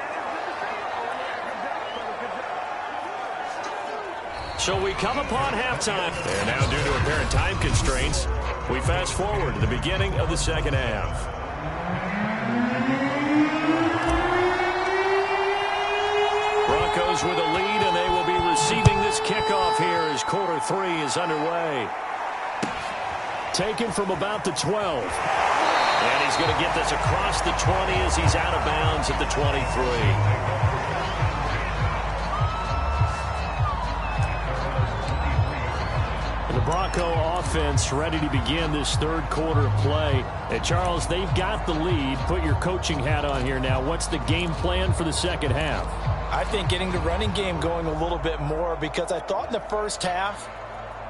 So we come upon halftime. And now due to apparent time constraints, we fast forward to the beginning of the second half. Broncos with a lead, and they will be receiving this kickoff here as quarter 3 is underway. Taken from about the 12. And he's going to get this across the 20 as he's out of bounds at the 23. The Bronco offense ready to begin this third quarter of play. And Charles, they've got the lead. Put your coaching hat on here now. What's the game plan for the second half? I think getting the running game going a little bit more because I thought in the first half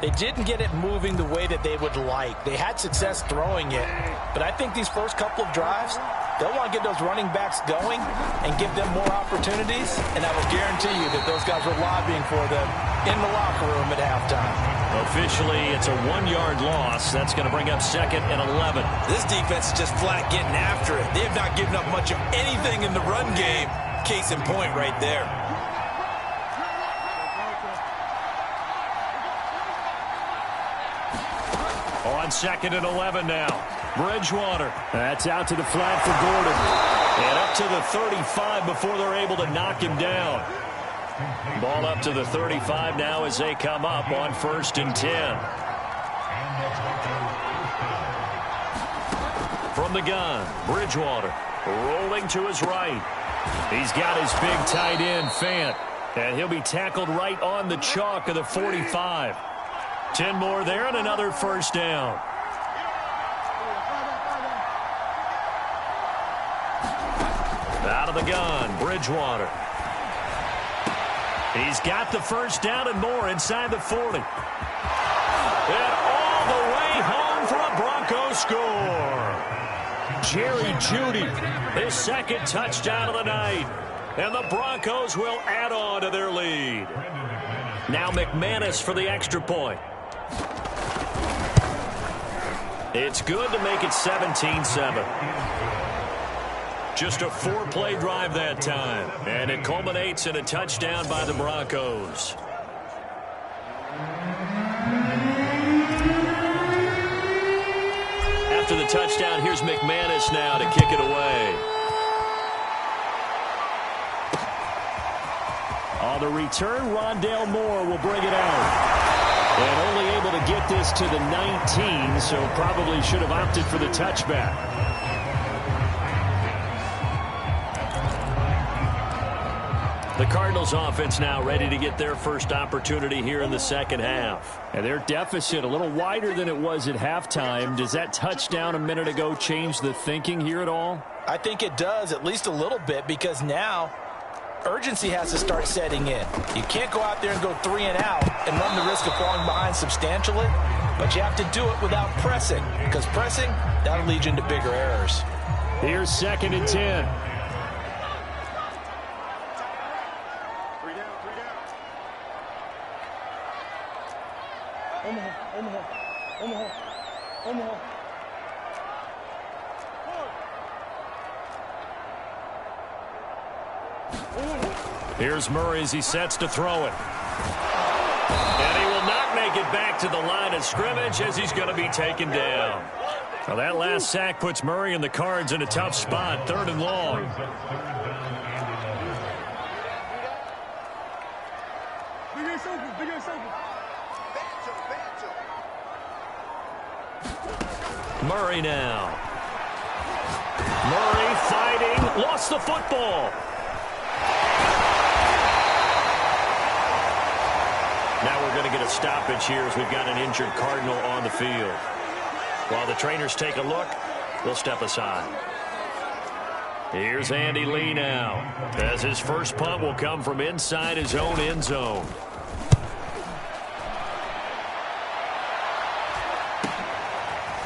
they didn't get it moving the way that they would like. They had success throwing it. But I think these first couple of drives, they'll want to get those running backs going and give them more opportunities. And I will guarantee you that those guys were lobbying for them in the locker room at halftime. Officially, it's a 1-yard loss. That's going to bring up 2nd and 11. This defense is just flat getting after it. They have not given up much of anything in the run game. Case in point right there. On 2nd and 11 now. Bridgewater. That's out to the flat for Gordon. And up to the 35 before they're able to knock him down. Ball up to the 35 now as they come up on 1st and 10. From the gun, Bridgewater rolling to his right. He's got his big tight end, Fant. And he'll be tackled right on the chalk of the 45. 10 more there and another 1st down. Out of the gun, Bridgewater. He's got the 1st down and more inside the 40. And all the way home for a Broncos score. Jerry Jeudy, his 2nd touchdown of the night. And the Broncos will add on to their lead. Now McManus for the extra point. It's good to make it 17-7. Just a 4-play drive that time. And it culminates in a touchdown by the Broncos. After the touchdown, here's McManus now to kick it away. On the return, Rondale Moore will bring it out. And only able to get this to the 19, so probably should have opted for the touchback. The Cardinals offense now ready to get their first opportunity here in the 2nd half. And their deficit a little wider than it was at halftime. Does that touchdown a minute ago change the thinking here at all? I think it does, at least a little bit, because now urgency has to start setting in. You can't go out there and go 3 and out and run the risk of falling behind substantially, but you have to do it without pressing, because pressing, that'll lead you into bigger errors. Here's 2nd and 10. Here's Murray as he sets to throw it. And he will not make it back to the line of scrimmage as he's going to be taken down. Well, that last sack puts Murray and the Cards in a tough spot, 3rd and long. Murray now. Murray fighting, lost the football. Now we're going to get a stoppage here as we've got an injured Cardinal on the field. While the trainers take a look, we'll step aside. Here's Andy Lee now, as his first punt will come from inside his own end zone.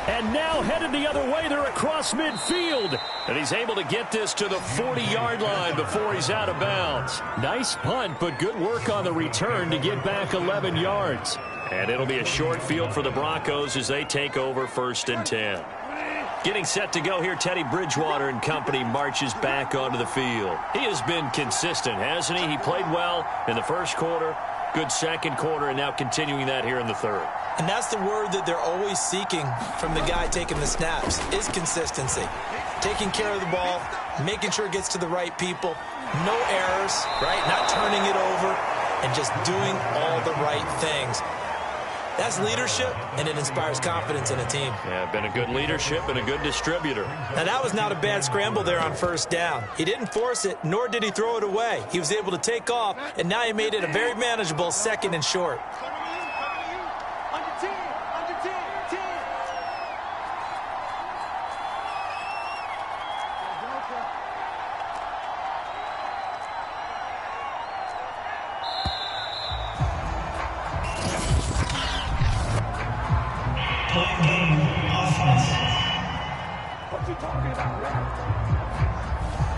And now headed the other way, they're across midfield. And he's able to get this to the 40-yard line before he's out of bounds. Nice punt, but good work on the return to get back 11 yards. And it'll be a short field for the Broncos as they take over 1st and 10. Getting set to go here, Teddy Bridgewater and company marches back onto the field. He has been consistent, hasn't he? He played well in the 1st quarter, good 2nd quarter, and now continuing that here in the 3rd. And that's the word that they're always seeking from the guy taking the snaps, is consistency. Taking care of the ball, making sure it gets to the right people, no errors, right? Not turning it over, and just doing all the right things. That's leadership, and it inspires confidence in a team. Yeah, been a good leadership and a good distributor. Now, that was not a bad scramble there on 1st down. He didn't force it, nor did he throw it away. He was able to take off, and now he made it a very manageable 2nd and short.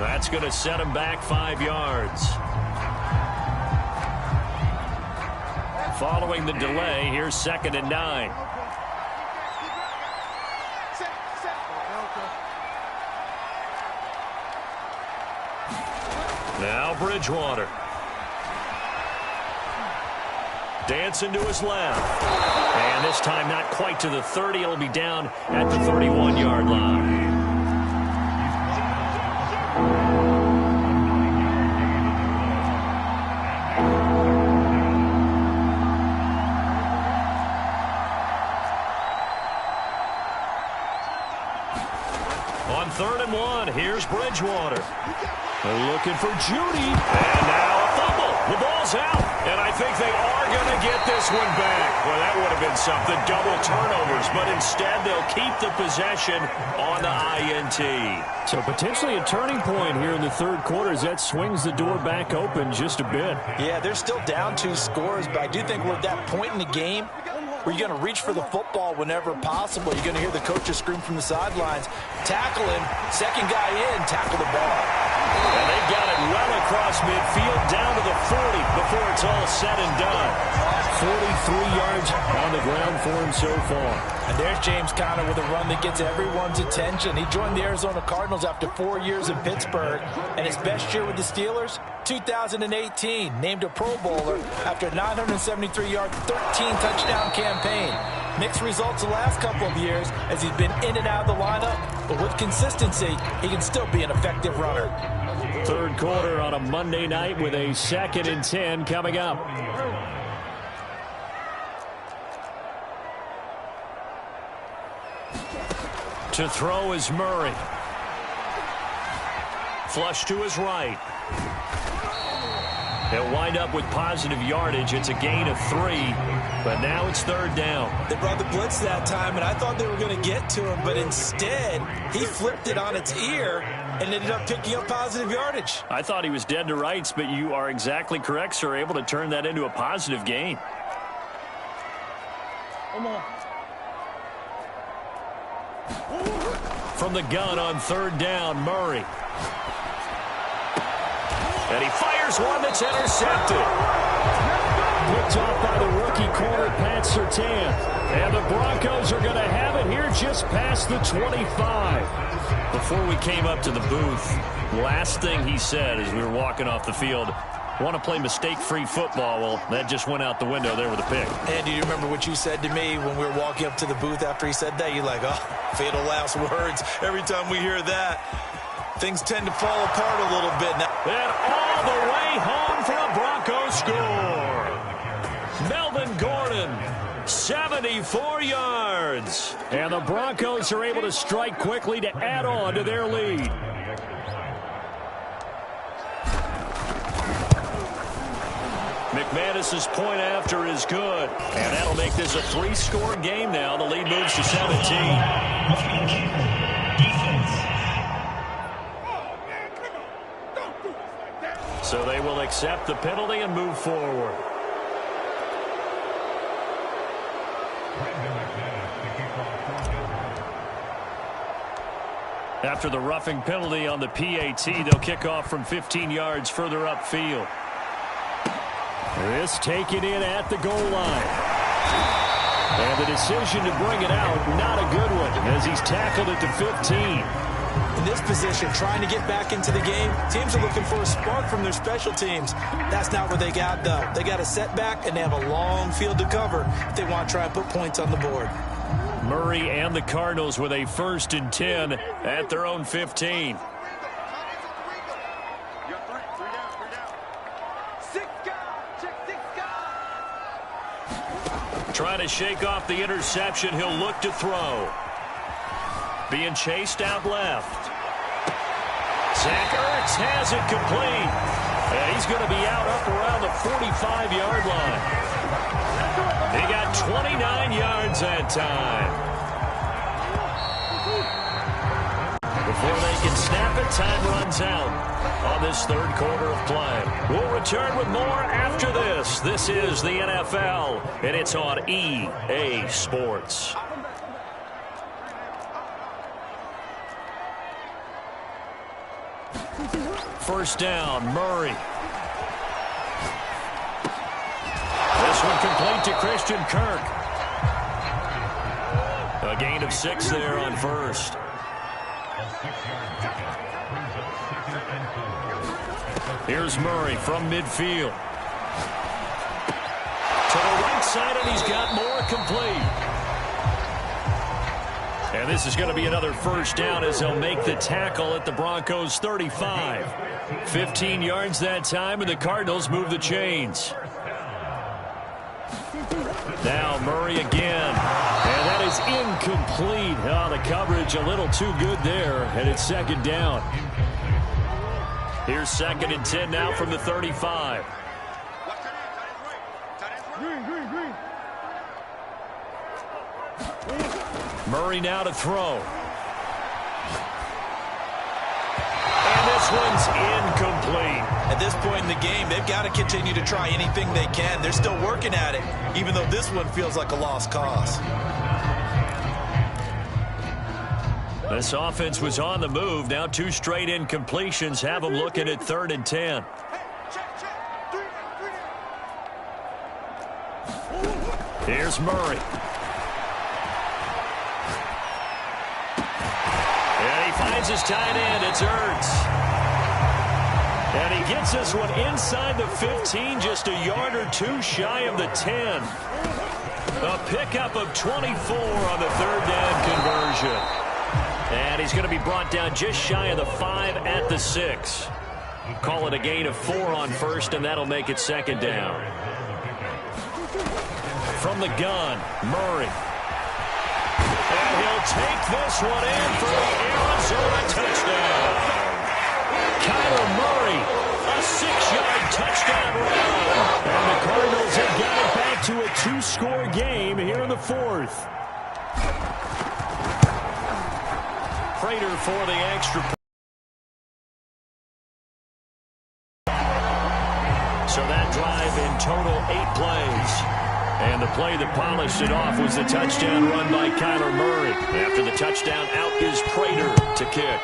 That's going to set him back 5 yards. Following the delay, here's 2nd and 9. Now Bridgewater. Dancing to his left. And this time not quite to the 30. It'll be down at the 31-yard line. On 3rd and 1, here's Bridgewater. They're looking for Judy. And now a fumble. The ball's out. And I think they are going to get this one back. Well, that would have been something. Double turnovers. But instead, they'll keep the possession on the INT. So potentially a turning point here in the 3rd quarter as that swings the door back open just a bit. Yeah, they're still down 2 scores, but I do think we're at that point in the game where you're going to reach for the football whenever possible. You're going to hear the coaches scream from the sidelines. Tackle him. Second guy in. Tackle the ball. And they got it well across midfield down to the 40 before it's all said and done. 43 yards on the ground for him so far. And there's James Conner with a run that gets everyone's attention. He joined the Arizona Cardinals after 4 years in Pittsburgh. And his best year with the Steelers, 2018. Named a Pro Bowler after a 973-yard, 13-touchdown campaign. Mixed results the last couple of years as he's been in and out of the lineup. But with consistency, he can still be an effective runner. 3rd quarter on a Monday night with a 2nd and 10 coming up. To throw is Murray. Flush to his right. They'll wind up with positive yardage. It's a gain of 3, but now it's 3rd down. They brought the blitz that time, and I thought they were going to get to him, but instead, he flipped it on its ear and ended up picking up positive yardage. I thought he was dead to rights, but you are exactly correct, sir. Able to turn that into a positive gain. Come on. From the gun on 3rd down, Murray. And he fires one that's intercepted. Picked off by the rookie corner, Pat Surtain. And the Broncos are going to have it here just past the 25. Before we came up to the booth, last thing he said as we were walking off the field, want to play mistake-free football. Well, that just went out the window there with a pick. And do you remember what you said to me when we were walking up to the booth after he said that? You're like, oh, fatal last words. Every time we hear that, things tend to fall apart a little bit. Now, and all the way home for a Broncos score. Melvin Gordon, 74 yards. And the Broncos are able to strike quickly to add on to their lead. McManus's point after is good. And that'll make this a 3-score game now. The lead moves to 17. So they will accept the penalty and move forward. After the roughing penalty on the PAT, they'll kick off from 15 yards further upfield. This taken in at the goal line. And the decision to bring it out, not a good one, as he's tackled it to 15. in this position, trying to get back into the game, teams are looking for a spark from their special teams. That's not what they got, though. They got a setback, and they have a long field to cover if they want to try and put points on the board. Murray and the Cardinals with a 1st and 10 at their own 15. Trying to shake off the interception. He'll look to throw. Being chased out left. Zach Ertz has it complete. And he's going to be out up around the 45-yard line. He got 29 yards that time. Before they can snap it, time runs out on this 3rd quarter of play. We'll return with more after this. This is the NFL, and it's on EA Sports. First down, Murray. This one complete to Christian Kirk. A gain of 6 there on first. Here's Murray from midfield. To the right side, and he's got more, complete. And this is going to be another first down as they'll make the tackle at the Broncos' 35. 15 yards that time, and the Cardinals move the chains. Now Murray again. And that is incomplete. Oh, the coverage a little too good there, and it's second down. Here's 2nd and 10 now from the 35. Murray now to throw. And this one's incomplete. At this point in the game, they've got to continue to try anything they can. They're still working at it, even though this one feels like a lost cause. This offense was on the move. Now 2 straight incompletions have them looking at 3rd and 10. Here's Murray. And he finds his tight end. It's Ertz. And he gets this one inside the 15, just a yard or 2 shy of the 10. A pickup of 24 on the 3rd down conversion. And he's going to be brought down just shy of the 5 at the 6. Call it a gain of 4 on 1st, and that'll make it 2nd down. From the gun, Murray. And he'll take this one in for the Arizona touchdown. Kyler Murray, a 6-yard touchdown run. And the Cardinals have got it back to a 2-score game here in the 4th. Prater for the extra point. So that drive in total 8 plays. And the play that polished it off was the touchdown run by Kyler Murray. After the touchdown, out is Prater to kick.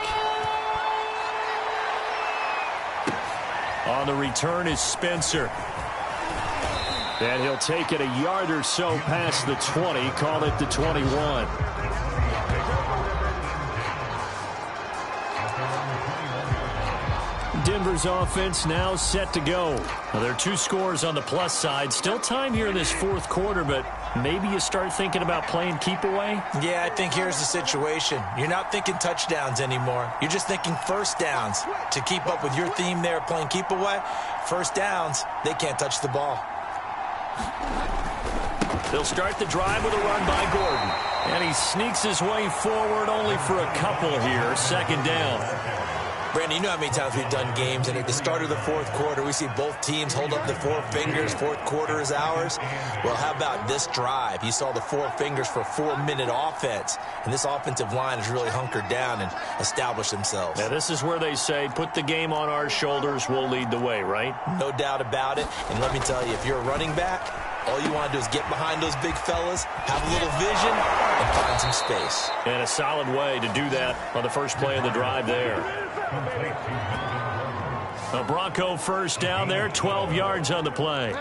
On the return is Spencer. And he'll take it a yard or so past the 20, call it the 21. Denver's offense now set to go. Well, there are 2 scores on the plus side. Still time here in this 4th quarter, but maybe you start thinking about playing keep away? Yeah, I think here's the situation. You're not thinking touchdowns anymore. You're just thinking first downs. To keep up with your theme there, playing keep away, first downs, they can't touch the ball. They'll start the drive with a run by Gordon. And he sneaks his way forward only for a couple here. 2nd down. Brandon, you know how many times we've done games, and at the start of the 4th quarter, we see both teams hold up the 4 fingers, 4th quarter is ours. Well, how about this drive? You saw the 4 fingers for 4-minute offense, and this offensive line has really hunkered down and established themselves. Now, this is where they say, put the game on our shoulders, we'll lead the way, right? No doubt about it, and let me tell you, if you're a running back, all you want to do is get behind those big fellas, have a little vision, and find some space. And a solid way to do that on the first play of the drive there. A Bronco first down there, 12 yards on the play.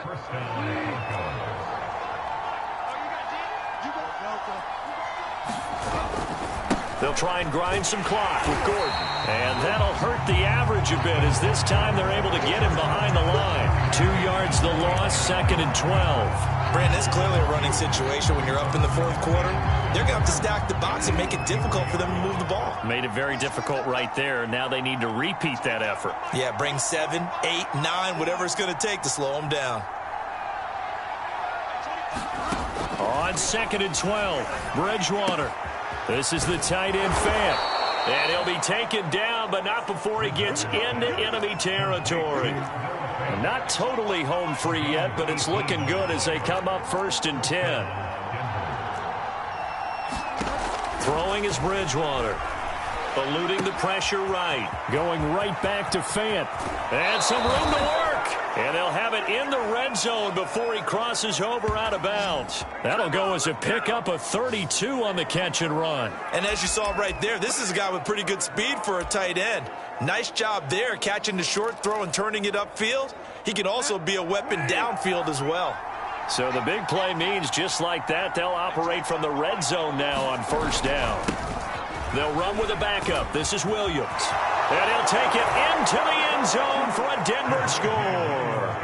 They'll try and grind some clock with Gordon. And that'll hurt the average a bit as this time they're able to get him behind the line. 2 yards the loss, 2nd and 12. Brandon, it's clearly a running situation when you're up in the 4th quarter. They're going to have to stack the box and make it difficult for them to move the ball. Made it very difficult right there. Now they need to repeat that effort. Yeah, bring 7, 8, 9, whatever it's going to take to slow them down. On 2nd and 12, Bridgewater. This is the tight end Fant. And he'll be taken down, but not before he gets into enemy territory. Not totally home free yet, but it's looking good as they come up 1st and 10. Throwing is Bridgewater. Eluding the pressure right. Going right back to Fant. And some room to work. And they'll have it in the red zone before he crosses over out of bounds. That'll go as a pickup of 32 on the catch and run. And as you saw right there, this is a guy with pretty good speed for a tight end. Nice job there, catching the short throw and turning it upfield. He can also be a weapon downfield as well. So the big play means just like that, they'll operate from the red zone now on 1st down. They'll run with a backup. This is Williams. And he'll take it into the end zone for a Denver score.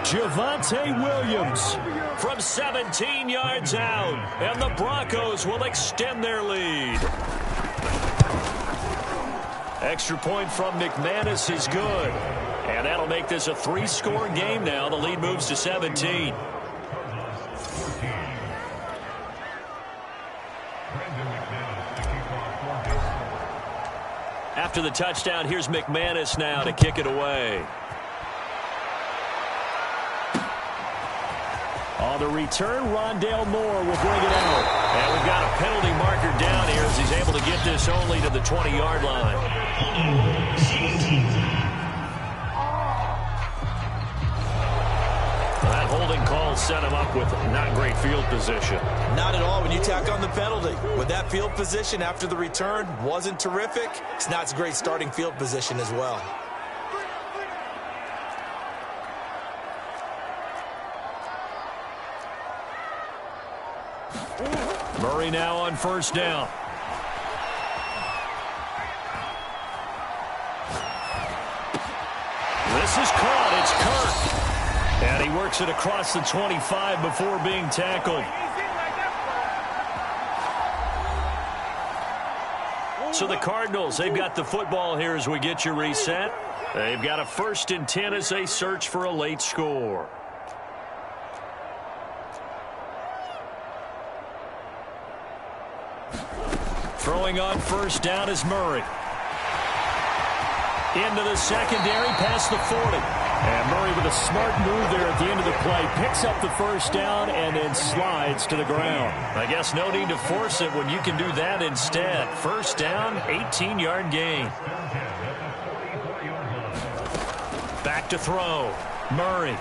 Javonte Williams from 17 yards out, and the Broncos will extend their lead. Extra point from McManus is good, and that'll make this a 3-score game now. The lead moves to 17. After the touchdown, here's McManus now to kick it away. On the return, Rondale Moore will bring it out. And we've got a penalty marker down here as he's able to get this only to the 20-yard line. That holding call set him up with not great field position. Not at all when you tack on the penalty. With that field position after the return wasn't terrific, it's not a great starting field position as well. Murray now on first down. This is caught. It's Kirk. And he works it across the 25 before being tackled. So the Cardinals, they've got the football here as we get you reset. They've got a 1st and 10 as they search for a late score. Throwing on first down is Murray. Into the secondary, past the 40. And Murray with a smart move there at the end of the play. Picks up the first down and then slides to the ground. I guess no need to force it when you can do that instead. First down, 18-yard gain. Back to throw. Murray.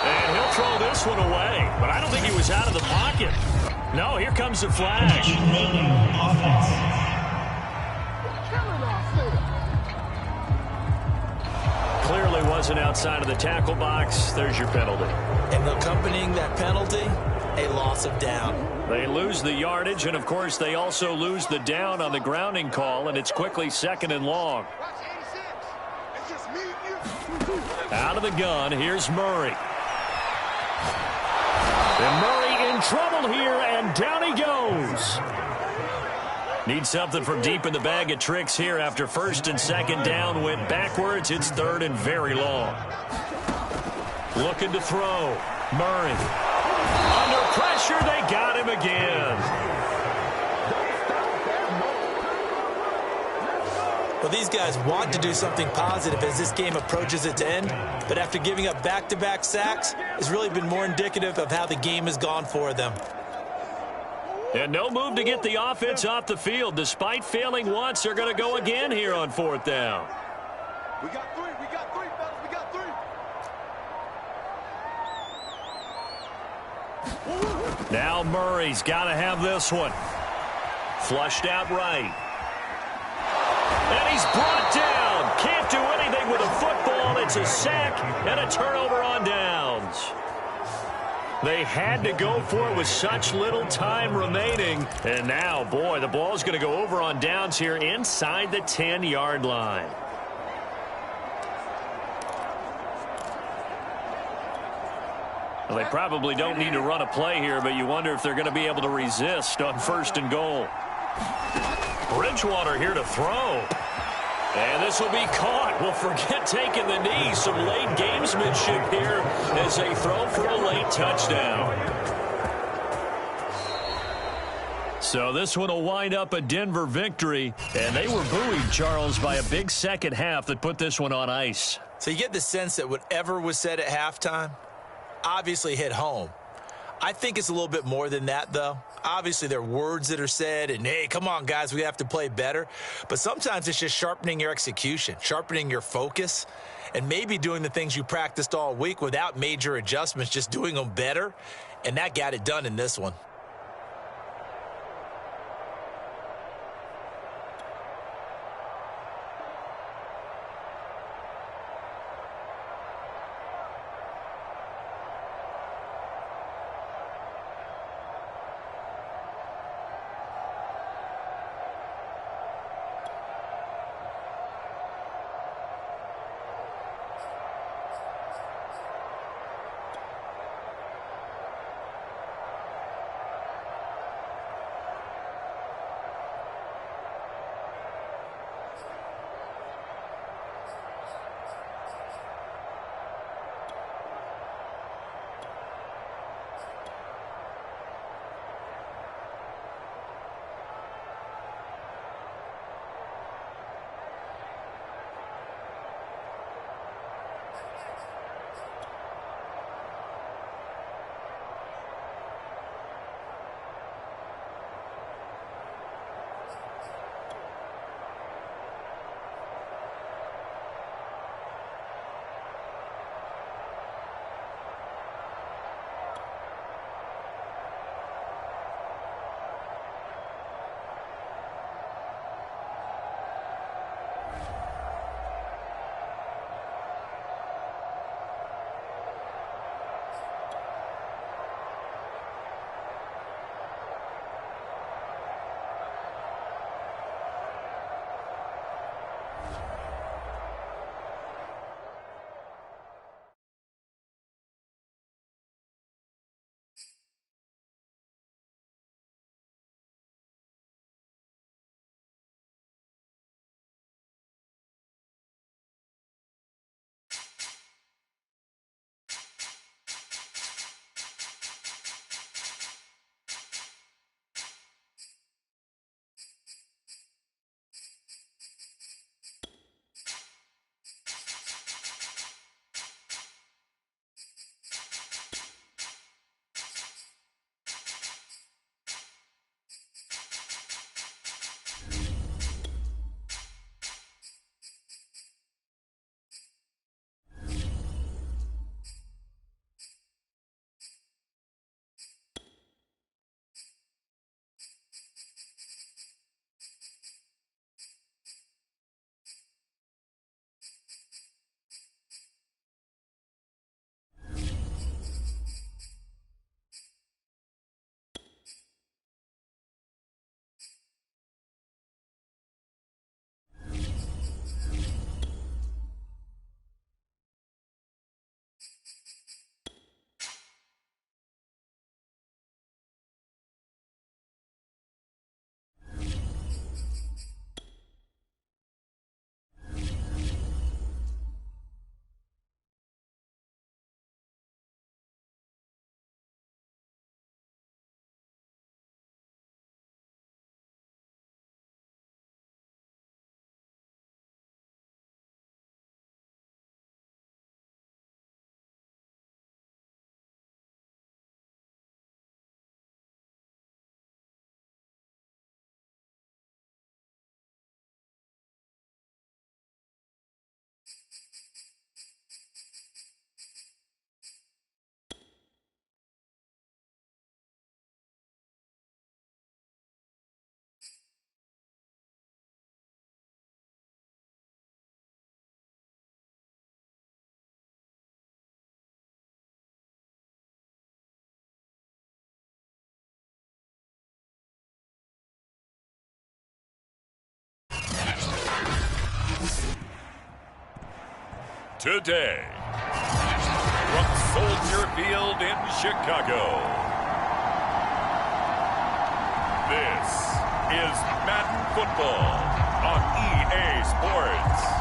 And he'll throw this one away. But I don't think he was out of the pocket. No, here comes the flag. Clearly wasn't outside of the tackle box. There's your penalty. And accompanying that penalty, a loss of down. They lose the yardage, and, of course, they also lose the down on the grounding call, and it's quickly 2nd and long. Out of the gun, here's Murray. And Murray in trouble here, and down he goes. Needs something from deep in the bag of tricks here after 1st and 2nd down went backwards. It's 3rd and very long. Looking to throw. Murray. Under pressure, they got him again. Well, these guys want to do something positive as this game approaches its end, but after giving up back-to-back sacks, it's really been more indicative of how the game has gone for them. And no move to get the offense off the field. Despite failing once, they're going to go again here on 4th down. We got three, fellas, we got three. Now Murray's got to have this one. Flushed out right. And he's brought down. Can't do anything with a football. It's a sack and a turnover on downs. They had to go for it with such little time remaining. And now, boy, the ball's going to go over on downs here inside the 10-yard line. Well, they probably don't need to run a play here, but you wonder if they're going to be able to resist on 1st and goal. Bridgewater here to throw. And this will be caught. Well, forget taking the knee. Some late gamesmanship here as they throw for a late touchdown. So this one will wind up a Denver victory. And they were buoyed, Charles, by a big second half that put this one on ice. So you get the sense that whatever was said at halftime obviously hit home. I think it's a little bit more than that, though. Obviously, there are words that are said, and, hey, come on, guys, we have to play better. But sometimes it's just sharpening your execution, sharpening your focus, and maybe doing the things you practiced all week without major adjustments, just doing them better. And that got it done in this one. today. From Soldier Field in Chicago, this is Madden Football on EA Sports.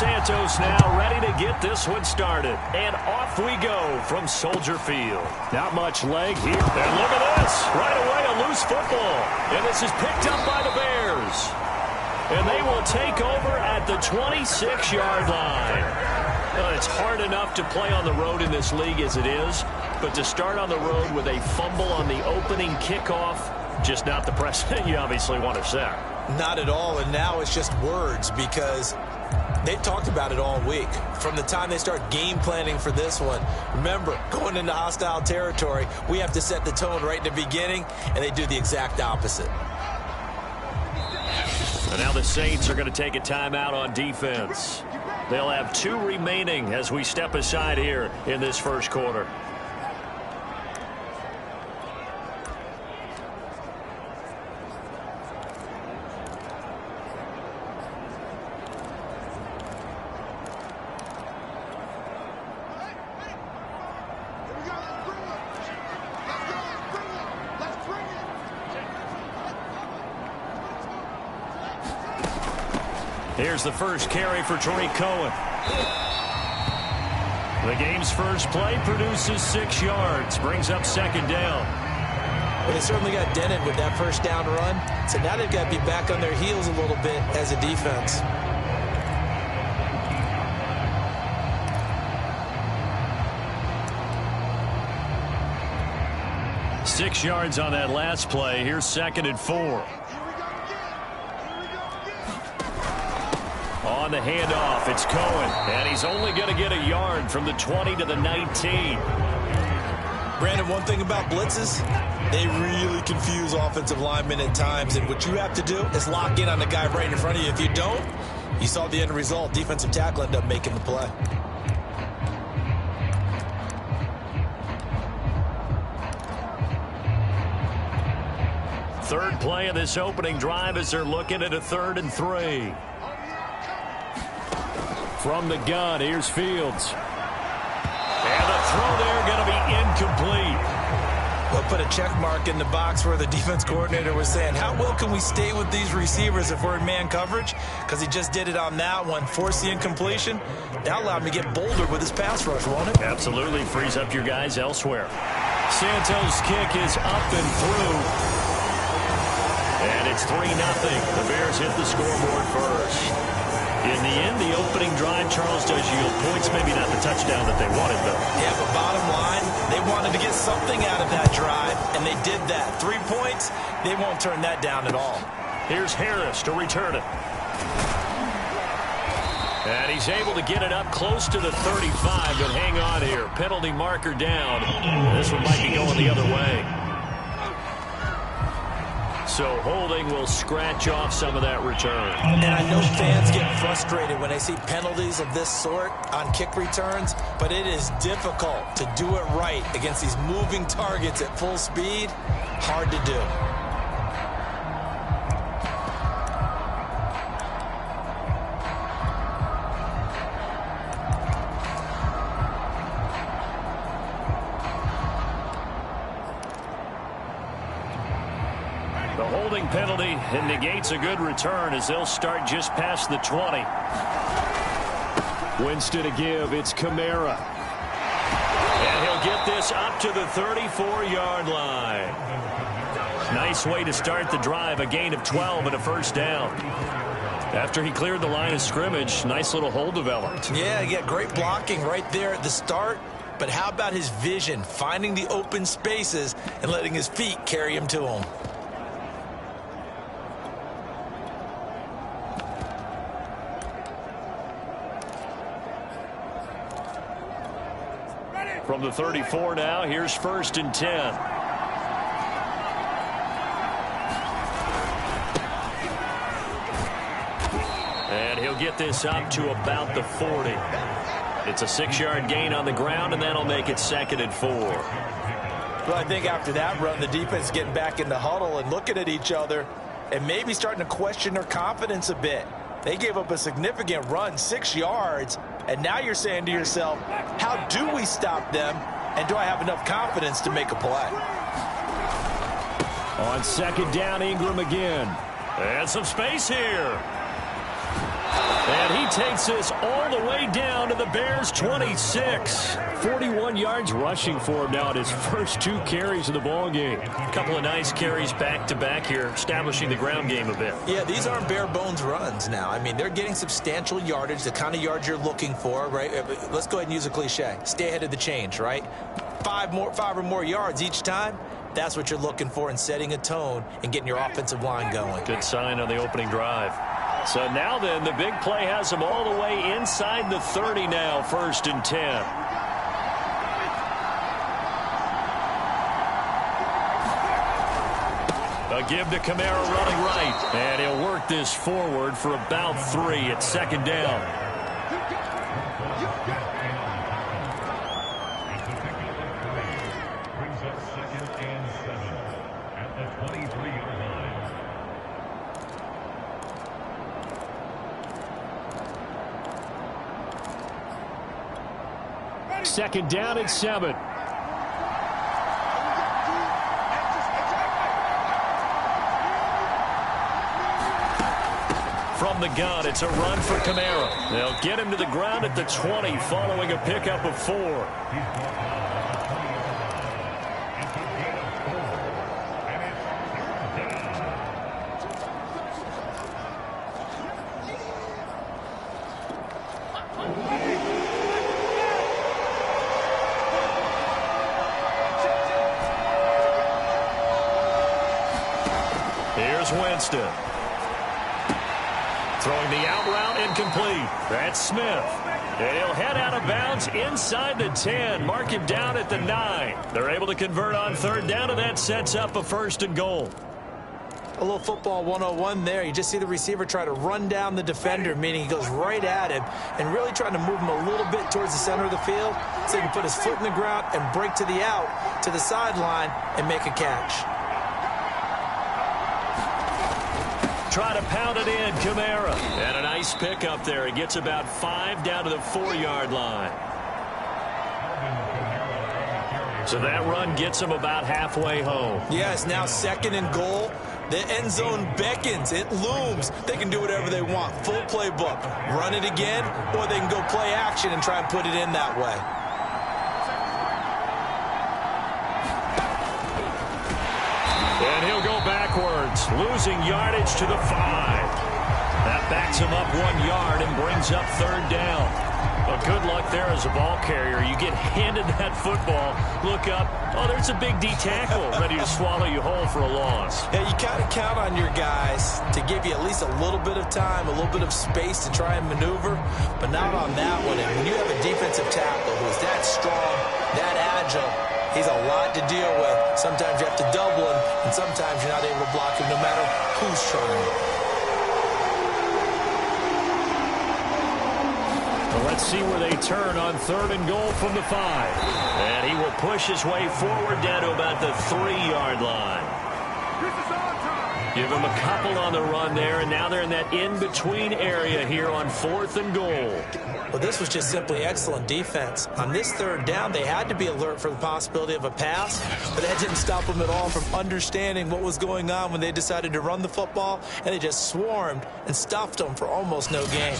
Santos now ready to get this one started. And off we go from Soldier Field. Not much leg here. And look at this. Right away, a loose football. And this is picked up by the Bears. And they will take over at the 26-yard line. It's hard enough to play on the road in this league as it is. But to start on the road with a fumble on the opening kickoff, just not the precedent you obviously want to set. Not at all, and now it's just words because they've talked about it all week. From the time they start game planning for this one, remember, going into hostile territory, we have to set the tone right in the beginning, and they do the exact opposite. And now the Saints are going to take a timeout on defense. They'll have 2 remaining as we step aside here in this first quarter. Here's the first carry for Tariq Cohen. The game's first play produces 6 yards, brings up second down. Well, they certainly got dented with that first down run, so now they've got to be back on their heels a little bit as a defense. Six yards on that last play. Here's 2nd and 4. On the handoff, it's Cohen, and he's only going to get a yard from the 20 to the 19. Brandon, one thing about blitzes, they really confuse offensive linemen at times, and what you have to do is lock in on the guy right in front of you. If you don't, you saw the end result. Defensive tackle ended up making the play. Third play of this opening drive as they're looking at a 3rd and 3. From the gun, here's Fields. And the throw there going to be incomplete. We'll put a check mark in the box where the defense coordinator was saying, how well can we stay with these receivers if we're in man coverage? Because he just did it on that one, forced the incompletion. That allowed him to get bolder with his pass rush, won't it? Absolutely frees up your guys elsewhere. Santos' kick is up and through. And it's 3-0. The Bears hit the scoreboard first. In the end, the opening drive, Charles, does yield points. Maybe not the touchdown that they wanted, though. Yeah, but bottom line, they wanted to get something out of that drive, and they did that. 3 points, they won't turn that down at all. Here's Harris to return it. And he's able to get it up close to the 35, but hang on here. Penalty marker down. This one might be going the other way. So holding will scratch off some of that return. And I know fans get frustrated when they see penalties of this sort on kick returns, but it is difficult to do it right against these moving targets at full speed. Hard to do. The holding penalty and negates a good return as they'll start just past the 20. Winston to give. It's Kamara. And he'll get this up to the 34-yard line. Nice way to start the drive. A gain of 12 and a first down. After he cleared the line of scrimmage, nice little hole developed. Yeah, great blocking right there at the start. But how about his vision, finding the open spaces and letting his feet carry him to him? From the 34 now, here's 1st and 10. And he'll get this up to about the 40. It's a 6-yard gain on the ground, and that'll make it 2nd and 4. Well, I think after that run, the defense is getting back in the huddle and looking at each other and maybe starting to question their confidence a bit. They gave up a significant run, 6 yards, and now you're saying to yourself, how do we stop them, and do I have enough confidence to make a play? On 2nd down, Ingram again. And some space here. And he takes this all the way down to the Bears' 26. 41 yards rushing for him now at his first 2 carries of the ballgame. A couple of nice carries back-to-back here, establishing the ground game a bit. Yeah, these aren't bare-bones runs now. I mean, they're getting substantial yardage, the kind of yards you're looking for, right? Let's go ahead and use a cliche. Stay ahead of the change, right? 5 or more yards each time. That's what you're looking for in setting a tone and getting your offensive line going. Good sign on the opening drive. So now then, the big play has them all the way inside the 30 now, 1st and 10. A give to Kamara running right. And he'll work this forward for about 3 at 2nd down. Brings up 2nd and 7 at the 23-yard line. 2nd down and 7. From the gun, it's a run for Kamara. They'll get him to the ground at the 20 following a pickup of 4. Here's Winston. Throwing the out route incomplete. That's Smith. And he'll head out of bounds inside the 10. Mark him down at the 9. They're able to convert on 3rd down, and that sets up a 1st and goal. A little football 101 there. You just see the receiver try to run down the defender, meaning he goes right at him and really trying to move him a little bit towards the center of the field so he can put his foot in the ground and break to the out, to the sideline, and make a catch. try to pound it in. Kamara. And a nice pick up there. He gets about 5 down to the 4-yard line. So that run gets him about halfway home. Yeah, it's now 2nd and goal. The end zone beckons. It looms. They can do whatever they want. Full playbook. Run it again, or they can go play action and try and put it in that way. And he'll go backwards, losing yardage to the 5. That backs him up 1 yard and brings up 3rd down. But good luck there as a ball carrier. You get handed that football, look up, oh, there's a big D tackle ready to swallow you whole for a loss. Yeah, you kind of count on your guys to give you at least a little bit of time, a little bit of space to try and maneuver, but not on that one. And when you have a defensive tackle who is that strong, that agile, he's a lot to deal with. Sometimes you have to double him, and sometimes you're not able to block him no matter who's trying. Well, let's see where they turn on 3rd and goal from the 5. And he will push his way forward down to about the 3-yard line. Give him a couple on the run there, and now they're in that in-between area here on 4th and goal. Well, this was just simply excellent defense. On this 3rd down, they had to be alert for the possibility of a pass, but that didn't stop them at all from understanding what was going on when they decided to run the football, and they just swarmed and stuffed them for almost no gain.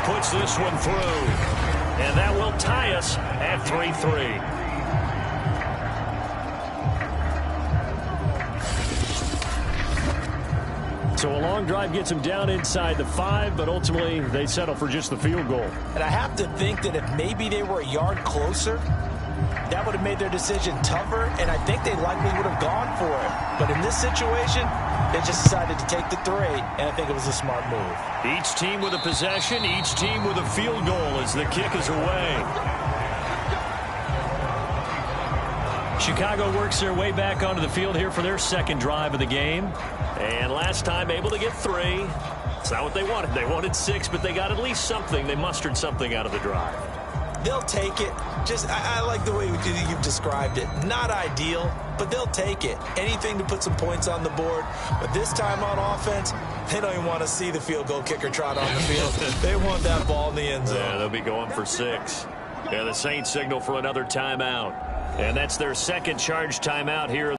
Puts this one through, and that will tie us at 3-3. So a long drive gets them down inside the 5, but ultimately they settle for just the field goal. And I have to think that if maybe they were a yard closer, that would have made their decision tougher, and I think they likely would have gone for it. But in this situation, they just decided to take the 3, and I think it was a smart move. Each team with a possession, each team with a field goal as the kick is away. Chicago works their way back onto the field here for their 2nd drive of the game. And last time able to get 3. It's not what they wanted. They wanted 6, but they got at least something. They mustered something out of the drive. They'll take it. I like the way you've described it. Not ideal, but they'll take it. Anything to put some points on the board. But this time on offense, they don't even want to see the field goal kicker trot on the field. They want that ball in the end zone. Yeah, they'll be going for 6. Yeah, the Saints signal for another timeout. And that's their 2nd charge timeout here.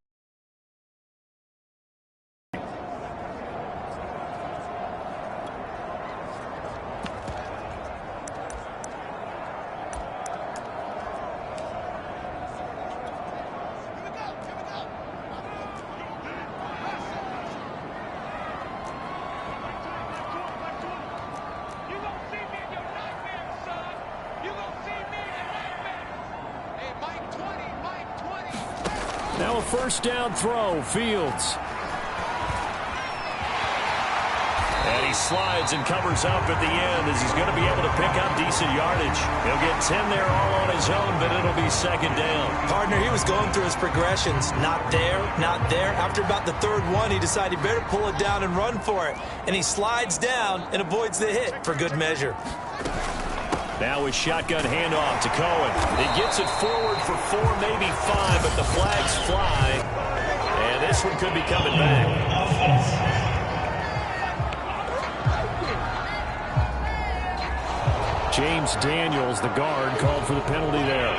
Now a 1st down throw, Fields. And he slides and covers up at the end as he's going to be able to pick up decent yardage. He'll get 10 there all on his own, but it'll be 2nd down. Partner, he was going through his progressions. Not there, not there. After about the 3rd one, he decided he better pull it down and run for it. And he slides down and avoids the hit for good measure. Now with shotgun handoff to Cohen. He gets it forward for 4, maybe 5, but the flags fly. And this one could be coming back. James Daniels, the guard, called for the penalty there.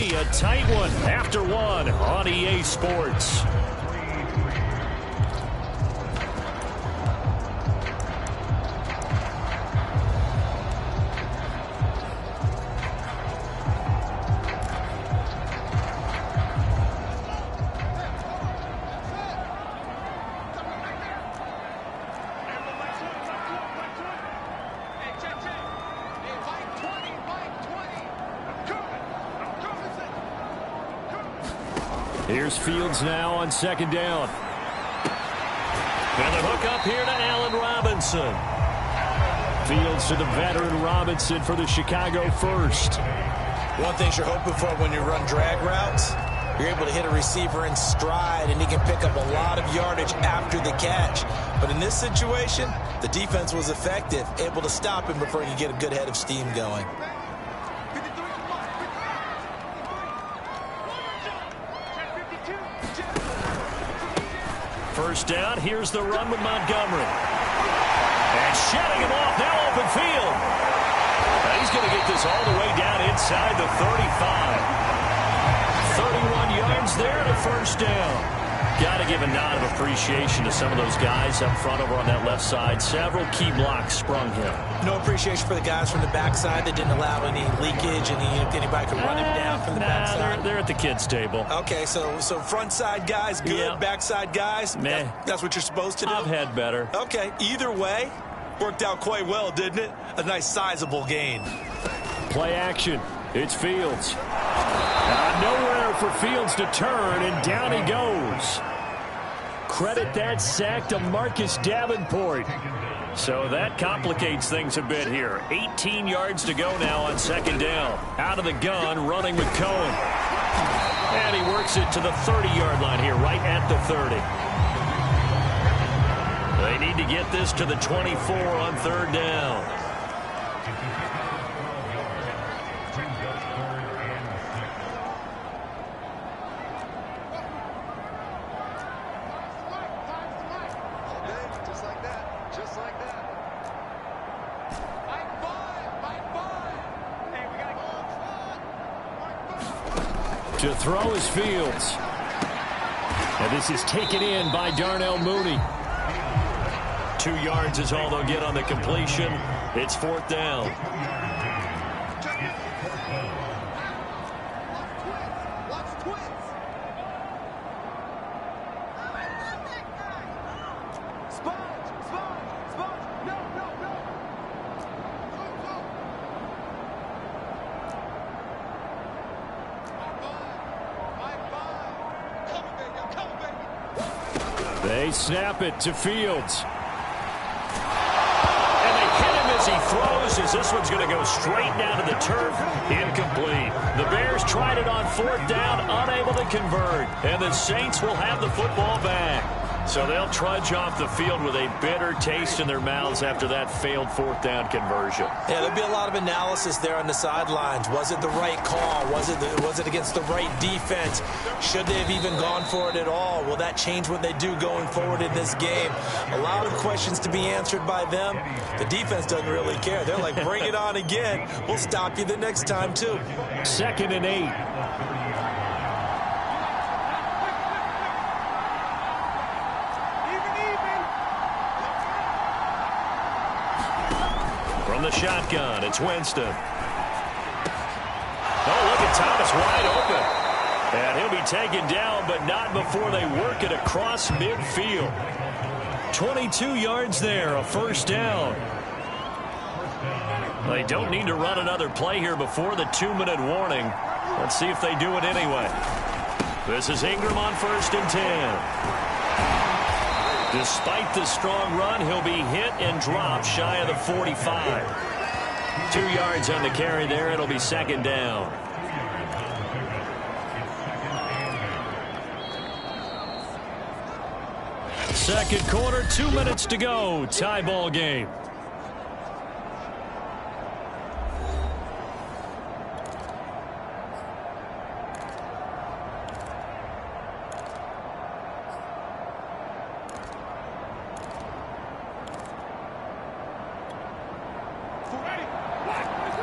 A tight one after 1 on EA Sports. Here's Fields now on second down. And the hook up here to Allen Robinson. Fields to the veteran Robinson for the Chicago first. One thing you're hoping for when you run drag routes, you're able to hit a receiver in stride, and he can pick up a lot of yardage after the catch. But in this situation, the defense was effective, able to stop him before he could get a good head of steam going. First down, here's the run with Montgomery. And shedding him off, now open field. Now he's going to get this all the way down inside the 35. 31 yards there to first down. Got to give a nod of appreciation to some of those guys up front over on that left side. Several key blocks sprung him. No appreciation for the guys from the backside that didn't allow any leakage, and anybody could run him down from the backside. They're at the kids' table. Okay, so front side guys good, Yep. backside guys, meh. That's what you're supposed to do? I've had better. Okay, either way, worked out quite well, didn't it? A nice sizable gain. Play action. It's Fields. Nowhere for Fields to turn, and down he goes. Credit that sack to Marcus Davenport. So that complicates things a bit here. 18 yards to go now on second down. Out of the gun, running with Cohen. And he works it to the 30-yard line here, right at the 30. They need to get this to the 24 on third down. To throw is Fields. And this is taken in by Darnell Mooney. 2 yards is all they'll get on the completion. It's fourth down. They snap it to Fields. And they hit him as he throws, as this one's going to go straight down to the turf. Incomplete. The Bears tried it on fourth down, unable to convert. And the Saints will have the football back. So they'll trudge off the field with a bitter taste in their mouths after that failed fourth down conversion. Yeah, there'll be a lot of analysis there on the sidelines. Was it the right call? Was it against the right defense? Should they have even gone for it at all? Will that change what they do going forward in this game? A lot of questions to be answered by them. The defense doesn't really care. They're like, bring it on again. We'll stop you the next time, too. 2nd and 8. From the shotgun, it's Winston. Oh, look at Thomas wide open. And he'll be taken down, but not before they work it across midfield. 22 yards there, a first down. They don't need to run another play here before the 2-minute warning. Let's see if they do it anyway. This is Ingram on 1st and 10. Despite the strong run, he'll be hit and dropped shy of the 45. 2 yards on the carry there. It'll be 2nd down. Second quarter, 2 minutes to go. Tie ball game.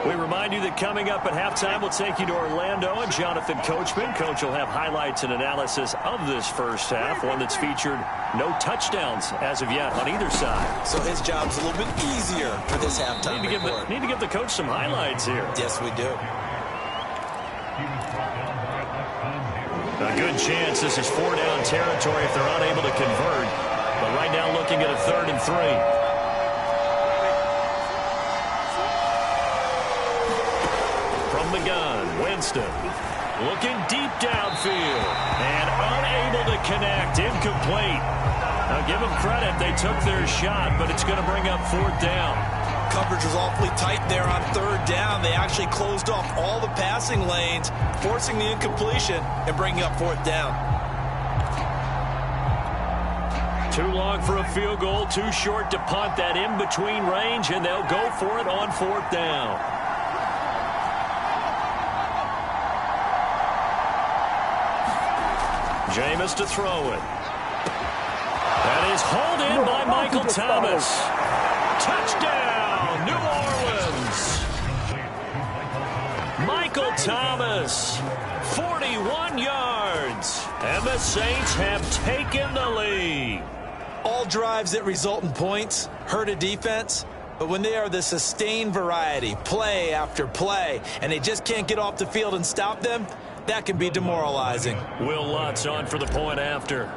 We remind you that coming up at halftime, we'll take you to Orlando and Jonathan Coachman. Coach will have highlights and analysis of this first half, one that's featured no touchdowns as of yet on either side. So his job's a little bit easier for this halftime report. Need to give the coach some highlights here. Yes, we do. A good chance this is 4-down territory if they're unable to convert. But right now looking at a 3rd and 3. The gun, Winston. Looking deep downfield. And unable to connect. Incomplete. Now give them credit. They took their shot, but it's going to bring up 4th down. Coverage was awfully tight there on 3rd down. They actually closed off all the passing lanes, forcing the incompletion and bringing up 4th down. Too long for a field goal, too short to punt. That in-between range, and they'll go for it on 4th down. Jameis to throw it. That is hauled in by Michael Thomas. Touchdown, New Orleans. Michael Thomas, 41 yards. And the Saints have taken the lead. All drives that result in points hurt a defense, but when they are the sustained variety, play after play, and they just can't get off the field and stop them, that can be demoralizing. Will Lutz on for the point after.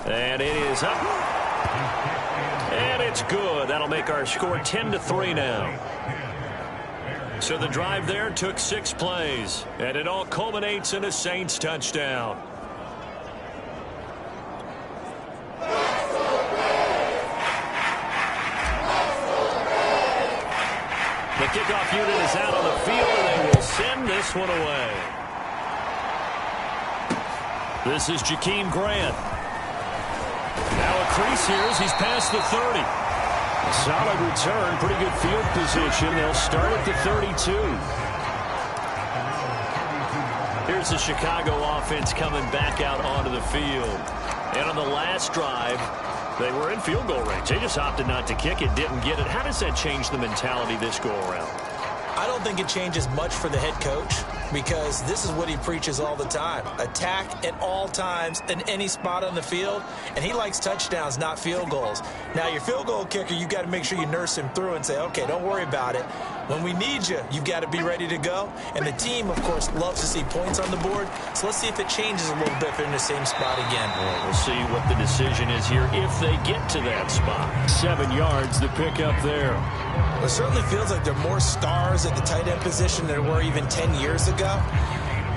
And it is up. And it's good. That'll make our score 10-3 now. So the drive there took 6 plays, and it all culminates in a Saints touchdown. The kickoff unit is out on the field, and they will send this one away. This is Jakeem Grant. Now a crease here as he's past the 30. Solid return, pretty good field position. They'll start at the 32. Here's the Chicago offense coming back out onto the field. And on the last drive, they were in field goal range. They just opted not to kick it, didn't get it. How does that change the mentality this go around? I don't think it changes much for the head coach because this is what he preaches all the time. Attack at all times in any spot on the field, and he likes touchdowns, not field goals. Now, your field goal kicker, you've got to make sure you nurse him through and say, okay, don't worry about it. When we need you, you've got to be ready to go. And the team, of course, loves to see points on the board. So let's see if it changes a little bit if they're in the same spot again. Well, we'll see what the decision is here if they get to that spot. 7 yards to pick up there. It certainly feels like there are more stars at the tight end position than there were even 10 years ago.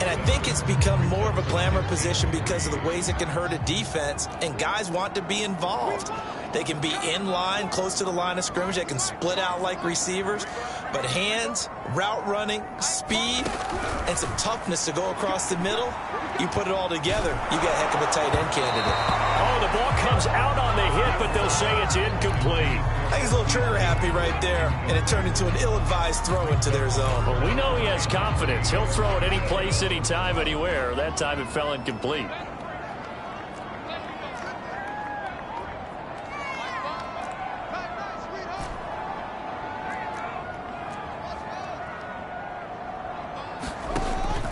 And I think it's become more of a glamour position because of the ways it can hurt a defense, and guys want to be involved. They can be in line, close to the line of scrimmage. They can split out like receivers. But hands, route running, speed, and some toughness to go across the middle, you put it all together, you got a heck of a tight end candidate. Oh, the ball comes out on the hit, but they'll say it's incomplete. I think he's a little trigger happy right there, and it turned into an ill-advised throw into their zone. Well, we know he has confidence. He'll throw it any place, anytime, anywhere. That time it fell incomplete.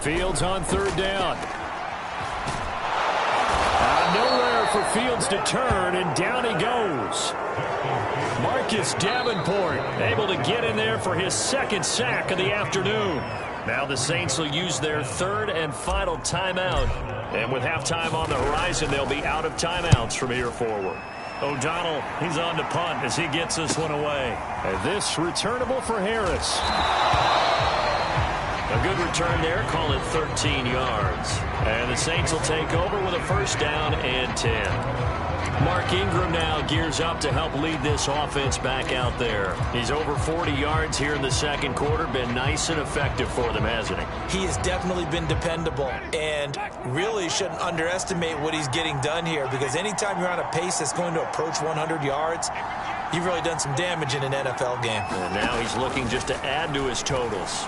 Fields on 3rd down. Nowhere for Fields to turn, and down he goes. Marcus Davenport able to get in there for his 2nd sack of the afternoon. Now the Saints will use their 3rd and final timeout. And with halftime on the horizon, they'll be out of timeouts from here forward. O'Donnell, he's on to punt as he gets this one away. And this returnable for Harris. A good return there, call it 13 yards. And the Saints will take over with a 1st down and 10. Mark Ingram now gears up to help lead this offense back out there. He's over 40 yards here in the 2nd quarter. Been nice and effective for them, hasn't he? He has definitely been dependable, and really shouldn't underestimate what he's getting done here, because anytime you're on a pace that's going to approach 100 yards, you've really done some damage in an NFL game. And now he's looking just to add to his totals.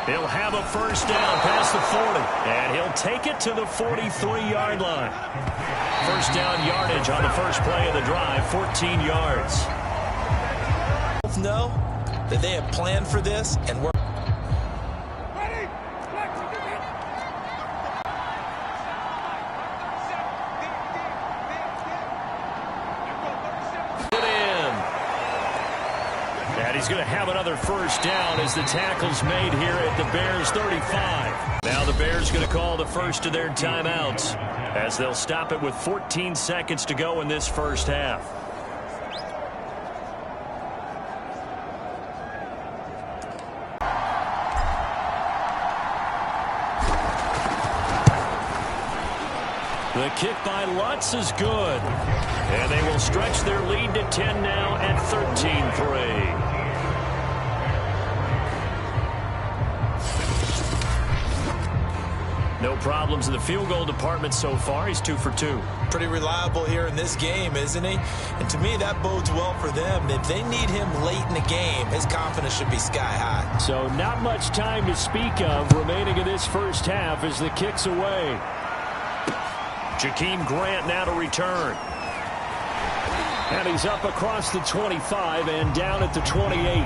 He'll have a 1st down past the 40, and he'll take it to the 43-yard line. 1st down yardage on the first play of the drive, 14 yards. Both know that they have planned for this and worked. He's going to have another 1st down as the tackle's made here at the Bears' 35. Now the Bears going to call the first of their timeouts as they'll stop it with 14 seconds to go in this 1st half. The kick by Lutz is good. And they will stretch their lead to 10 now at 13-3. No problems in the field goal department so far. He's 2 for 2. Pretty reliable here in this game, isn't he? And to me, that bodes well for them. If they need him late in the game, his confidence should be sky high. So not much time to speak of remaining in this first half as the kick's away. Jakeem Grant now to return. And he's up across the 25 and down at the 28.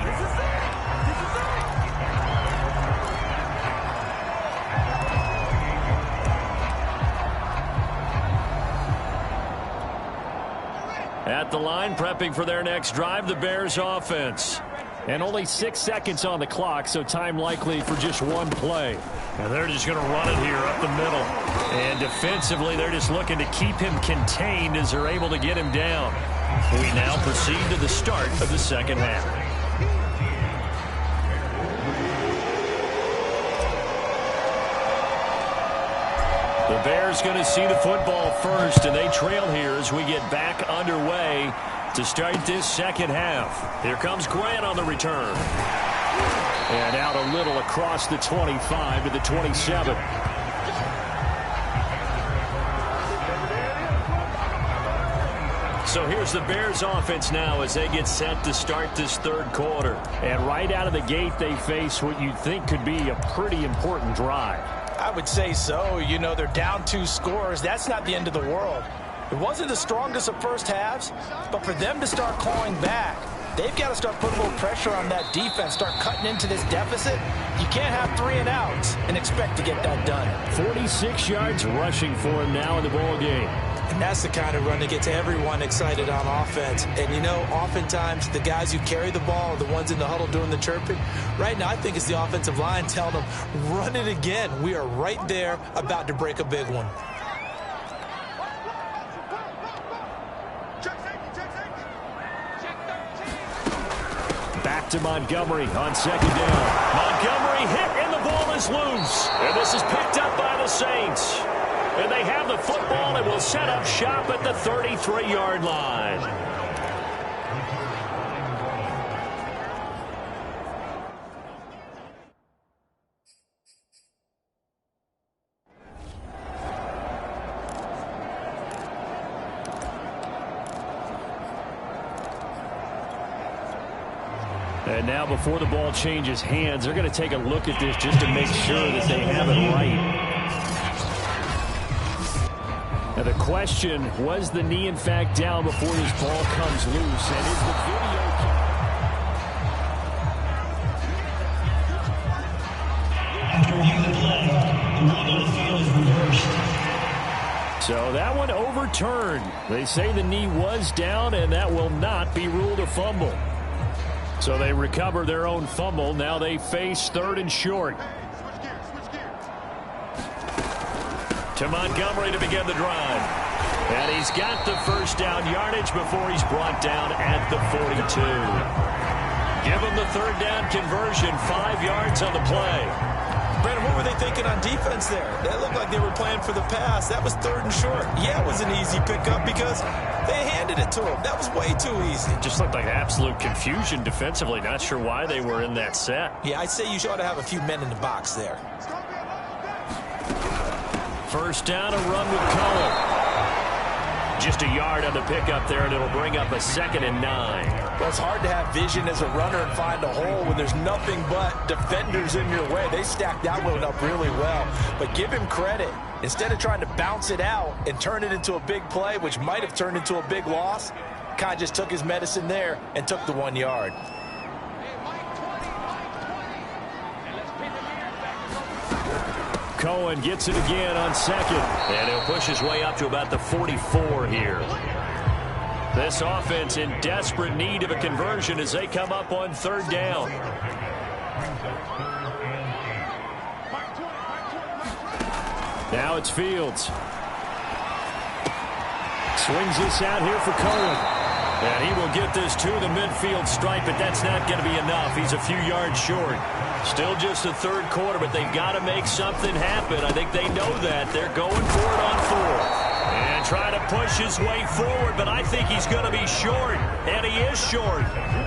At the line, prepping for their next drive, the Bears offense. And only 6 seconds on the clock, so time likely for just one play. And they're just going to run it here up the middle. And defensively, they're just looking to keep him contained as they're able to get him down. We now proceed to the start of the second half. The Bears going to see the football first, and they trail here as we get back underway to start this second half. Here comes Grant on the return. And out a little across the 25 to the 27. So here's the Bears offense now as they get set to start this third quarter. And right out of the gate, they face what you'd think could be a pretty important drive. I would say so. You know, they're down 2 scores. That's not the end of the world. It wasn't the strongest of first halves, but for them to start clawing back, they've got to start putting a little pressure on that defense, start cutting into this deficit. You can't have 3 and outs and expect to get that done. 46 yards rushing for him now in the ball game. And that's the kind of run that gets everyone excited on offense. And, you know, oftentimes the guys who carry the ball are the ones in the huddle doing the chirping. Right now, I think it's the offensive line telling them, run it again. We are right there about to break a big one. Back to Montgomery on second down. Montgomery hit and the ball is loose. And this is picked up by the Saints. And they have the football and will set up shop at the 33-yard line. And now before the ball changes hands, they're going to take a look at this just to make sure that they have it right. Now the question, was the knee in fact down before this ball comes loose? And is the video... After reviewing the play, the ruling on the field is reversed. So that one overturned. They say the knee was down, and that will not be ruled a fumble. So they recover their own fumble. Now they face 3rd and short. To Montgomery to begin the drive. And he's got the first down yardage before he's brought down at the 42. Give him the 3rd down conversion, 5 yards on the play. Brandon, what were they thinking on defense there? That looked like they were playing for the pass. That was 3rd and short. Yeah, it was an easy pickup because they handed it to him. That was way too easy. Just looked like absolute confusion defensively. Not sure why they were in that set. Yeah, I'd say you ought to have a few men in the box there. First down, a run with Cohen. Just a yard on the pickup there, and it'll bring up a 2nd and 9. Well, it's hard to have vision as a runner and find a hole when there's nothing but defenders in your way. They stacked that one up really well. But give him credit. Instead of trying to bounce it out and turn it into a big play, which might have turned into a big loss, kind of just took his medicine there and took the 1 yard. Cohen gets it again on 2nd. And he'll push his way up to about the 44 here. This offense in desperate need of a conversion as they come up on 3rd down. Now it's Fields. Swings this out here for Cohen. And he will get this to the midfield stripe, but that's not going to be enough. He's a few yards short. Still just the 3rd quarter, but they've got to make something happen. I think they know that. They're going for it on 4th. And trying to push his way forward, but I think he's going to be short, and he is short.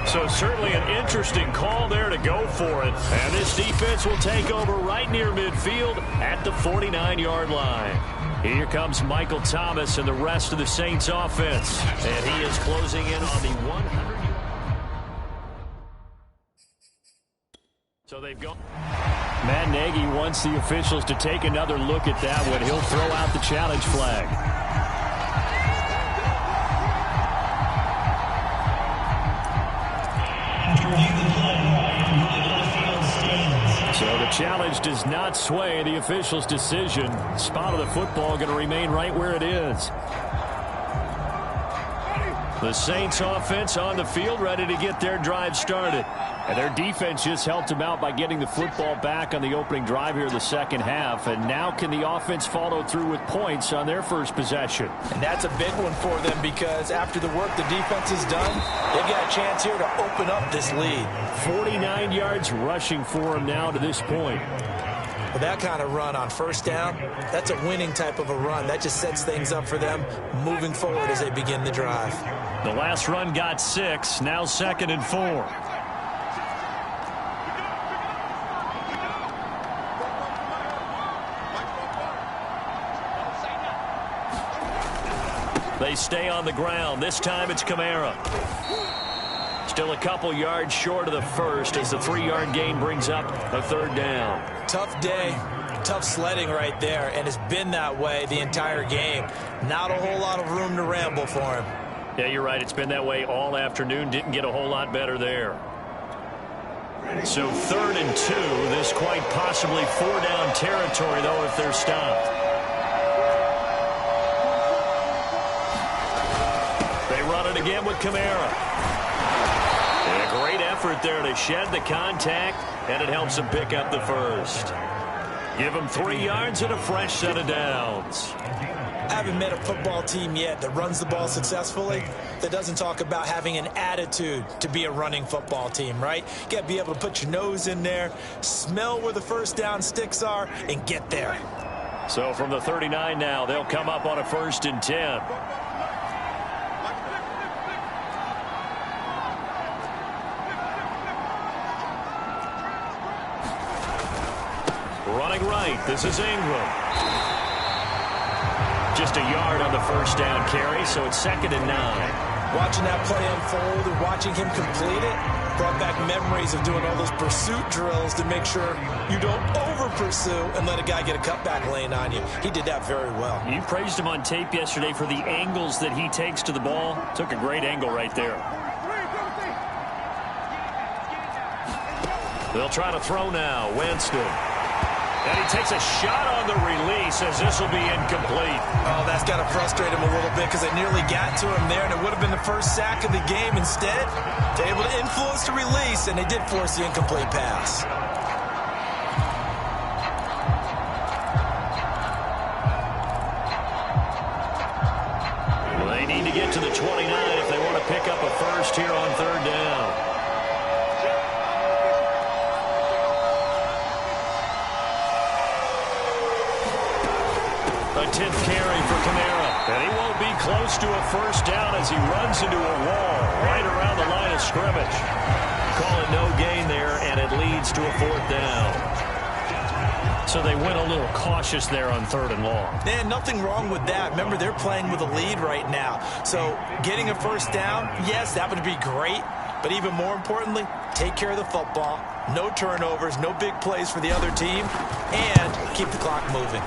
So certainly an interesting call there to go for it. And this defense will take over right near midfield at the 49-yard line. Here comes Michael Thomas and the rest of the Saints offense. And he is closing in on the 100. So they've gone. Matt Nagy wants the officials to take another look at that one. He'll throw out the challenge flag. So the challenge does not sway the official's decision. Spot of the football going to remain right where it is. The Saints offense on the field ready to get their drive started. And their defense just helped them out by getting the football back on the opening drive here in the second half. And now can the offense follow through with points on their first possession? And that's a big one for them because after the work the defense has done, they've got a chance here to open up this lead. 49 yards rushing for them now to this point. With that kind of run on first down, that's a winning type of a run. That just sets things up for them moving forward as they begin the drive. The last run got 6, now 2nd and 4. They stay on the ground. This time it's Kamara. Still a couple yards short of the first as the 3-yard gain brings up a 3rd down. Tough day, tough sledding right there, and it's been that way the entire game. Not a whole lot of room to ramble for him. Yeah, you're right. It's been that way all afternoon. Didn't get a whole lot better there. So 3rd and 2. This quite possibly 4-down territory, though, if they're stopped. They run it again with Kamara. And a great effort there to shed the contact, and it helps them pick up the first. Give them 3 yards and a fresh set of downs. I haven't met a football team yet that runs the ball successfully that doesn't talk about having an attitude to be a running football team, right? You got to be able to put your nose in there, smell where the first down sticks are, and get there. So from the 39 now, they'll come up on a 1st and 10. Running right, this is Ingram. Just a yard on the 1st down carry, so it's 2nd and 9. Watching that play unfold and watching him complete it brought back memories of doing all those pursuit drills to make sure you don't over-pursue and let a guy get a cutback lane on you. He did that very well. You praised him on tape yesterday for the angles that he takes to the ball. Took a great angle right there. They'll try to throw now. Winston. And he takes a shot on the release as this will be incomplete. Oh, that's got to frustrate him a little bit because they nearly got to him there, and it would have been the first sack of the game. Instead, they're able to influence the release, and they did force the incomplete pass. Well, they need to get to the 29 if they want to pick up a first here on 3rd down. A 10th carry for Kamara. And he won't be close to a first down as he runs into a wall right around the line of scrimmage. Call it no gain there, and it leads to a 4th down. So they went a little cautious there on 3rd and long. Man, nothing wrong with that. Remember, they're playing with a lead right now. So getting a first down, yes, that would be great. But even more importantly, take care of the football. No turnovers, no big plays for the other team, and keep the clock moving.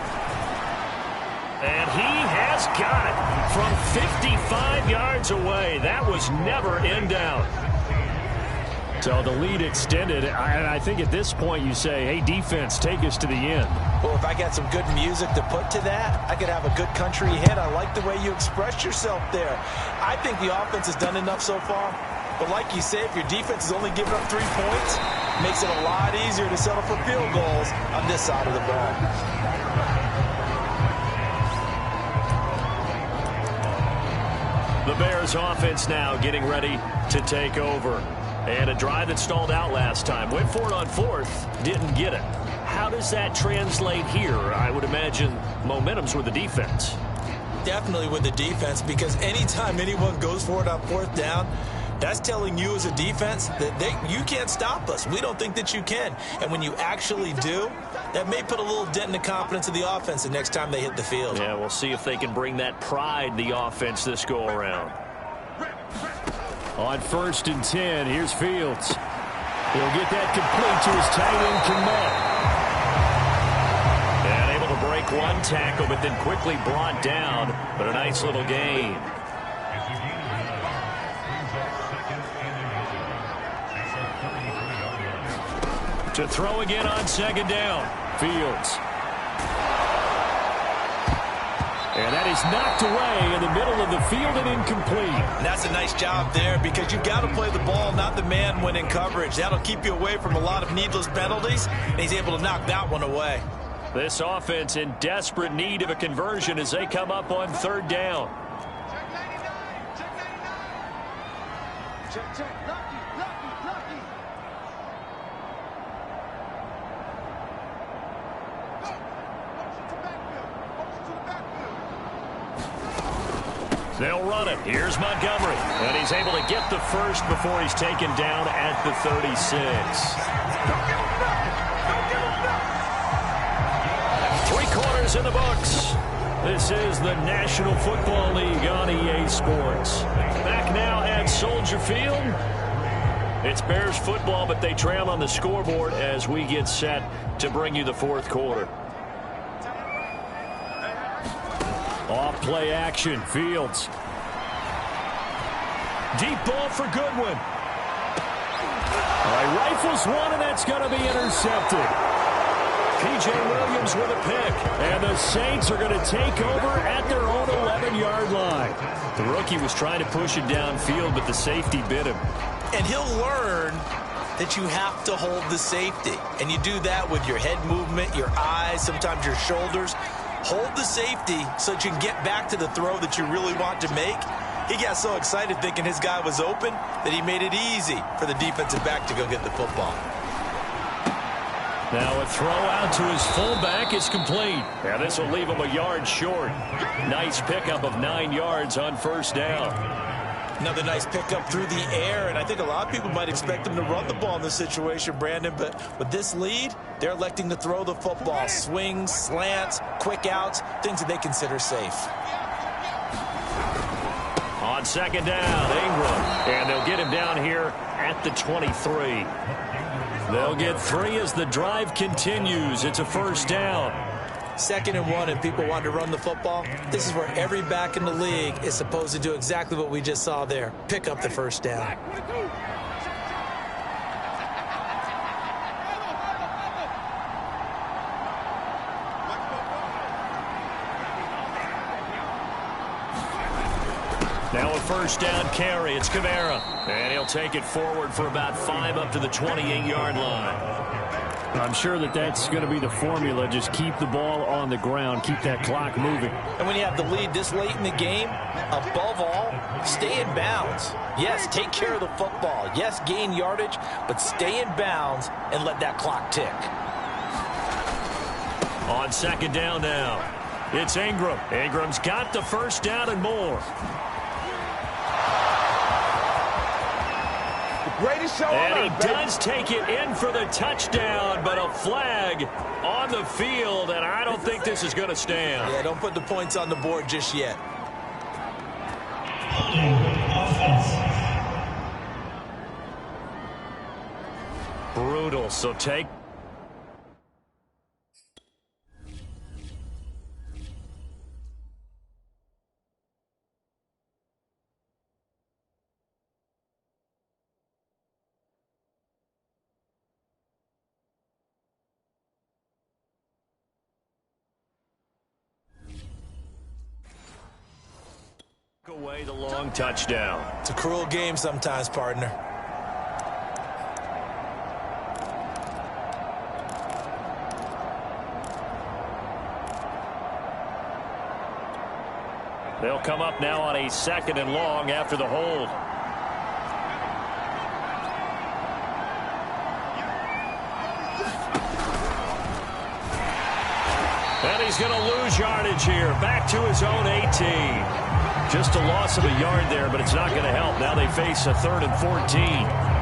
And he has got it from 55 yards away. That was never in doubt. So the lead extended. I think at this point you say, hey, defense, take us to the end. Well, if I got some good music to put to that, I could have a good country hit. I like the way you expressed yourself there. I think the offense has done enough so far. But like you say, if your defense is only giving up 3 points, it makes it a lot easier to settle for field goals on this side of the ball. The Bears offense now getting ready to take over. And a drive that stalled out last time. Went for it on 4th, didn't get it. How does that translate here? I would imagine momentum's with the defense. definitely with the defense, because anytime anyone goes for it on fourth down, that's telling you as a defense that you can't stop us. We don't think that you can. And when you actually do, that may put a little dent in the confidence of the offense the next time they hit the field. Yeah, we'll see if they can bring that pride in the offense this go-around. On 1st and 10, here's Fields. He'll get that complete to his tight end, Kmet. And able to break one tackle, but then quickly brought down. But a nice little gain. To throw again on 2nd down. Fields. And that is knocked away in the middle of the field and incomplete. And that's a nice job there, because you've got to play the ball, not the man when in coverage. That'll keep you away from a lot of needless penalties, and he's able to knock that one away. This offense in desperate need of a conversion as they come up on 3rd down. Check. Lucky. They'll run it. Here's Montgomery. And he's able to get the first before he's taken down at the 36. 3 quarters in the books. This is the National Football League on EA Sports. Back now at Soldier Field. It's Bears football, but they trail on the scoreboard as we get set to bring you the 4th quarter. Off play action. Fields. Deep ball for Goodwin. All right, rifles one, and that's going to be intercepted. P.J. Williams with a pick. And the Saints are going to take over at their own 11-yard line. The rookie was trying to push it downfield, but the safety bit him. And he'll learn that you have to hold the safety. And you do that with your head movement, your eyes, sometimes your shoulders. Hold the safety so that you can get back to the throw that you really want to make. He got so excited thinking his guy was open that he made it easy for the defensive back to go get the football. Now a throw out to his fullback is complete. Now this will leave him a yard short. Nice pickup of 9 yards on 1st down. Another nice pickup through the air, and I think a lot of people might expect him to run the ball in this situation, Brandon, but with this lead, they're electing to throw the football. Swings, slants, quick outs, things that they consider safe. On 2nd down, Ingram, and they'll get him down here at the 23. They'll get 3 as the drive continues. It's a 1st down. 2nd and 1, and people want to run the football. This is where every back in the league is supposed to do exactly what we just saw there. Pick up the 1st down. Now a 1st down carry. It's Kamara. And he'll take it forward for about 5 up to the 28-yard line. I'm sure that's going to be the formula. Just keep the ball on the ground. Keep that clock moving. And when you have the lead this late in the game, above all, stay in bounds. Yes, take care of the football. Yes, gain yardage, but stay in bounds and let that clock tick. On 2nd down now, it's Ingram. Ingram's got the 1st down and more. And he does take it in for the touchdown, but a flag on the field, and I don't think this is going to stand. Yeah, don't put the points on the board just yet. Brutal, so take. Away the long touchdown. It's a cruel game sometimes, partner. They'll come up now on a 2nd and long after the hold. And he's going to lose yardage here. Back to his own 18. Just a loss of a yard there, but it's not going to help. Now they face a 3rd and 14.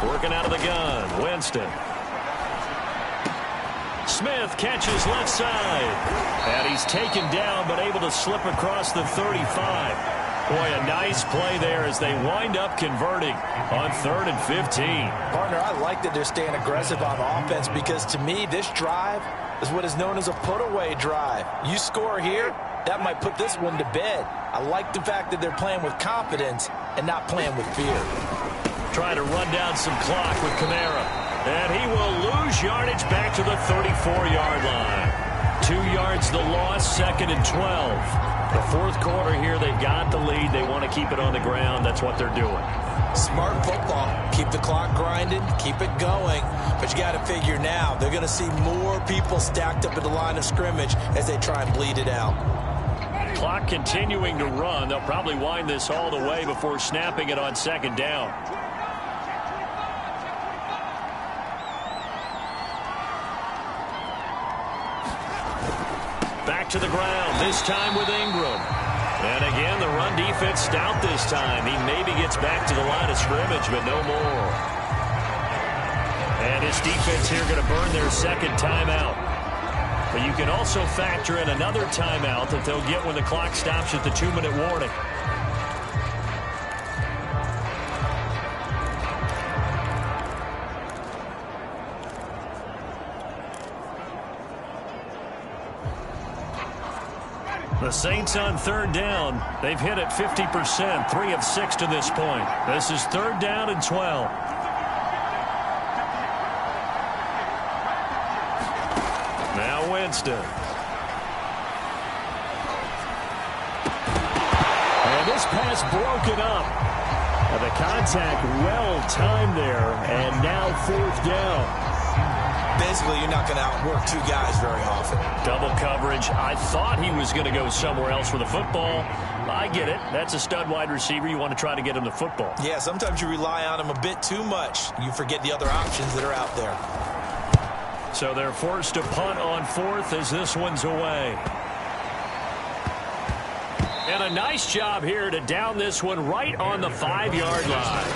Working out of the gun, Winston. Smith catches left side. And he's taken down, but able to slip across the 35. Boy, a nice play there as they wind up converting on 3rd and 15. Partner, I like that they're staying aggressive on offense because to me, this drive is what is known as a put-away drive. You score here, that might put this one to bed. I like the fact that they're playing with confidence and not playing with fear. Trying to run down some clock with Kamara. And he will lose yardage back to the 34-yard line. 2 yards the loss, 2nd and 12. The 4th quarter here, they've got the lead. They want to keep it on the ground. That's what they're doing. Smart football. Keep the clock grinding, keep it going. But you got to figure now, they're going to see more people stacked up at the line of scrimmage as they try and bleed it out. Clock continuing to run. They'll probably wind this all the way before snapping it on 2nd down. Back to the ground, this time with Ingram. And again, the run defense stout this time. He maybe gets back to the line of scrimmage, but no more. And his defense here going to burn their 2nd timeout. But you can also factor in another timeout that they'll get when the clock stops at the 2-minute warning. The Saints on 3rd down. They've hit it 50%, 3 of 6 to this point. This is 3rd down and 12. Now Winston. And this pass broken up. And the contact well timed there. And now 4th down. Basically, you're not going to outwork 2 guys very often. Double coverage. I thought he was going to go somewhere else with the football. I get it. That's a stud wide receiver. You want to try to get him the football. Yeah, sometimes you rely on him a bit too much. You forget the other options that are out there. So they're forced to punt on 4th as this one's away. And a nice job here to down this one right on the 5-yard line.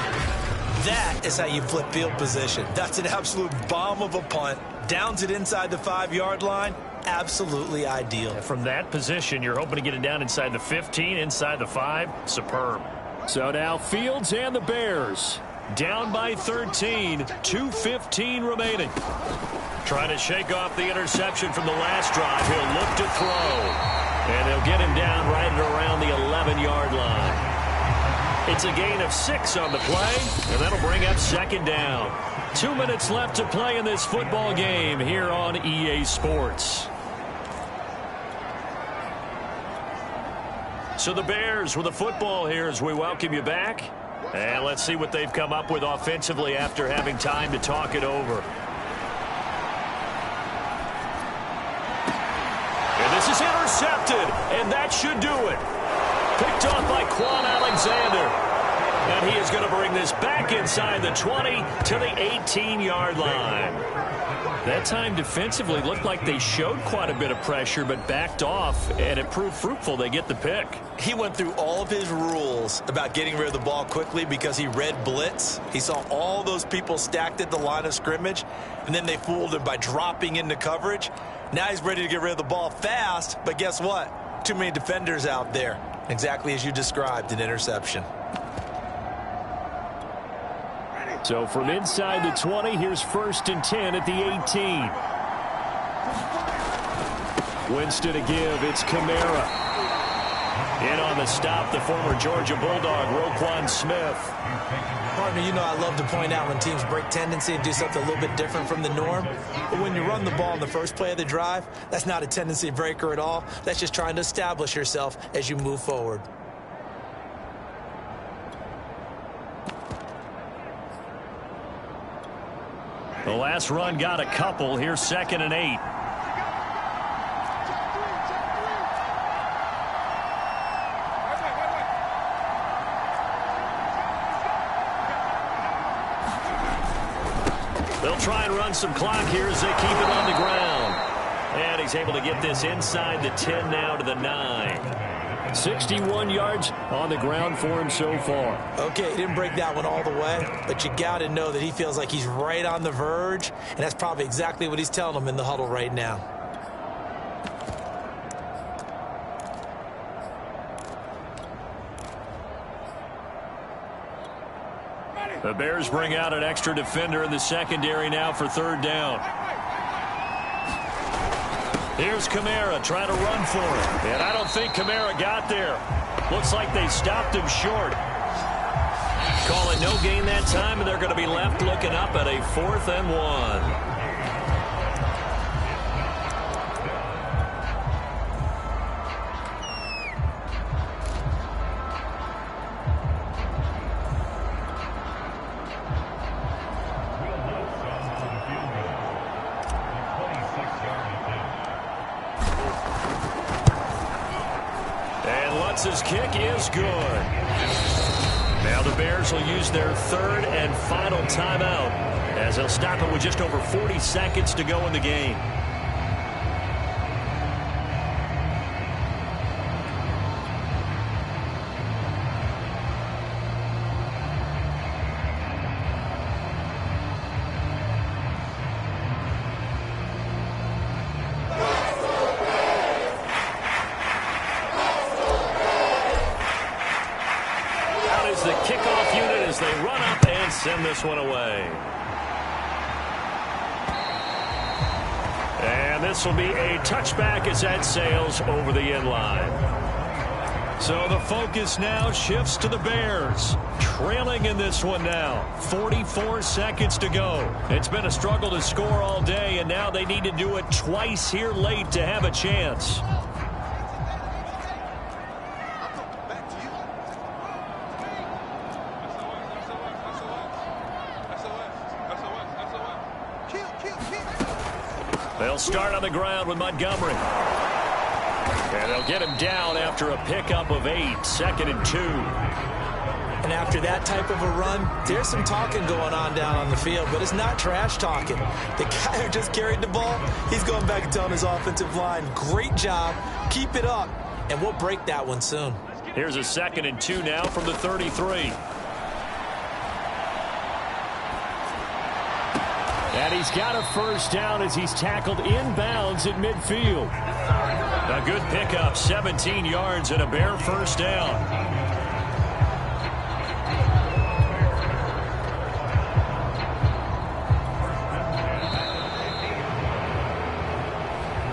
That is how you flip field position. That's an absolute bomb of a punt. Downs it inside the 5-yard line. Absolutely ideal. From that position, you're hoping to get it down inside the 15, inside the 5. Superb. So now Fields and the Bears down by 13. 2:15 remaining. Trying to shake off the interception from the last drive. He'll look to throw. And they'll get him down right at around the 11-yard line. It's a gain of 6 on the play, and that'll bring up 2nd down. 2 minutes left to play in this football game here on EA Sports. So the Bears with the football here as we welcome you back. And let's see what they've come up with offensively after having time to talk it over. And this is intercepted, and that should do it. Picked off by Quan Alexander. And he is going to bring this back inside the 20 to the 18-yard line. That time defensively looked like they showed quite a bit of pressure but backed off, and it proved fruitful. They get the pick. He went through all of his rules about getting rid of the ball quickly because he read blitz. He saw all those people stacked at the line of scrimmage, and then they fooled him by dropping into coverage. Now he's ready to get rid of the ball fast, but guess what? Too many defenders out there. Exactly as you described, an interception. So from inside the 20, here's 1st and 10 at the 18. Winston to give. It's Kamara. In on the stop, the former Georgia Bulldog, Roquan Smith. Partner, you know I love to point out when teams break tendency and do something a little bit different from the norm. But when you run the ball in the first play of the drive, that's not a tendency breaker at all. That's just trying to establish yourself as you move forward. The last run got a couple. Here's 2nd and 8. They'll try and run some clock here as they keep it on the ground. And he's able to get this inside the 10 now to the 9. 61 yards on the ground for him so far. Okay, he didn't break that one all the way, but you got to know that he feels like he's right on the verge, and that's probably exactly what he's telling them in the huddle right now. The Bears bring out an extra defender in the secondary now for 3rd down. Here's Kamara trying to run for it. And I don't think Kamara got there. Looks like they stopped him short. Call it no gain that time, and they're going to be left looking up at a 4th and 1. His kick is good. Now the Bears will use their 3rd and final timeout as they'll stop it with just over 40 seconds to go in the game. Send this one away. And this will be a touchback as that sails over the end line. So the focus now shifts to the Bears. Trailing in this one now. 44 seconds to go. It's been a struggle to score all day, and now they need to do it twice here late to have a chance. They'll start on the ground with Montgomery. And they'll get him down after a pickup of 8, 2nd and 2. And after that type of a run, there's some talking going on down on the field, but it's not trash talking. The guy who just carried the ball, he's going back and telling his offensive line, great job, keep it up, and we'll break that one soon. Here's a 2nd and 2 now from the 33. And he's got a 1st down as he's tackled inbounds at midfield. A good pickup, 17 yards and a Bear 1st down.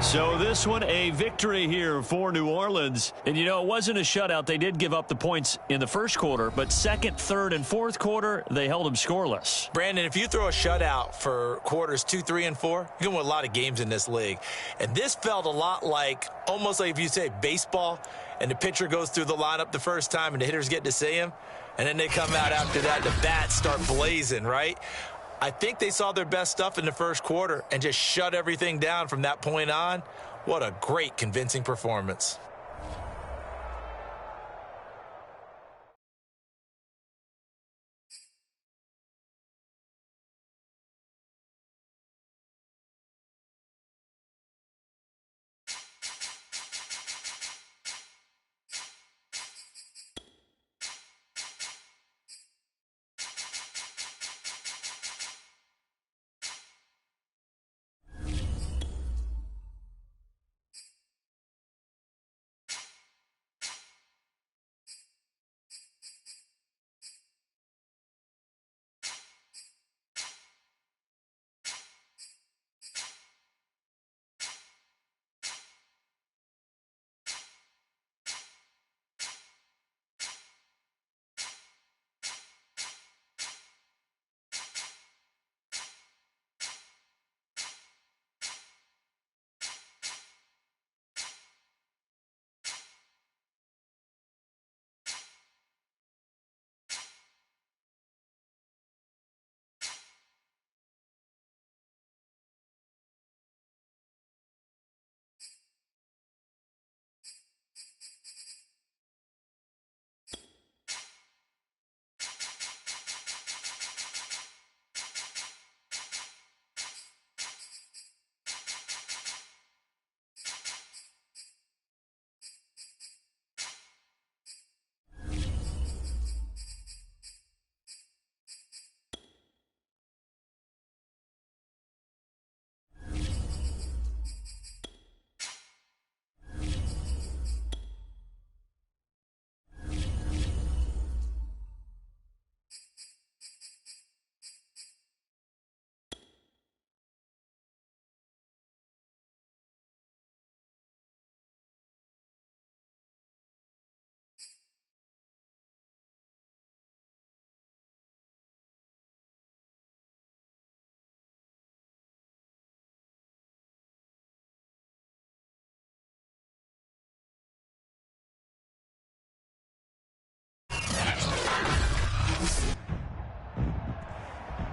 So this one a victory here for New Orleans. And, you know, it wasn't a shutout. They did give up the points in the first quarter, but 2nd, 3rd, and 4th quarter, they held them scoreless. Brandon, if you throw a shutout for quarters 2, 3, and 4, you're going to win a lot of games in this league. And this felt a lot like, almost like if you say baseball, and the pitcher goes through the lineup the first time and the hitters get to see him, and then they come out after that, the bats start blazing, right? I think they saw their best stuff in the first quarter and just shut everything down from that point on. What a great, convincing performance.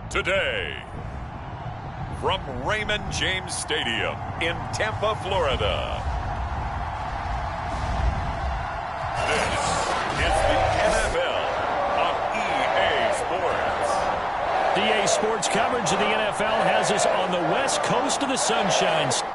Today, from Raymond James Stadium in Tampa, Florida, this is the NFL on EA Sports. EA Sports coverage of the NFL has us on the west coast of the Sunshine State.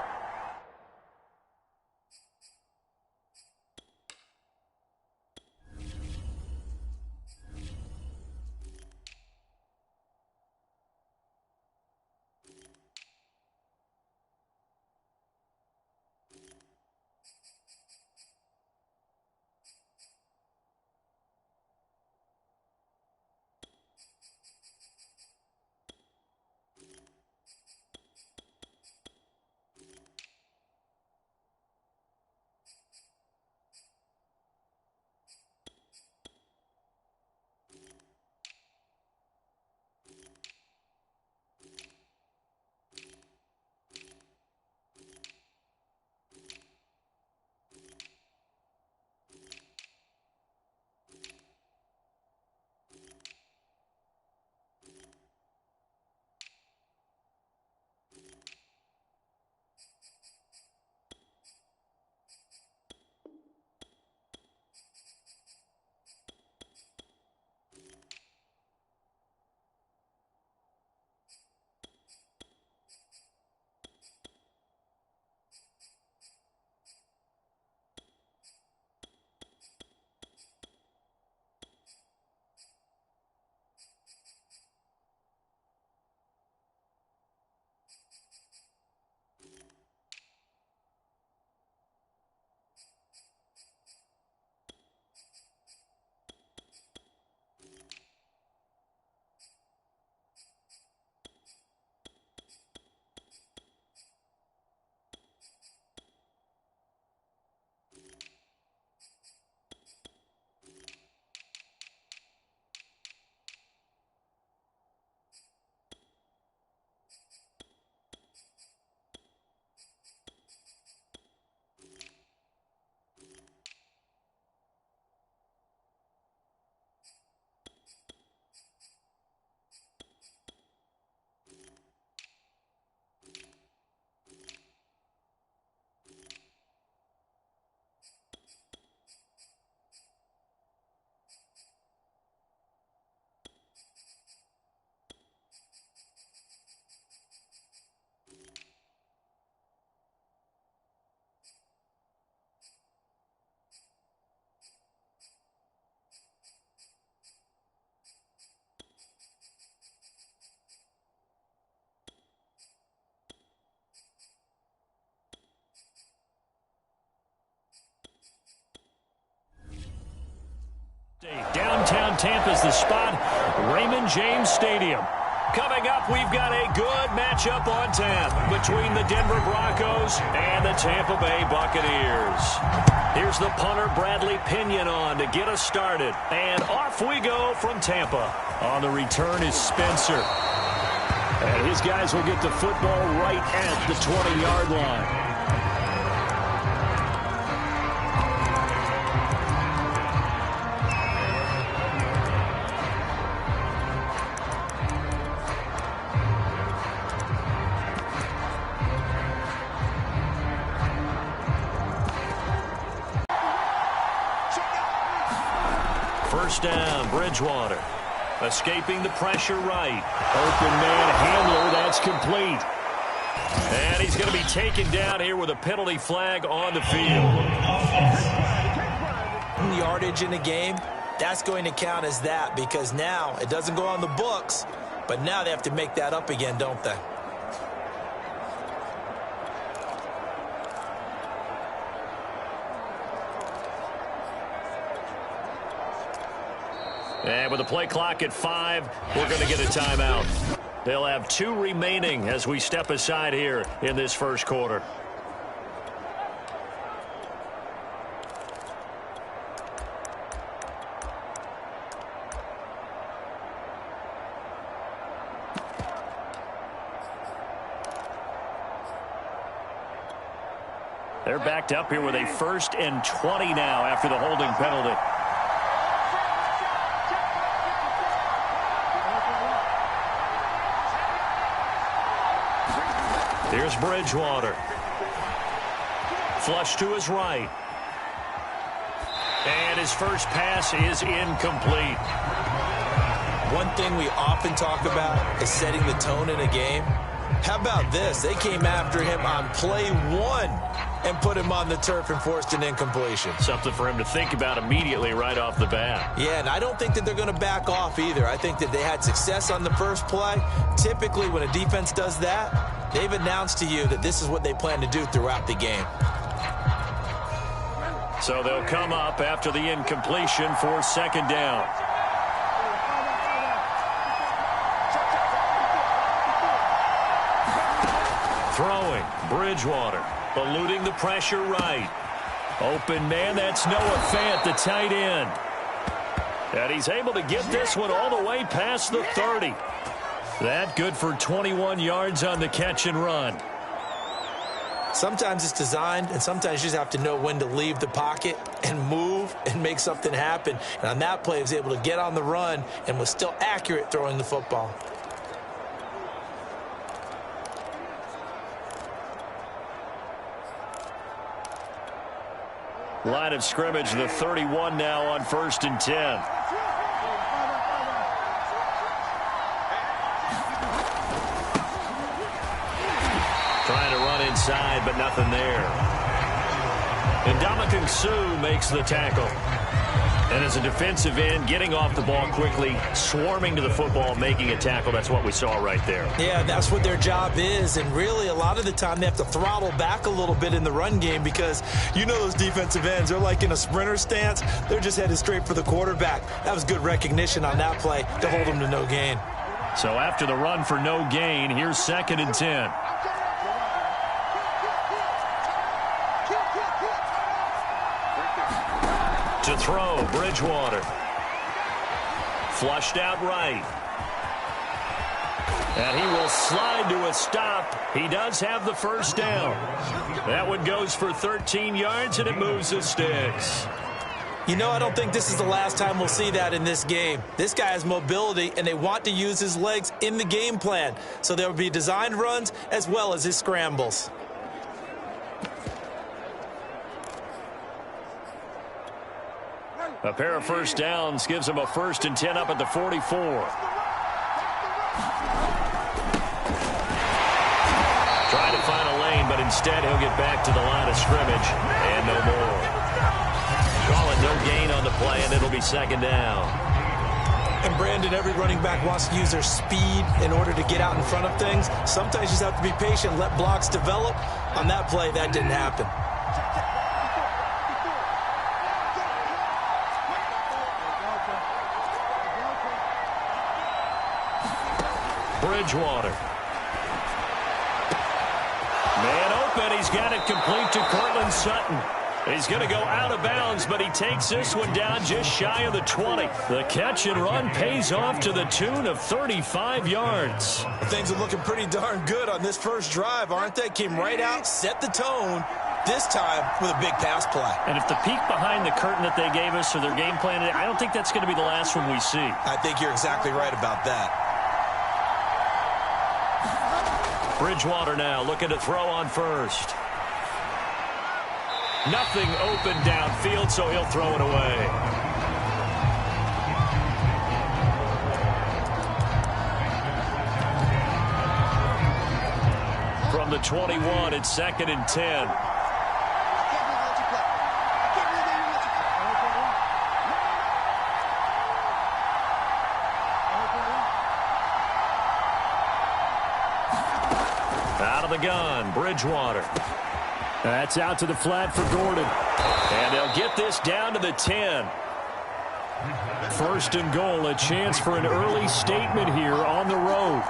Downtown Tampa's the spot, Raymond James Stadium. Coming up, we've got a good matchup on tap between the Denver Broncos and the Tampa Bay Buccaneers. Here's the punter, Bradley Pinion, on to get us started. And off we go from Tampa. On the return is Spencer. And his guys will get the football right at the 20-yard line. First down, Bridgewater. Escaping the pressure right. Open man handler, that's complete. And he's going to be taken down here with a penalty flag on the field. Yardage in the game, that's going to count as that because now it doesn't go on the books, but now they have to make that up again, don't they? And with the play clock at 5, we're going to get a timeout. They'll have 2 remaining as we step aside here in this first quarter. They're backed up here with a 1st and 20 now after the holding penalty. Here's Bridgewater. Flush to his right. And his first pass is incomplete. One thing we often talk about is setting the tone in a game. How about this? They came after him on play 1 and put him on the turf and forced an incompletion. Something for him to think about immediately right off the bat. Yeah, and I don't think that they're going to back off either. I think that they had success on the first play. Typically, when a defense does that, they've announced to you that this is what they plan to do throughout the game. So they'll come up after the incompletion for second down. Throwing, Bridgewater, eluding the pressure right. Open man, that's Noah Fant, the tight end. And he's able to get this one all the way past the 30. That good for 21 yards on the catch and run. Sometimes it's designed, and sometimes you just have to know when to leave the pocket and move and make something happen. And on that play, he was able to get on the run and was still accurate throwing the football. Line of scrimmage, the 31 now on 1st and 10. Trying to run inside, but nothing there. And Ndamukong Suh makes the tackle. And as a defensive end, getting off the ball quickly, swarming to the football, making a tackle, that's what we saw right there. Yeah, that's what their job is. And really, a lot of the time, they have to throttle back a little bit in the run game because you know those defensive ends, they're like in a sprinter stance. They're just headed straight for the quarterback. That was good recognition on that play to hold them to no gain. So after the run for no gain, here's 2nd and 10. To throw, Bridgewater. Flushed out right. And he will slide to a stop. He does have the first down. That one goes for 13 yards, and it moves the sticks. You know, I don't think this is the last time we'll see that in this game. This guy has mobility, and they want to use his legs in the game plan. So there will be designed runs as well as his scrambles. A pair of first downs gives him a 1st and 10 up at the 44. Trying to find a lane, but instead he'll get back to the line of scrimmage and no more. Call it no gain on the play, and it'll be 2nd down. And Brandon, every running back wants to use their speed in order to get out in front of things. Sometimes you just have to be patient, let blocks develop. On that play, that didn't happen. Bridgewater. Man open. He's got it complete to Cortland Sutton. He's going to go out of bounds, but he takes this one down just shy of the 20. The catch and run pays off to the tune of 35 yards. Things are looking pretty darn good on this first drive, aren't they? Came right out, set the tone, this time with a big pass play. And if the peek behind the curtain that they gave us or their game plan, I don't think that's going to be the last one we see. I think you're exactly right about that. Bridgewater now looking to throw on first. Nothing open downfield, so he'll throw it away. From the 21, it's 2nd and 10. Out of the gun, Bridgewater. That's out to the flat for Gordon. And they'll get this down to the 10. 1st and goal, a chance for an early statement here on the road.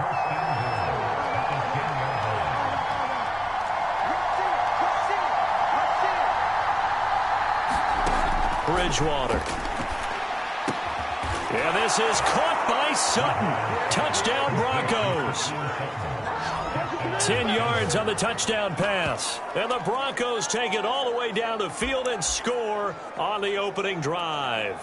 Bridgewater. Yeah, this is caught by Sutton. Touchdown Broncos. 10 yards on the touchdown pass. And the Broncos take it all the way down the field and score on the opening drive.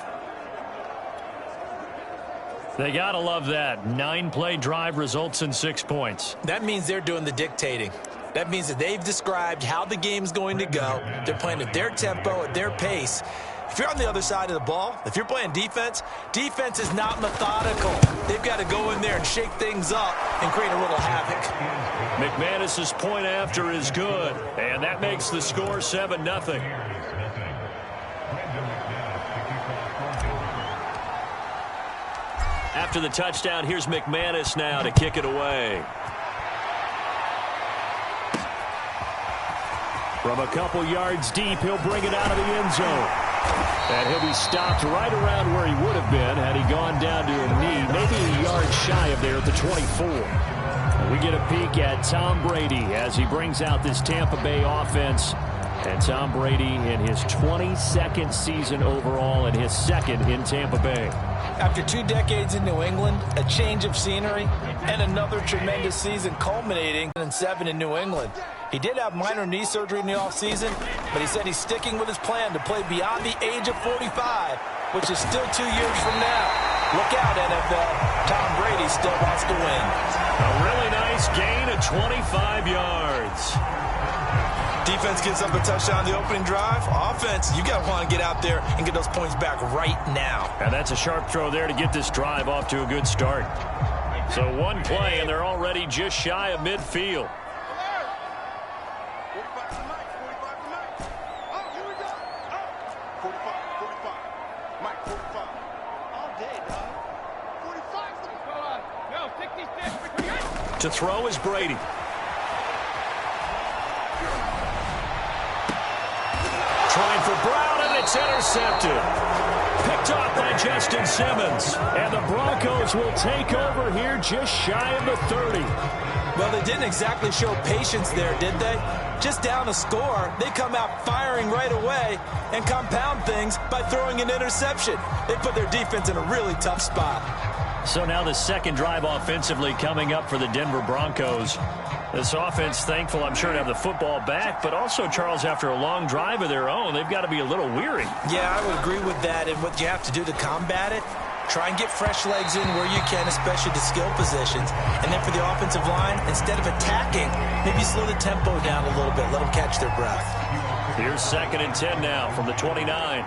They got to love that. 9-play drive results in 6 points. That means they're doing the dictating. That means that they've described how the game's going to go. They're playing at their tempo, at their pace. If you're on the other side of the ball, if you're playing defense, defense is not methodical. They've got to go in there and shake things up and create a little havoc. McManus's point after is good, and that makes the score 7-0. After the touchdown, here's McManus now to kick it away. From a couple yards deep, he'll bring it out of the end zone. And he'll be stopped right around where he would have been had he gone down to a knee, maybe a yard shy of there at the 24. We get a peek at Tom Brady as he brings out this Tampa Bay offense. And Tom Brady in his 22nd season overall and his second in Tampa Bay. After 2 decades in New England, a change of scenery, and another tremendous season culminating in 7 in New England. He did have minor knee surgery in the offseason, but he said he's sticking with his plan to play beyond the age of 45, which is still 2 years from now. Look out, NFL. Tom Brady still wants to win. A really nice gain of 25 yards. Defense gets up a touchdown the opening drive. Offense, you got to want to get out there and get those points back right now. And that's a sharp throw there to get this drive off to a good start. So one play, and they're already just shy of midfield. To throw is Brady. Trying for Brown, and it's intercepted. Picked off by Justin Simmons. And the Broncos will take over here just shy of the 30. Well, they didn't exactly show patience there, did they? Just down a score, they come out firing right away and compound things by throwing an interception. They put their defense in a really tough spot. So now the second drive offensively coming up for the Denver Broncos. This offense, thankful, I'm sure, to have the football back, but also, Charles, after a long drive of their own, they've got to be a little weary. Yeah, I would agree with that, and what you have to do to combat it, try and get fresh legs in where you can, especially the skill positions. And then for the offensive line, instead of attacking, maybe slow the tempo down a little bit, let them catch their breath. Here's 2nd and 10 now from the 29.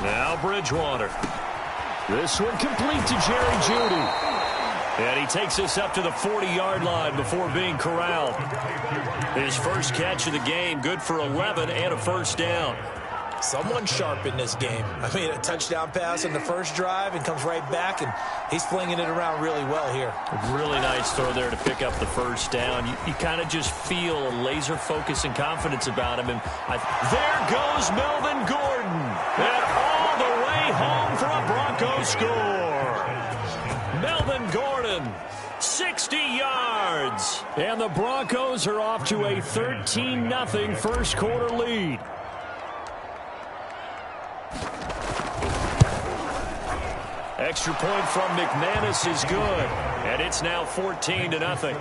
Now Bridgewater. This one complete to Jerry Jeudy. And he takes us up to the 40-yard line before being corralled. His first catch of the game, good for 11 and a first down. Someone sharp in this game. I mean, a touchdown pass on the first drive and comes right back, and he's flinging it around really well here. A really nice throw there to pick up the first down. You kind of just feel a laser focus and confidence about him. And there goes Melvin Gordon. And all the way home for a Broncos score. Melvin Gordon, 60 yards. And the Broncos are off to a 13-0 first quarter lead. Extra point from McManus is good, and it's now 14-0.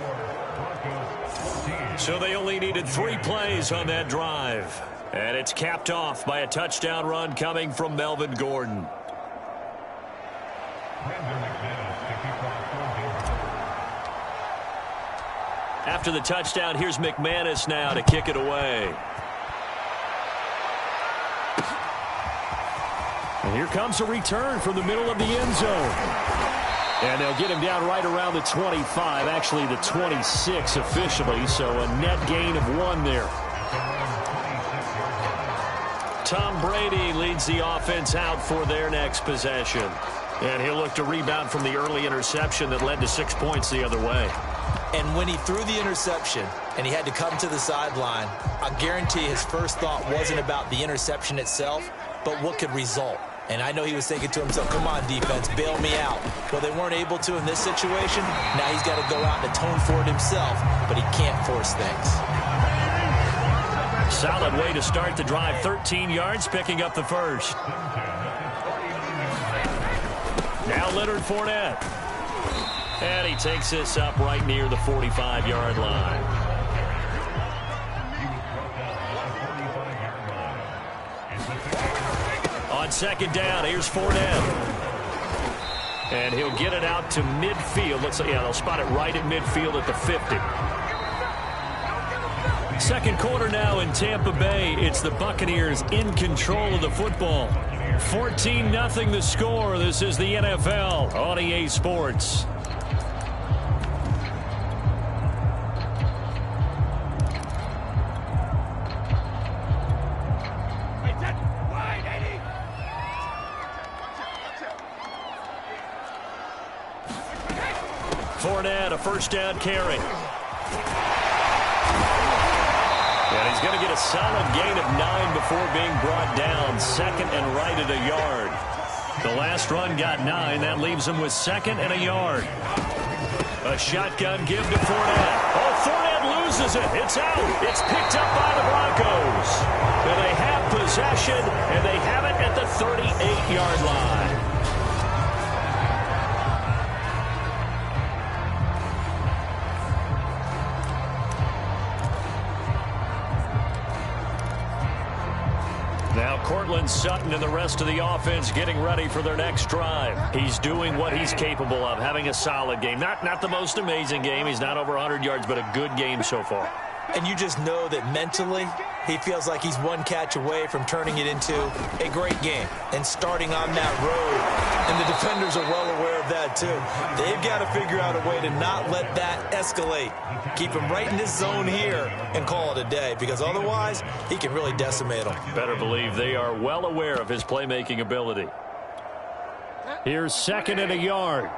So they only needed 3 plays on that drive, and it's capped off by a touchdown run coming from Melvin Gordon. After the touchdown, here's McManus now to kick it away. And here comes a return from the middle of the end zone. And they'll get him down right around the 25, actually the 26 officially, so a net gain of 1 there. Tom Brady leads the offense out for their next possession. And he'll look to rebound from the early interception that led to 6 points the other way. And when he threw the interception and he had to come to the sideline, I guarantee his first thought wasn't about the interception itself, but what could result. And I know he was thinking to himself, come on, defense, bail me out. Well, they weren't able to in this situation. Now he's got to go out and atone for it himself, but he can't force things. Solid way to start the drive. 13 yards, picking up the first. Now Leonard Fournette. And he takes this up right near the 45-yard line. On second down, here's Fournette. And he'll get it out to midfield. Looks like, yeah, they'll spot it right at midfield at the 50. Second quarter now in Tampa Bay. It's the Buccaneers in control of the football. 14-0 the score. This is the NFL on EA Sports. Fournette, a first down carry. And he's going to get a solid gain of 9 before being brought down. Second and right at a yard. The last run got 9. That leaves him with second and a yard. A shotgun give to Fournette. Oh, Fournette loses it. It's out. It's picked up by the Broncos. And they have possession, and they have it at the 38-yard line. Now Cortland Sutton and the rest of the offense getting ready for their next drive. He's doing what he's capable of, having a solid game. Not the most amazing game. He's not over 100 yards, but a good game so far. And you just know that mentally he feels like he's one catch away from turning it into a great game and starting on that road. And the defenders are well aware of that too. They've got to figure out a way to not let that escalate. Keep him right in this zone here and call it a day, because otherwise he can really decimate them. Better believe they are well aware of his playmaking ability. Here's second and a yard.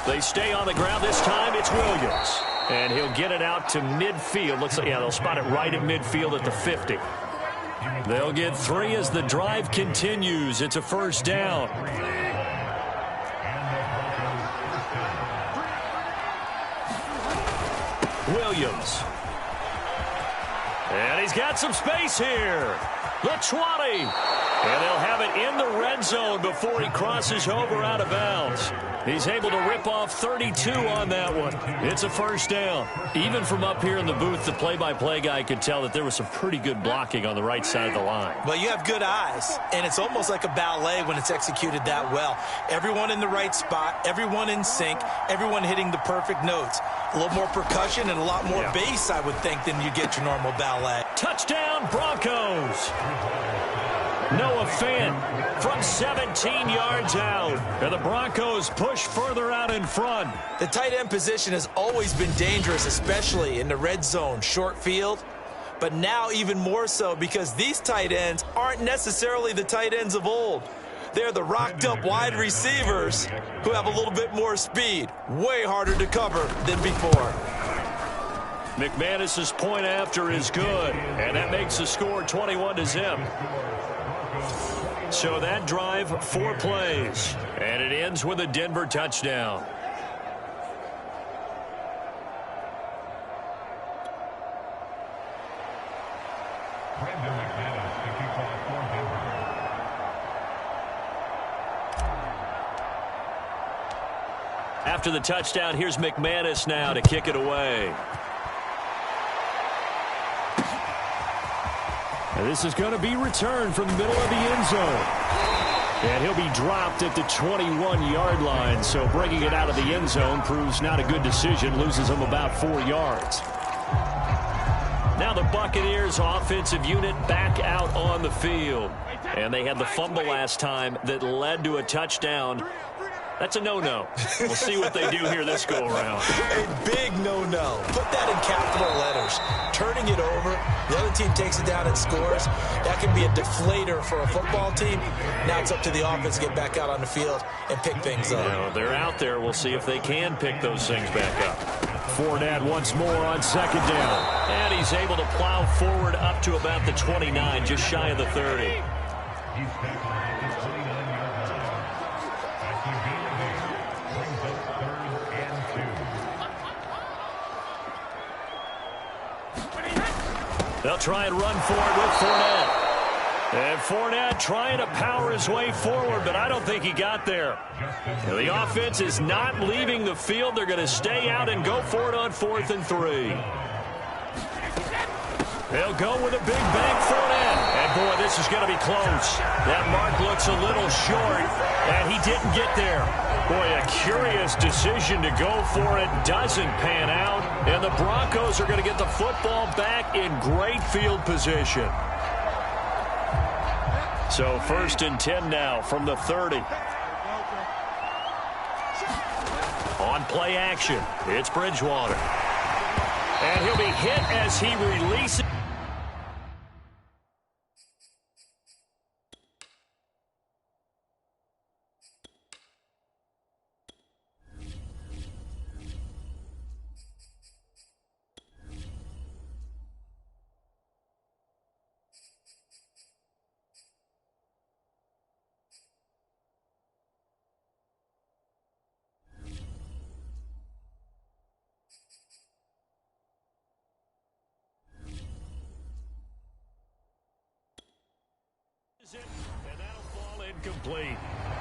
They stay on the ground. This time it's Williams. And he'll get it out to midfield. Looks like, yeah, they'll spot it right at midfield at the 50. They'll get 3 as the drive continues. It's a first down. Williams. And he's got some space here. The 20. And they'll have it in the red zone before he crosses over out of bounds. He's able to rip off 32 on that one. It's a first down. Even from up here in the booth, the play-by-play guy could tell that there was some pretty good blocking on the right side of the line. Well, you have good eyes, and it's almost like a ballet when it's executed that well. Everyone in the right spot, everyone in sync, everyone hitting the perfect notes. A little more percussion and a lot more bass, I would think, than you get your normal ballet. Touchdown, Broncos! Noah Fant from 17 yards out. And the Broncos push further out in front. The tight end position has always been dangerous, especially in the red zone, short field. But now even more so, because these tight ends aren't necessarily the tight ends of old. They're the rocked-up wide receivers who have a little bit more speed. Way harder to cover than before. McManus's point after is good. And that makes the score 21-0. So that drive, 4 plays. And it ends with a Denver touchdown. After the touchdown, here's McManus now to kick it away. And this is going to be returned from the middle of the end zone. And he'll be dropped at the 21-yard line. So bringing it out of the end zone proves not a good decision. Loses him about 4 yards. Now the Buccaneers offensive unit back out on the field. And they had the fumble last time that led to a touchdown. That's a no-no. We'll see what they do here this go-around. A big no-no. Put that in capital letters. Turning it over, the other team takes it down and scores. That can be a deflator for a football team. Now it's up to the offense to get back out on the field and pick things up. You know, they're out there. We'll see if they can pick those things back up. Fournette once more on second down. And he's able to plow forward up to about the 29, just shy of the 30. He's back on the 29-yard line. At the game brings up 3rd and 2. They'll try and run for it with Fournette. And Fournette trying to power his way forward, but I don't think he got there. Now, the offense is not leaving the field. They're going to stay out and go for it on 4th and 3. They'll go with a big bank Fournette. And, boy, this is going to be close. That mark looks a little short, and he didn't get there. Boy, a curious decision to go for it. Doesn't pan out. And the Broncos are going to get the football back in great field position. So 1st and 10 now from the 30. On play action, it's Bridgewater. And he'll be hit as he releases. And that'll fall incomplete.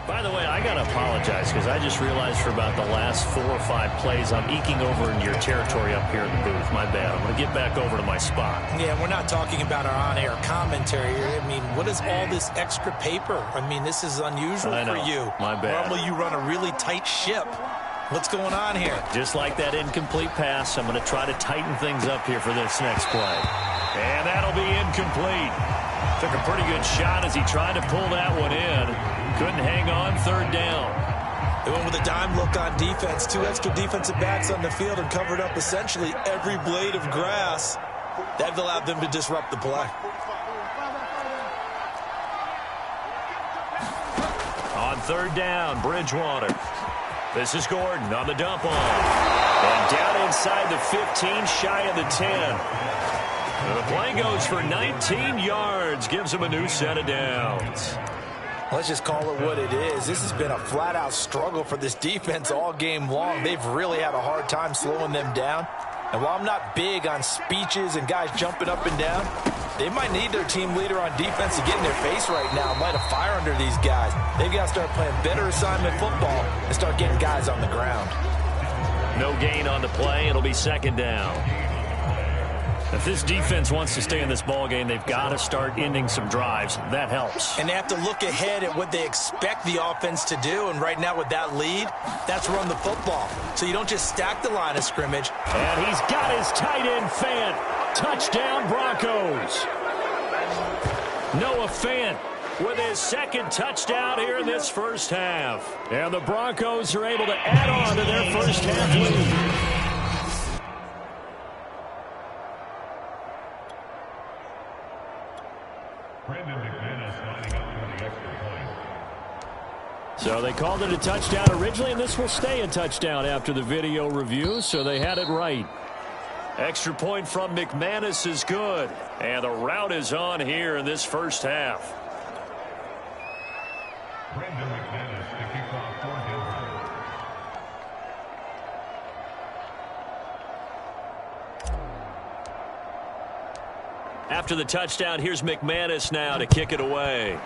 By the way, I got to apologize because I just realized for about the last 4 or 5 plays I'm eking over into your territory up here in the booth. My bad. I'm going to get back over to my spot. Yeah, we're not talking about our on-air commentary here. I mean, what is all this extra paper? I mean, this is unusual for you. My bad. Normally you run a really tight ship. What's going on here? Just like that incomplete pass, I'm going to try to tighten things up here for this next play. And that'll be incomplete. Took a pretty good shot as he tried to pull that one in. Couldn't hang on 3rd down. They went with a dime look on defense. 2 extra defensive backs on the field and covered up essentially every blade of grass. That allowed them to disrupt the play. On 3rd down, Bridgewater. This is Gordon on the dump off. And down inside the 15, shy of the 10. The play goes for 19 yards, gives him a new set of downs. Let's just call it what it is. This has been a flat-out struggle for this defense all game long. They've really had a hard time slowing them down. And while I'm not big on speeches and guys jumping up and down, they might need their team leader on defense to get in their face right now, light a fire under these guys. They've got to start playing better assignment football and start getting guys on the ground. No gain on the play. It'll be 2nd down. If this defense wants to stay in this ball game, they've got to start ending some drives. That helps. And they have to look ahead at what they expect the offense to do. And right now with that lead, that's run the football. So you don't just stack the line of scrimmage. And he's got his tight end Fant. Touchdown Broncos. Noah Fant with his 2nd touchdown here in this first half. And the Broncos are able to add on to their first half lead. So they called it a touchdown originally, and this will stay a touchdown after the video review, so they had it right. Extra point from McManus is good, and the route is on here in this first half. After the touchdown, here's McManus now to kick it away.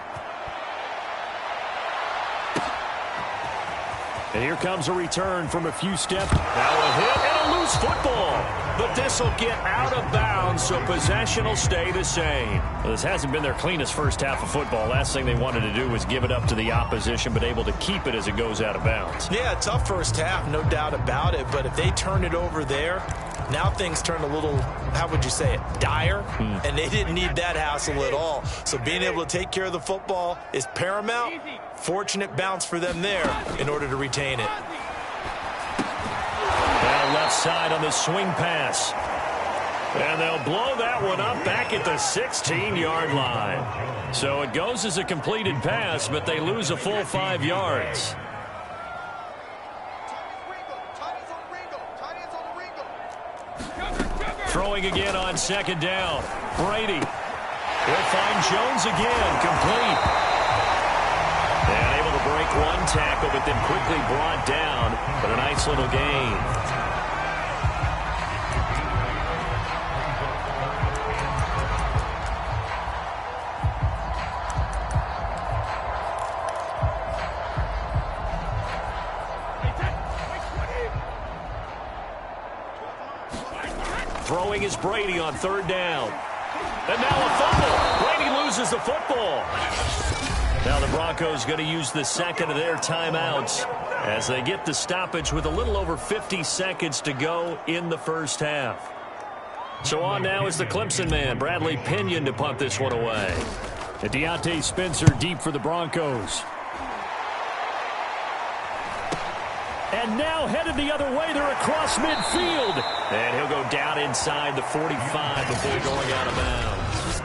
And here comes a return from a few steps. Now a hit and a loose football. But this will get out of bounds, so possession will stay the same. Well, this hasn't been their cleanest first half of football. Last thing they wanted to do was give it up to the opposition, but able to keep it as it goes out of bounds. Yeah, tough first half, no doubt about it. But if they turn it over there, now things turn a little, how would you say it, dire? And they didn't need that hassle at all. So being able to take care of the football is paramount. Fortunate bounce for them there in order to retain it. Down left side on the swing pass. And they'll blow that one up back at the 16-yard line. So it goes as a completed pass, but they lose a full 5 yards. Throwing again on 2nd down. Brady will find Jones again, complete. And able to break one tackle, but then quickly brought down. But a nice little gain. Throwing is Brady on third down. And now a fumble. Brady loses the football. Now the Broncos going to use the second of their timeouts as they get the stoppage with a little over 50 seconds to go in the first half. So on now is the Clemson man, Bradley Pinion, to punt this one away. And Deontay Spencer deep for the Broncos. And now headed the other way. They're across midfield. And he'll go down inside the 45 before going out of bounds.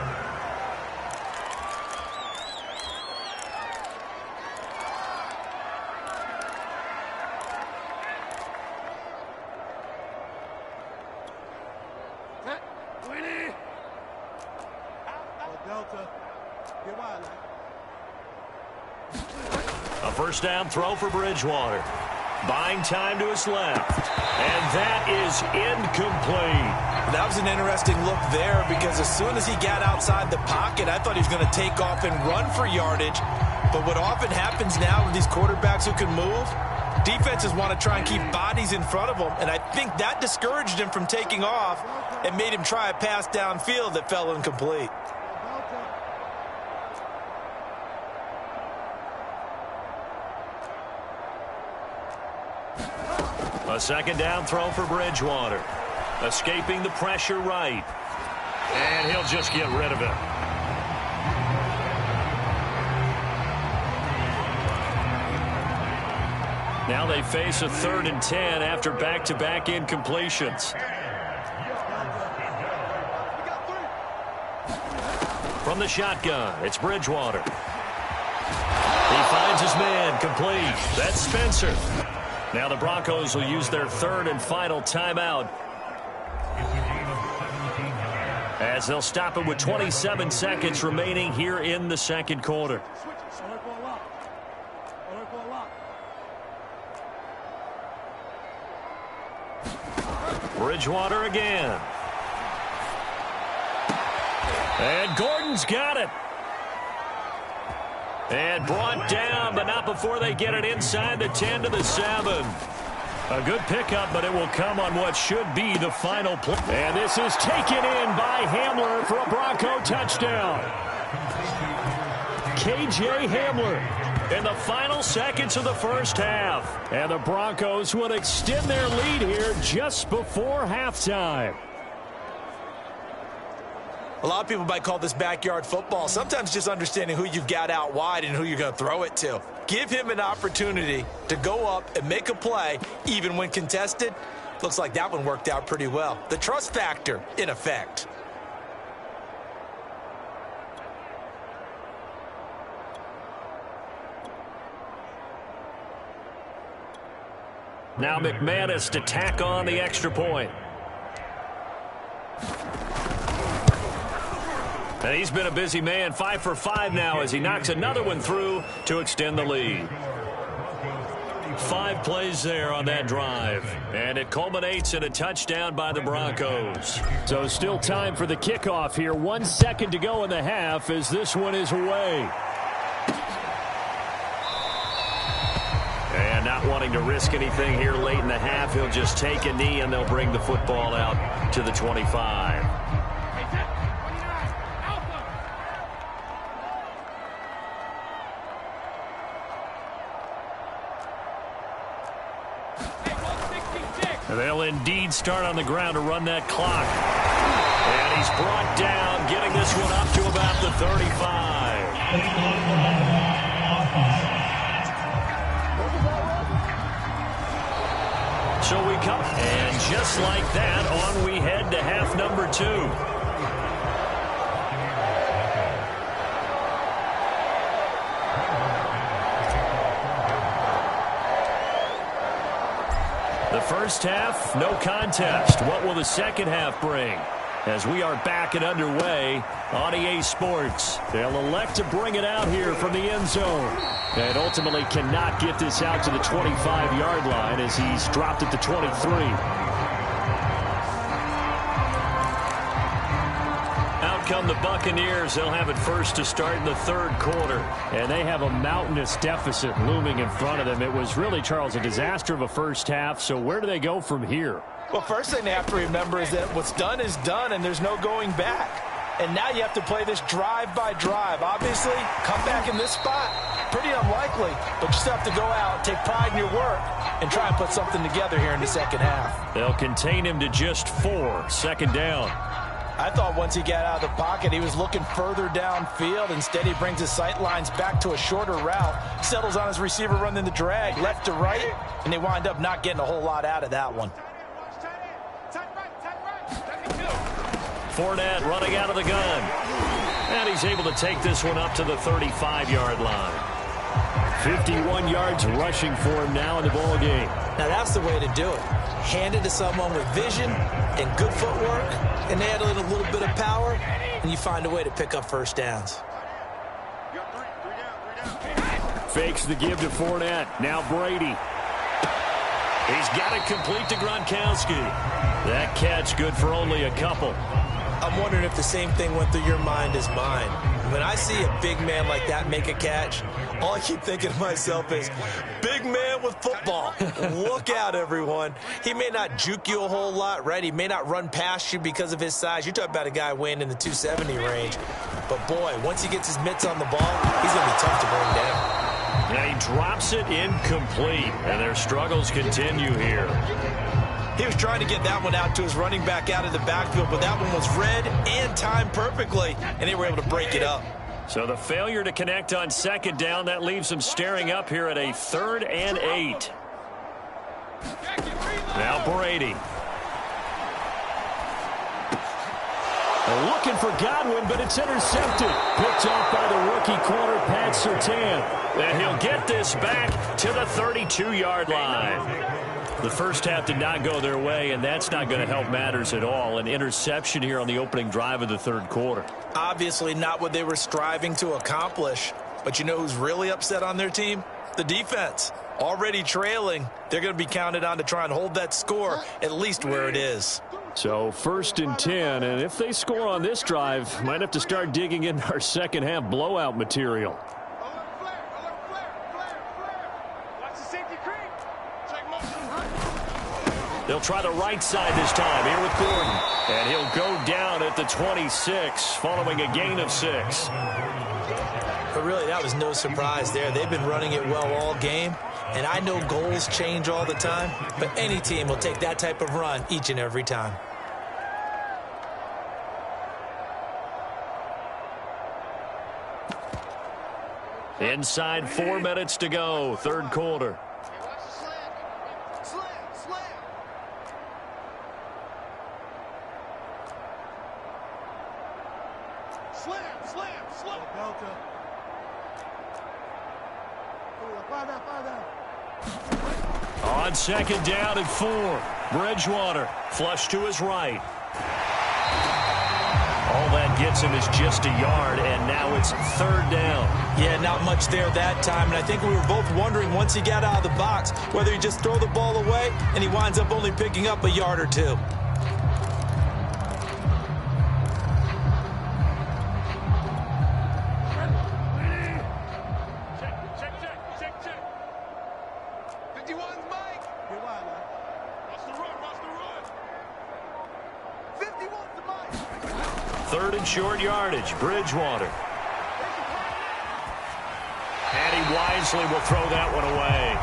A first down throw for Bridgewater. Buying time to his left. And that is incomplete. That was an interesting look there because as soon as he got outside the pocket, I thought he was going to take off and run for yardage. But what often happens now with these quarterbacks who can move, defenses want to try and keep bodies in front of them. And I think that discouraged him from taking off and made him try a pass downfield that fell incomplete. A second down throw for Bridgewater. Escaping the pressure right. And he'll just get rid of it. Now they face a 3rd and 10 after back-to-back incompletions. From the shotgun, it's Bridgewater. He finds his man, complete. That's Spencer. Now the Broncos will use their 3rd and final timeout as they'll stop it with 27 seconds remaining here in the second quarter. Bridgewater again. And Gordon's got it. And brought down, but not before they get it inside the 10 to the 7. A good pickup, but it will come on what should be the final play. And this is taken in by Hamler for a Bronco touchdown. KJ Hamler in the final seconds of the first half. And the Broncos will extend their lead here just before halftime. A lot of people might call this backyard football. Sometimes just understanding who you've got out wide and who you're going to throw it to. Give him an opportunity to go up and make a play, even when contested. Looks like that one worked out pretty well. The trust factor in effect. Now McManus to tack on the extra point. And he's been a busy man, 5 for 5 now as he knocks another one through to extend the lead. 5 plays there on that drive. And it culminates in a touchdown by the Broncos. So still time for the kickoff here. 1 second to go in the half as this one is away. And not wanting to risk anything here late in the half, he'll just take a knee and they'll bring the football out to the 25. They'll indeed start on the ground to run that clock. And he's brought down, getting this one up to about the 35. So we come, and just like that, on we head to half number 2. The first half, no contest. What will the second half bring? As we are back and underway on EA Sports. They'll elect to bring it out here from the end zone. And ultimately cannot get this out to the 25-yard line as he's dropped at the 23. Out come the Buccaneers. They'll have it first to start in the third quarter. And they have a mountainous deficit looming in front of them. It was really, Charles, a disaster of a first half. So where do they go from here? Well, first thing they have to remember is that what's done is done, and there's no going back. And now you have to play this drive by drive. Obviously, come back in this spot, pretty unlikely, but you still have to go out, take pride in your work, and try and put something together here in the second half. They'll contain him to just 4, second down. I thought once he got out of the pocket, he was looking further downfield. Instead, he brings his sight lines back to a shorter route, settles on his receiver running the drag left to right, and they wind up not getting a whole lot out of that one. Fournette running out of the gun. And he's able to take this one up to the 35-yard line. 51 yards rushing for him now in the ball game. Now that's the way to do it. Hand it to someone with vision and good footwork, and add a little bit of power, and you find a way to pick up first downs. Fakes the give to Fournette. Now Brady. He's got it complete to Gronkowski. That catch good for only a couple. I'm wondering if the same thing went through your mind as mine. When I see a big man like that make a catch, all I keep thinking to myself is, big man with football. Look out, everyone. He may not juke you a whole lot, right? He may not run past you because of his size. You're talking about a guy weighing in the 270 range. But, boy, once he gets his mitts on the ball, he's going to be tough to bring down. Now he drops it incomplete, and their struggles continue here. He was trying to get that one out to his running back out of the backfield, but that one was read and timed perfectly, and they were able to break it up. So the failure to connect on second down, that leaves them staring up here at a 3rd and 8. Now Brady. They're looking for Godwin, but it's intercepted. Picked off by the rookie corner, Pat Surtain. And he'll get this back to the 32-yard line. The first half did not go their way, and that's not going to help matters at all. An interception here on the opening drive of the third quarter. Obviously not what they were striving to accomplish. But you know who's really upset on their team? The defense. Already trailing, they're going to be counted on to try and hold that score at least where it is. So 1st and 10, and if they score on this drive, might have to start digging in our second half blowout material. They'll try the right side this time here with Gordon. And he'll go down at the 26 following a gain of 6. But really, that was no surprise there. They've been running it well all game. And I know goals change all the time, but any team will take that type of run each and every time. Inside 4 minutes to go, third quarter. On second down and 4, Bridgewater flush to his right. All that gets him is just a yard, and now it's 3rd down. Yeah, not much there that time, and I think we were both wondering once he got out of the box whether he just throw the ball away and he winds up only picking up a yard or 2. Short yardage, Bridgewater. And he wisely will throw that one away.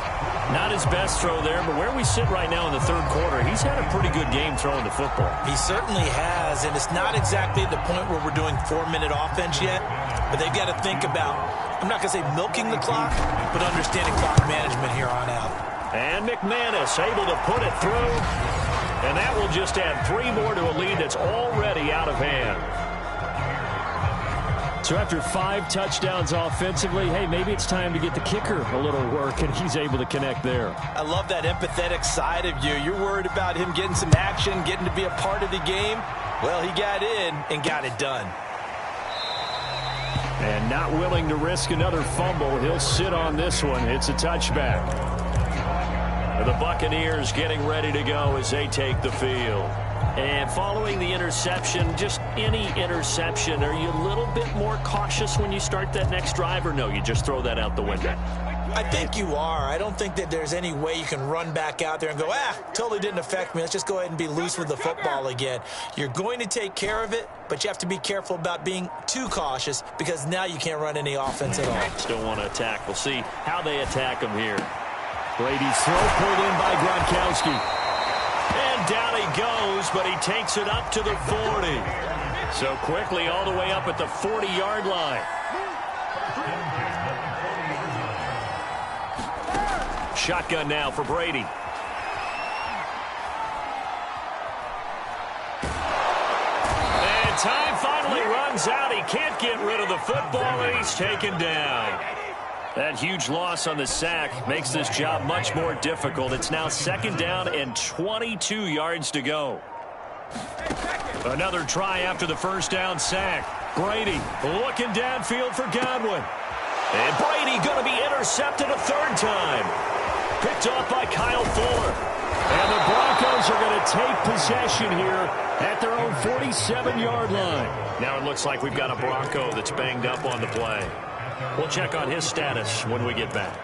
Not his best throw there, but where we sit right now in the third quarter, he's had a pretty good game throwing the football. He certainly has, and it's not exactly at the point where we're doing 4-minute offense yet, but they've got to think about, I'm not going to say milking the clock, but understanding clock management here on out. And McManus able to put it through, and that will just add 3 more to a lead that's already out of hand. So after 5 touchdowns offensively, hey, maybe it's time to get the kicker a little work, and he's able to connect there. I love that empathetic side of you. You're worried about him getting some action, getting to be a part of the game. Well, he got in and got it done. And not willing to risk another fumble, he'll sit on this one. It's a touchback. The Buccaneers getting ready to go as they take the field. And following the interception, just any interception, are you a little bit more cautious when you start that next drive, or no, you just throw that out the window? I think you are. I don't think that there's any way you can run back out there and go, totally didn't affect me. Let's just go ahead and be loose with the football again. You're going to take care of it, but you have to be careful about being too cautious because now you can't run any offense at all. Still want to attack. We'll see how they attack them here. Brady's throw pulled in by Gronkowski. And down he goes, but he takes it up to the 40. So quickly all the way up at the 40-yard line. Shotgun now for Brady. And time finally runs out. He can't get rid of the football, and he's taken down. That huge loss on the sack makes this job much more difficult. It's now 2nd down and 22 yards to go. Another try after the first down sack. Brady looking downfield for Godwin. And Brady going to be intercepted a 3rd time. Picked off by Kyle Fuller. And the Broncos are going to take possession here at their own 47-yard line. Now it looks like we've got a Bronco that's banged up on the play. We'll check on his status when we get back.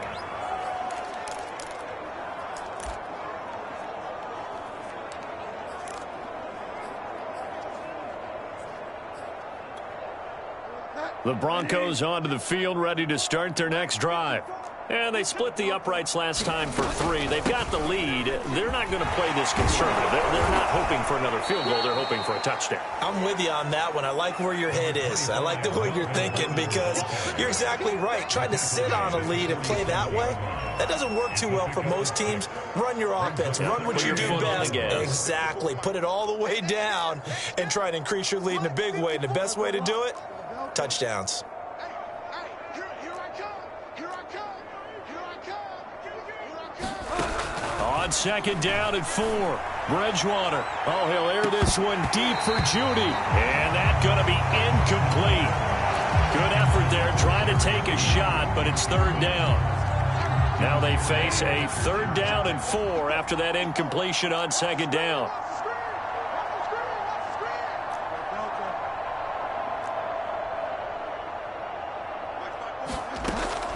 The Broncos onto the field, ready to start their next drive. And they split the uprights last time for 3. They've got the lead. They're not going to play this conservative. They're not hoping for another field goal. They're hoping for a touchdown. I'm with you on that one. I like where your head is. I like the way you're thinking because you're exactly right. Trying to sit on a lead and play that way, that doesn't work too well for most teams. Run your offense. Run what you do best. Exactly. Put it all the way down and try and increase your lead in a big way. And the best way to do it, touchdowns. On 2nd down and 4, Bridgewater. Oh, he'll air this one deep for Judy. And that's going to be incomplete. Good effort there trying to take a shot, but it's 3rd down. Now they face a 3rd down and 4 after that incompletion on 2nd down.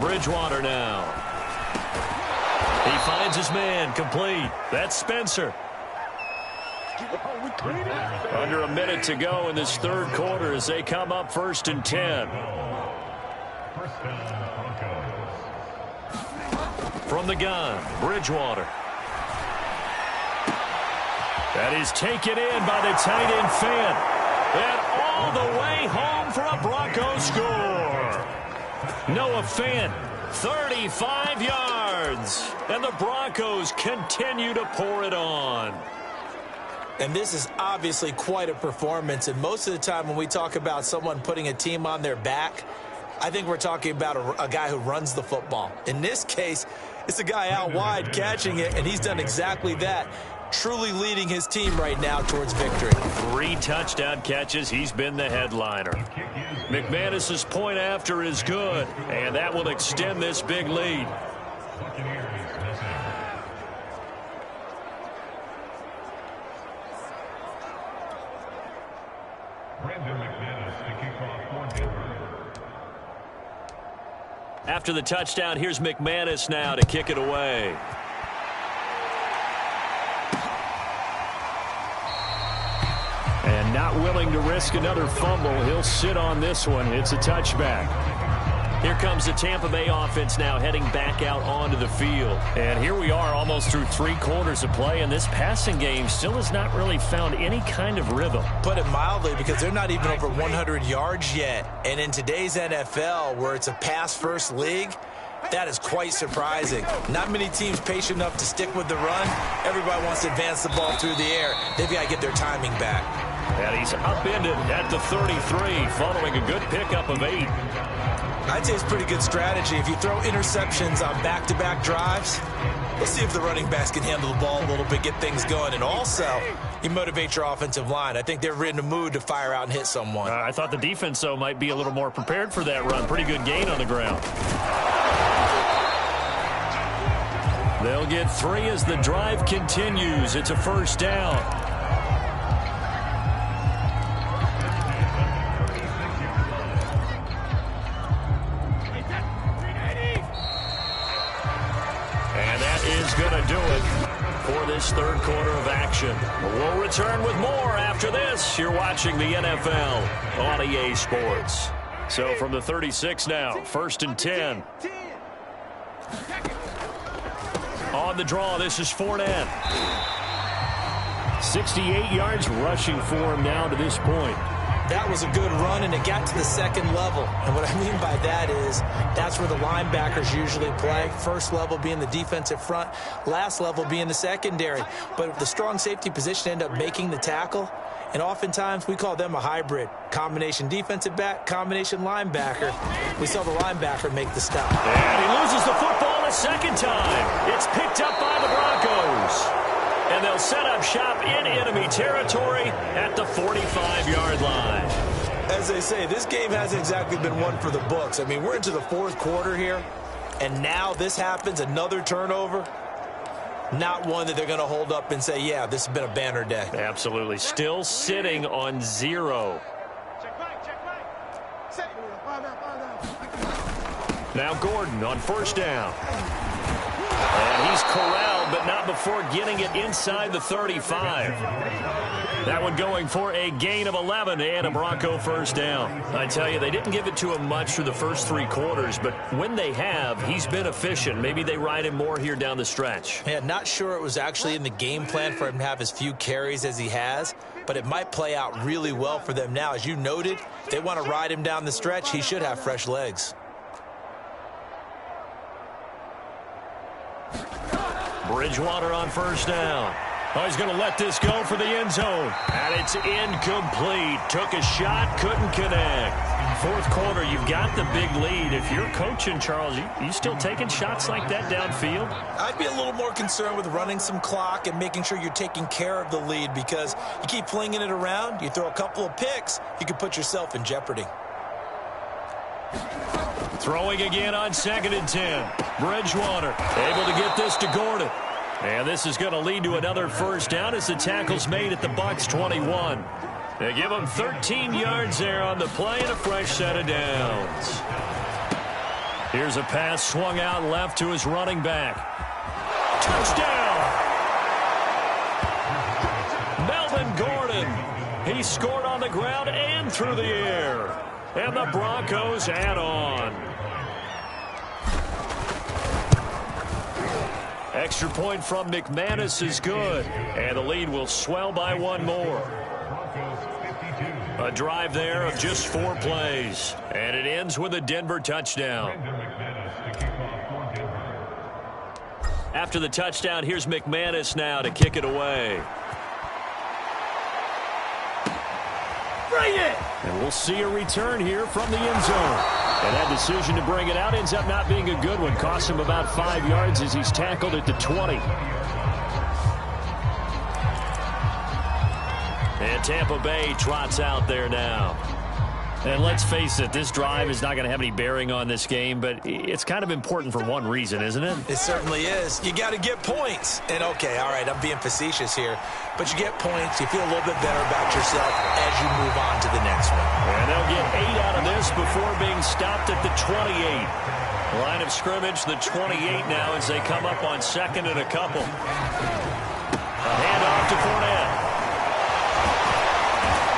Bridgewater now. He finds his man, complete. That's Spencer. Under a minute to go in this 3rd quarter as they come up 1st and 10. From the gun, Bridgewater. That is taken in by the tight end Fant. And all the way home for a Bronco score. Noah Fant, 35 yards. And the Broncos continue to pour it on. And this is obviously quite a performance. And most of the time when we talk about someone putting a team on their back, I think we're talking about a guy who runs the football. In this case, it's a guy out wide catching it, and he's done exactly that. Truly leading his team right now towards victory. 3 touchdown catches. He's been the headliner. McManus's point after is good, and that will extend this big lead. After the touchdown, here's McManus now to kick it away. And not willing to risk another fumble. He'll sit on this one. It's a touchback. Here comes the Tampa Bay offense now heading back out onto the field. And here we are almost through 3 quarters of play, and this passing game still has not really found any kind of rhythm. Put it mildly, because they're not even over 100 yards yet. And in today's NFL, where it's a pass-first league, that is quite surprising. Not many teams patient enough to stick with the run. Everybody wants to advance the ball through the air. They've got to get their timing back. And he's upended at the 33, following a good pickup of 8. I'd say it's pretty good strategy. If you throw interceptions on back-to-back drives, let's see if the running backs can handle the ball a little bit, get things going. And also, you motivate your offensive line. I think they're in the mood to fire out and hit someone. I thought the defense, though, might be a little more prepared for that run. Pretty good gain on the ground. They'll get 3 as the drive continues. It's a first down. And that is going to do it for this third quarter of action. We'll return with more after this. You're watching the NFL on EA Sports. So from the 36 now, 1st and 10. On the draw, this is Fournette. 68 yards rushing for him now to this point. That was a good run, and it got to the second level. And what I mean by that is that's where the linebackers usually play. First level being the defensive front, last level being the secondary. But the strong safety position ended up making the tackle. And oftentimes we call them a hybrid. Combination defensive back, combination linebacker. We saw the linebacker make the stop. And he loses the football a second time. It's picked up by the Broncos. And they'll set up shop in enemy territory at the 45-yard line. As they say, this game hasn't exactly been one for the books. I mean, we're into the fourth quarter here, and now this happens, another turnover. Not one that they're going to hold up and say, yeah, this has been a banner day. Absolutely. Still sitting on 0. Now Gordon on first down. And he's corralled, but not before getting it inside the 35. That one going for a gain of 11 and a Bronco first down. I tell you, they didn't give it to him much through the first 3 quarters, but when they have, he's been efficient. Maybe they ride him more here down the stretch. Yeah, not sure it was actually in the game plan for him to have as few carries as he has, but it might play out really well for them now. As you noted, if they want to ride him down the stretch, he should have fresh legs. Bridgewater on first down. Oh, he's going to let this go for the end zone. And it's incomplete. Took a shot, couldn't connect. Fourth quarter, you've got the big lead. If you're coaching, Charles, you still taking shots like that downfield? I'd be a little more concerned with running some clock and making sure you're taking care of the lead, because you keep flinging it around, you throw a couple of picks, you could put yourself in jeopardy. Throwing again on 2nd and 10. Bridgewater able to get this to Gordon. And this is going to lead to another first down as the tackle's made at the Bucs 21. They give him 13 yards there on the play and a fresh set of downs. Here's a pass swung out left to his running back. Touchdown! Melvin Gordon. He scored on the ground and through the air. And the Broncos add on. Extra point from McManus is good. And the lead will swell by 1 more. A drive there of just 4 plays. And it ends with a Denver touchdown. After the touchdown, here's McManus now to kick it away. Bring it! And we'll see a return here from the end zone. And that decision to bring it out ends up not being a good one. Cost him about 5 yards as he's tackled at the 20. And Tampa Bay trots out there now. And let's face it, this drive is not going to have any bearing on this game, but it's kind of important for one reason, isn't it? It certainly is. You got to get points. And, okay, all right, I'm being facetious here, but you get points, you feel a little bit better about yourself as you move on to the next one. And they'll get 8 out of this before being stopped at the 28. Line of scrimmage, the 28 now as they come up on 2nd and a couple. A handoff to Fournette.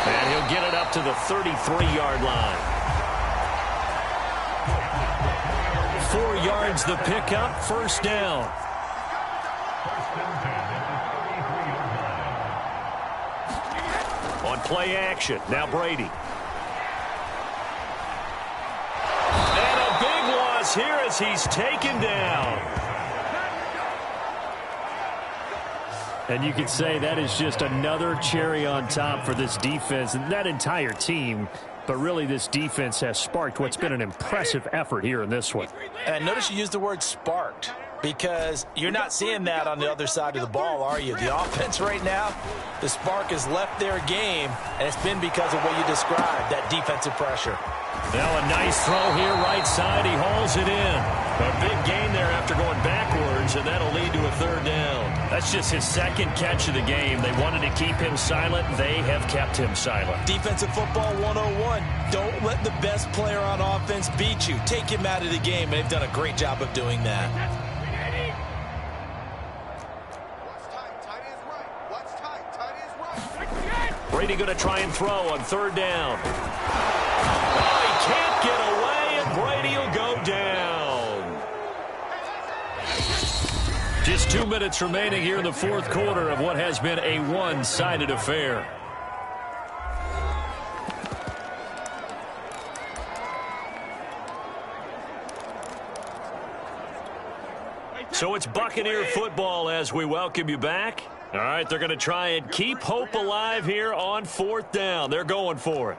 And he'll get it up to the 33-yard line. 4 yards the pickup, first down. On play action, now Brady. And a big loss here as he's taken down. And you could say that is just another cherry on top for this defense and that entire team. But really, this defense has sparked what's been an impressive effort here in this one. And notice you used the word sparked, because you're not seeing that on the other side of the ball, are you? The offense right now, the spark has left their game, and it's been because of what you described, that defensive pressure. Now a nice throw here, right side. He hauls it in. A big gain there after going backwards. yards, and that'll lead to a third down. That's just his second catch of the game. They wanted to keep him silent. They have kept him silent. Defensive football 101. Don't let the best player on offense beat you. Take him out of the game, and they've done a great job of doing that. Brady going to try and throw on third down. Oh, he can't get away, and Brady will go down. Just 2 minutes remaining here in the fourth quarter of what has been a one-sided affair. So it's Buccaneer football as we welcome you back. All right, they're going to try and keep hope alive here on fourth down. They're going for it.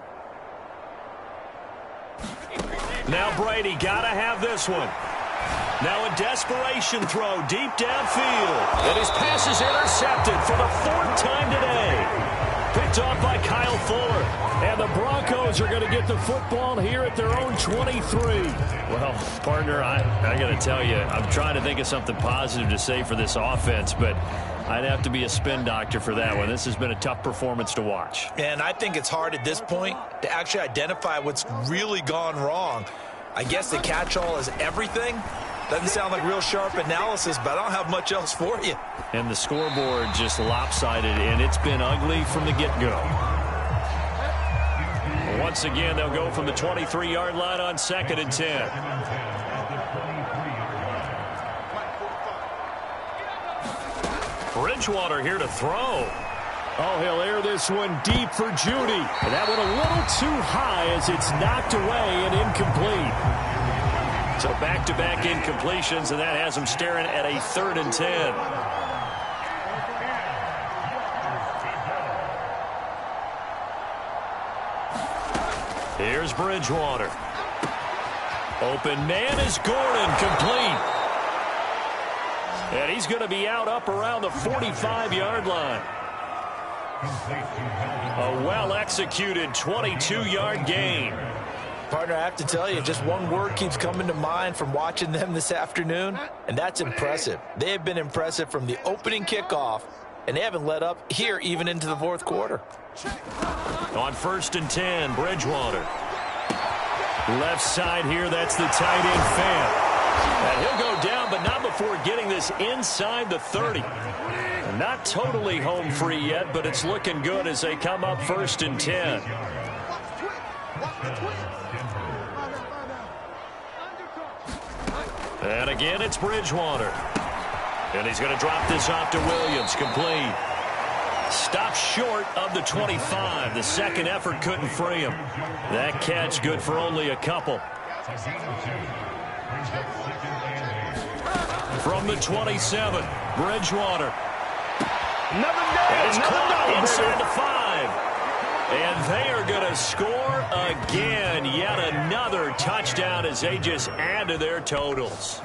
Now Brady got to have this one. Now a desperation throw deep downfield. And his pass is intercepted for the fourth time today. Picked off by Kyle Fuller. And the Broncos are going to get the football here at their own 23. Well, partner, I got to tell you, I'm trying to think of something positive to say for this offense, but I'd have to be a spin doctor for that one. This has been a tough performance to watch. And I think it's hard at this point to actually identify what's really gone wrong. I guess the catch-all is everything. Doesn't sound like real sharp analysis, but I don't have much else for you. And the scoreboard just lopsided, and it's been ugly from the get-go. Once again, they'll go from the 23-yard line on 2nd and 10. Bridgewater here to throw. Oh, he'll air this one deep for Judy. And that one a little too high as it's knocked away and incomplete. So back-to-back incompletions, and that has him staring at a 3rd and 10. Here's Bridgewater. Open man is Gordon, complete. And he's going to be out up around the 45-yard line. A well-executed 22-yard gain. Partner, I have to tell you, just one word keeps coming to mind from watching them this afternoon, and that's impressive. They have been impressive from the opening kickoff, and they haven't let up here even into the fourth quarter. On 1st and 10, Bridgewater. Left side here, that's the tight end Fan. And he'll go down, but not before getting this inside the 30. Not totally home free yet, but it's looking good as they come up 1st and 10. And again, it's Bridgewater. And he's going to drop this off to Williams, complete. Stopped short of the 25. The second effort couldn't free him. That catch good for only a couple. From the 27, Bridgewater. And it's caught inside the 5. And they are going to score again. Yet another touchdown as they just add to their totals.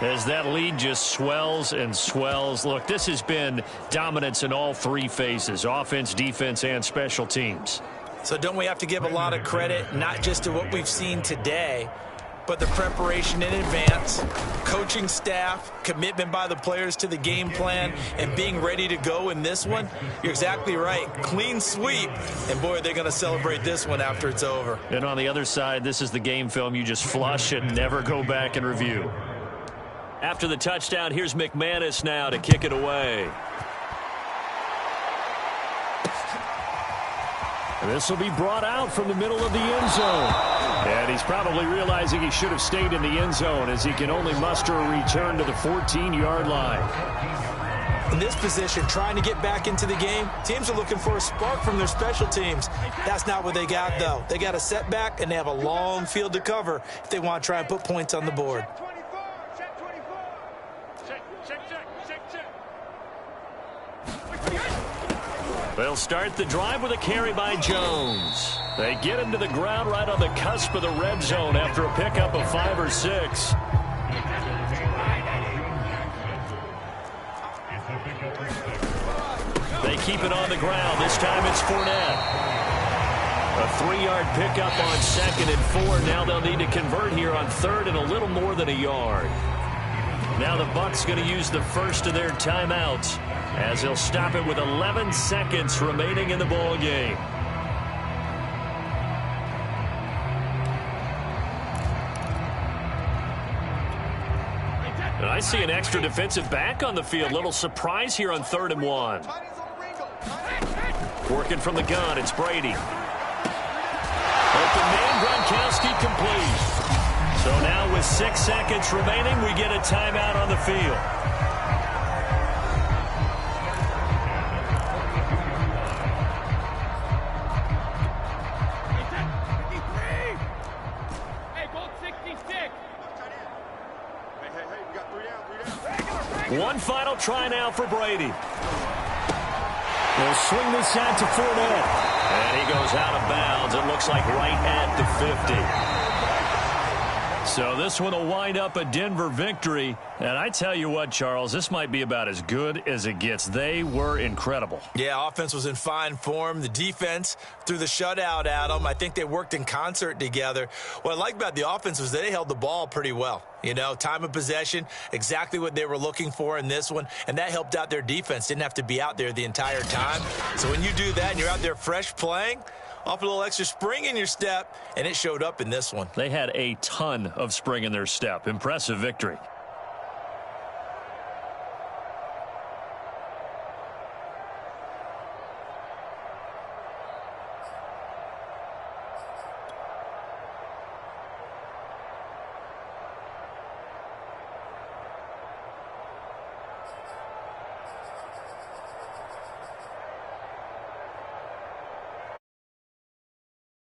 As that lead just swells and swells. Look, this has been dominance in all three phases, offense, defense, and special teams. So don't we have to give a lot of credit, not just to what we've seen today, but the preparation in advance, coaching staff, commitment by the players to the game plan, and being ready to go in this one? You're exactly right. Clean sweep. And, boy, they're going to celebrate this one after it's over. And on the other side, this is the game film you just flush and never go back and review. After the touchdown, here's McManus now to kick it away. This will be brought out from the middle of the end zone. And he's probably realizing he should have stayed in the end zone as he can only muster a return to the 14-yard line. In this position, trying to get back into the game, teams are looking for a spark from their special teams. That's not what they got, though. They got a setback, and they have a long field to cover if they want to try and put points on the board. They'll start the drive with a carry by Jones. They get him to the ground right on the cusp of the red zone after a pickup of 5 or 6. They keep it on the ground. This time it's Fournette. A 3-yard pickup on 2nd and 4. Now they'll need to convert here on 3rd and a little more than a yard. Now the Bucks going to use the first of their timeouts as they'll stop it with 11 seconds remaining in the ball game. And I see an extra defensive back on the field. Little surprise here on 3rd and 1. Working from the gun, it's Brady. Open man, Gronkowski complete. So now with 6 seconds remaining, we get a timeout on the field. One final try now for Brady. They'll swing this out to Fournette. And he goes out of bounds. It looks like right at the 50. So this one will wind up a Denver victory. And I tell you what, Charles, this might be about as good as it gets. They were incredible. Yeah, offense was in fine form. The defense threw the shutout at them. I think they worked in concert together. What I like about the offense was they held the ball pretty well. You know, time of possession, exactly what they were looking for in this one. And that helped out their defense. Didn't have to be out there the entire time. So when you do that and you're out there fresh playing, off a little extra spring in your step, and it showed up in this one. They had a ton of spring in their step. Impressive victory.